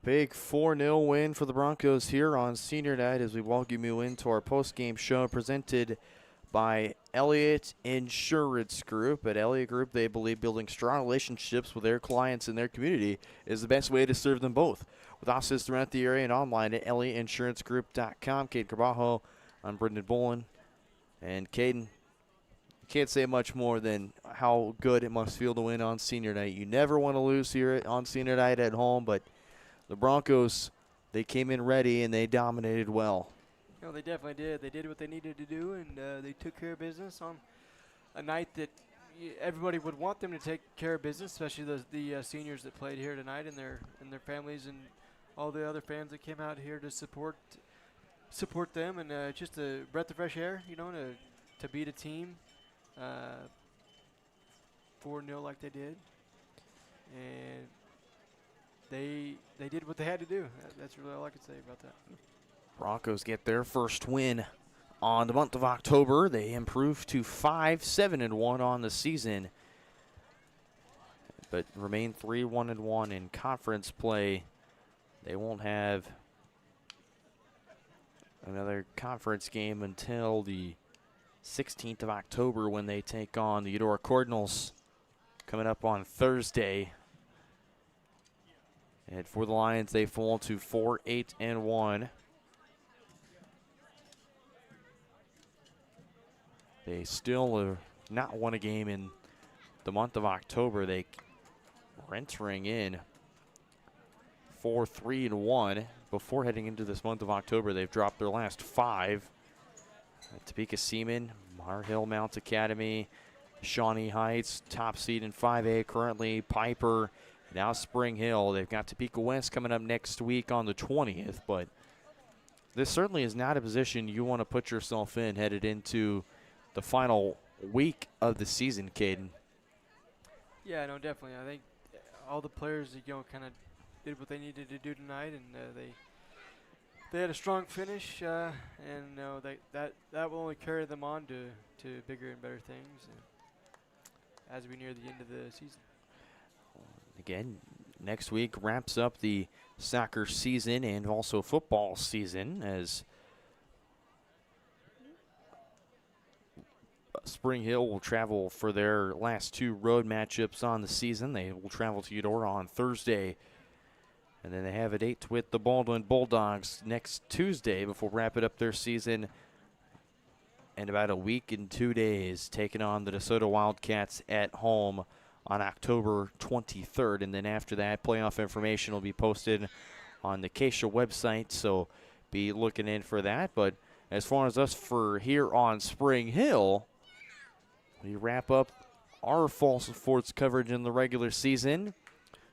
Big 4-0 win for the Broncos here on senior night as we welcome you into our post-game show presented by Elliott Insurance Group. At Elliott Group, they believe building strong relationships with their clients and their community is the best way to serve them both. With offices throughout the area and online at elliottInsuranceGroup.com. Caden Carbajo, I'm Brendan Bolin. And Caden, you can't say much more than how good it must feel to win on senior night. You never want to lose here on senior night at home, but the Broncos, they came in ready and they dominated well. You know, they definitely did. They did what they needed to do, and they took care of business on a night that everybody would want them to take care of business, especially the seniors that played here tonight and their families and all the other fans that came out here to support them, and just a breath of fresh air, you know, to beat a team 4-0 like they did, and they did what they had to do. That's really all I can say about that. Broncos get their first win on the month of October. They improve to 5-7-1 on the season, but remain 3-1-1 in conference play. They won't have another conference game until the 16th of October when they take on the Eudora Cardinals coming up on Thursday. And for the Lions, they fall to 4-8-1. They still have not won a game in the month of October. They were entering in 4-3-1. Before heading into this month of October, they've dropped their last 5. Topeka Seaman, Mar Hill Mount Academy, Shawnee Heights, top seed in 5A currently, Piper, now Spring Hill. They've got Topeka West coming up next week on the 20th, but this certainly is not a position you want to put yourself in headed into the final week of the season, Caden. Yeah, no, definitely. I think all the players, kind of did what they needed to do tonight, and they had a strong finish, and that will only carry them on to bigger and better things as we near the end of the season. Again, next week wraps up the soccer season and also football season as Spring Hill will travel for their last 2 road matchups on the season. They will travel to Eudora on Thursday, and then they have a date with the Baldwin Bulldogs next Tuesday before wrapping up their season. And about a week and 2 days, taking on the DeSoto Wildcats at home on October 23rd. And then after that, playoff information will be posted on the Acacia website, so be looking in for that. But as far as us for here on Spring Hill, we wrap up our fall sports coverage in the regular season.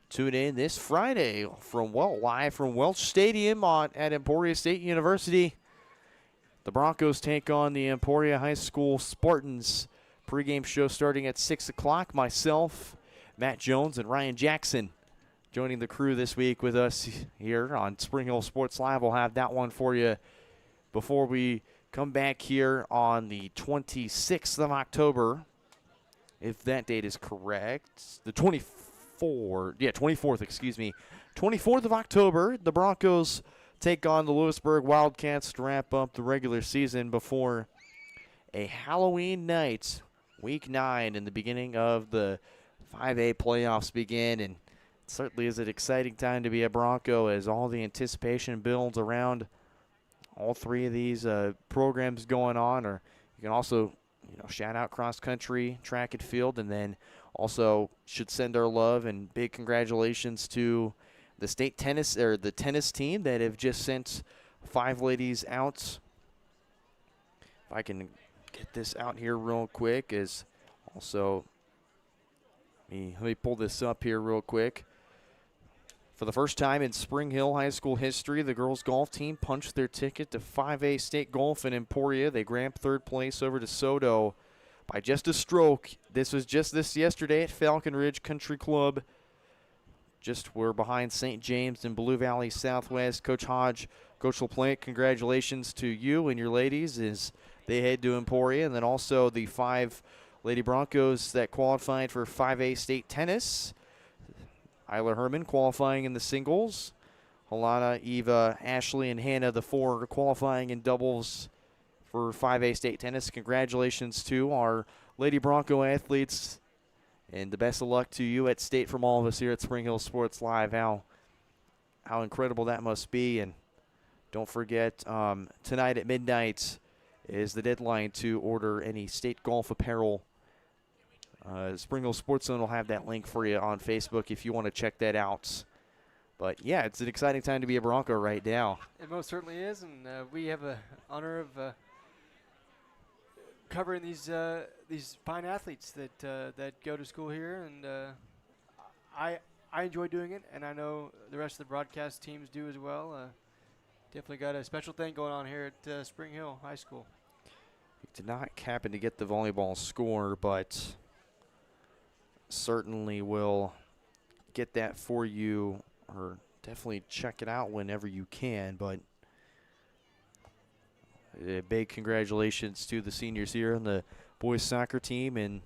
Tune in this Friday live from Welch Stadium at Emporia State University. The Broncos take on the Emporia High School Spartans. Pre-game show starting at 6 o'clock. Myself, Matt Jones, and Ryan Jackson joining the crew this week with us here on Spring Hill Sports Live. We'll have that one for you before we come back here on the 26th of October, if that date is correct. The 24th, excuse me. 24th of October, the Broncos take on the Lewisburg Wildcats to wrap up the regular season before a Halloween night, Week 9, and the beginning of the 5A playoffs begin. And it certainly is an exciting time to be a Bronco as all the anticipation builds around all 3 of these programs going on. Or you can also, shout out cross country, track and field, and then also should send our love and big congratulations to the state tennis or the tennis team that have just sent 5 ladies out. If I can get this out here real quick, is also let me pull this up here real quick. For the first time in Spring Hill High School history, the girls golf team punched their ticket to 5A state golf in Emporia. They grabbed 3rd place over DeSoto by just a stroke. This was just this yesterday at Falcon Ridge Country Club. Just we're behind St. James and Blue Valley Southwest. Coach Hodge, Coach LaPlante, congratulations to you and your ladies as they head to Emporia. And then also the 5 Lady Broncos that qualified for 5A state tennis. Isla Herman qualifying in the singles. Alana, Eva, Ashley, and Hannah, the 4 qualifying in doubles for 5A state tennis. Congratulations to our Lady Bronco athletes, and the best of luck to you at state from all of us here at Spring Hill Sports Live. How incredible that must be. And don't forget, tonight at midnight is the deadline to order any state golf apparel. Spring Hill Sports Zone will have that link for you on Facebook if you want to check that out. But, yeah, it's an exciting time to be a Bronco right now. It most certainly is, and we have the honor of covering these fine athletes that go to school here, and I enjoy doing it, and I know the rest of the broadcast teams do as well. Definitely got a special thing going on here at Spring Hill High School. We did not happen to get the volleyball score, but certainly will get that for you, or definitely check it out whenever you can. But a big congratulations to the seniors here on the boys soccer team and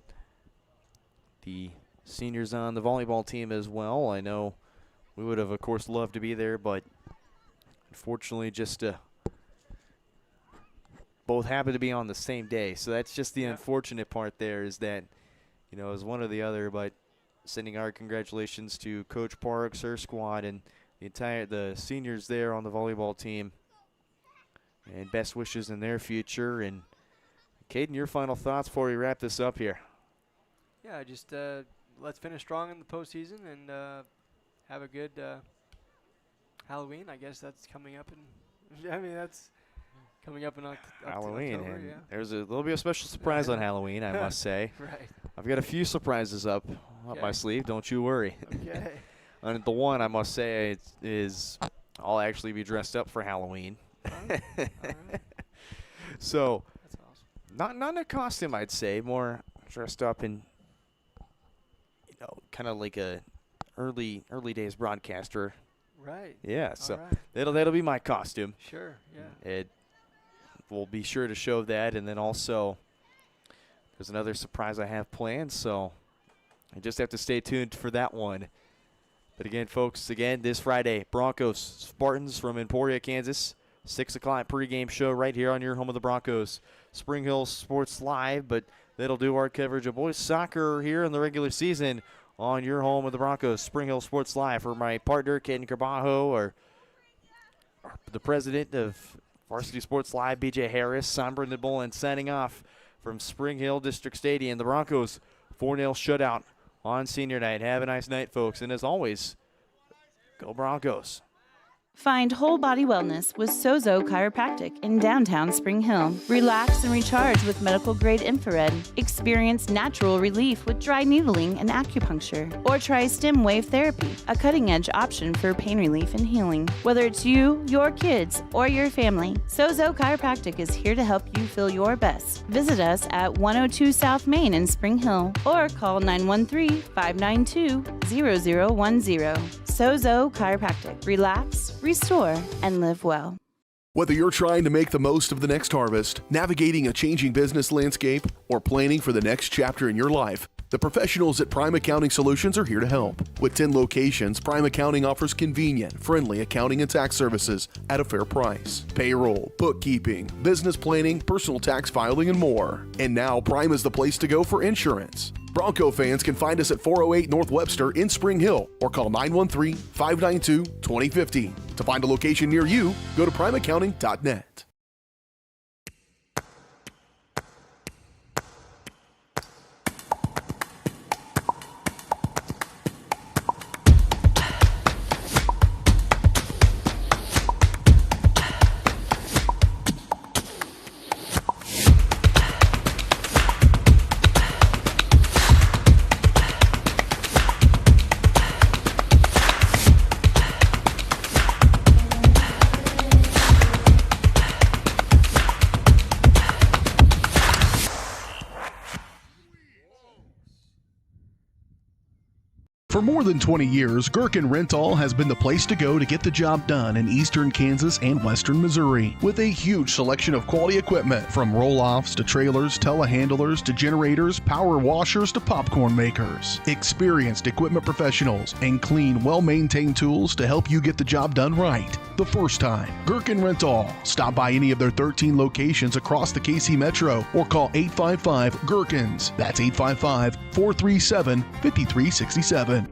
the seniors on the volleyball team as well. I know we would have, of course, loved to be there, but unfortunately just both happen to be on the same day. So that's just the unfortunate part there, is that, you know, it was one or the other. But sending our congratulations to Coach Parks, her squad, and the seniors there on the volleyball team, and best wishes in their future. And Caden, your final thoughts before we wrap this up here? Yeah, just let's finish strong in the postseason and have a good Halloween. I guess that's coming up that's coming up in Halloween. October, And yeah. there's a little bit of special surprise on Halloween, I must say. Right. I've got a few surprises up my sleeve. Don't you worry. Okay. And the one I must say is I'll actually be dressed up for Halloween. All right. So, that's awesome. Not in a costume, I'd say, more dressed up in, you know, kind of like a early days broadcaster. Right. Yeah, so right. that'll be my costume. Sure, yeah. It will be sure to show that, and then also there's another surprise I have planned, so I just have to stay tuned for that one. But again, folks, this Friday, Broncos Spartans from Emporia, Kansas, 6 o'clock pregame show right here on your home of the Broncos, Spring Hill Sports Live. But that'll do our coverage of boys soccer here in the regular season on your home of the Broncos, Spring Hill Sports Live. For my partner, Caden Carbajo, or the president of Varsity Sports Live, BJ Harris, I'm Brendan Bolin, signing off from Spring Hill District Stadium. The Broncos 4-0 shutout on senior night. Have a nice night, folks. And as always, go Broncos. Find whole body wellness with Sozo Chiropractic in downtown Spring Hill. Relax and recharge with medical grade infrared. Experience natural relief with dry needling and acupuncture. Or try stem wave therapy, a cutting edge option for pain relief and healing. Whether it's you, your kids, or your family, Sozo Chiropractic is here to help you feel your best. Visit us at 102 South Main in Spring Hill or call 913-592-0010. Sozo Chiropractic. Relax, restore, and live well. Whether you're trying to make the most of the next harvest, navigating a changing business landscape, or planning for the next chapter in your life, the professionals at Prime Accounting Solutions are here to help. With 10 locations, Prime Accounting offers convenient, friendly accounting and tax services at a fair price. Payroll, bookkeeping, business planning, personal tax filing, and more. And now Prime is the place to go for insurance. Bronco fans can find us at 408 North Webster in Spring Hill or call 913-592-2015. To find a location near you, go to primeaccounting.net. For more than 20 years, Gherkin Rental has been the place to go to get the job done in eastern Kansas and western Missouri. With a huge selection of quality equipment, from roll-offs to trailers, telehandlers to generators, power washers to popcorn makers. Experienced equipment professionals and clean, well-maintained tools to help you get the job done right the first time. Gherkin Rental. Stop by any of their 13 locations across the KC Metro or call 855-GHERKINS. That's 855-437-5367.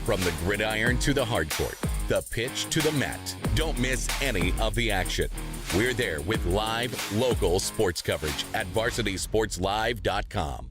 From the gridiron to the hard court, the pitch to the mat, don't miss any of the action. We're there with live, local sports coverage at VarsitySportsLive.com.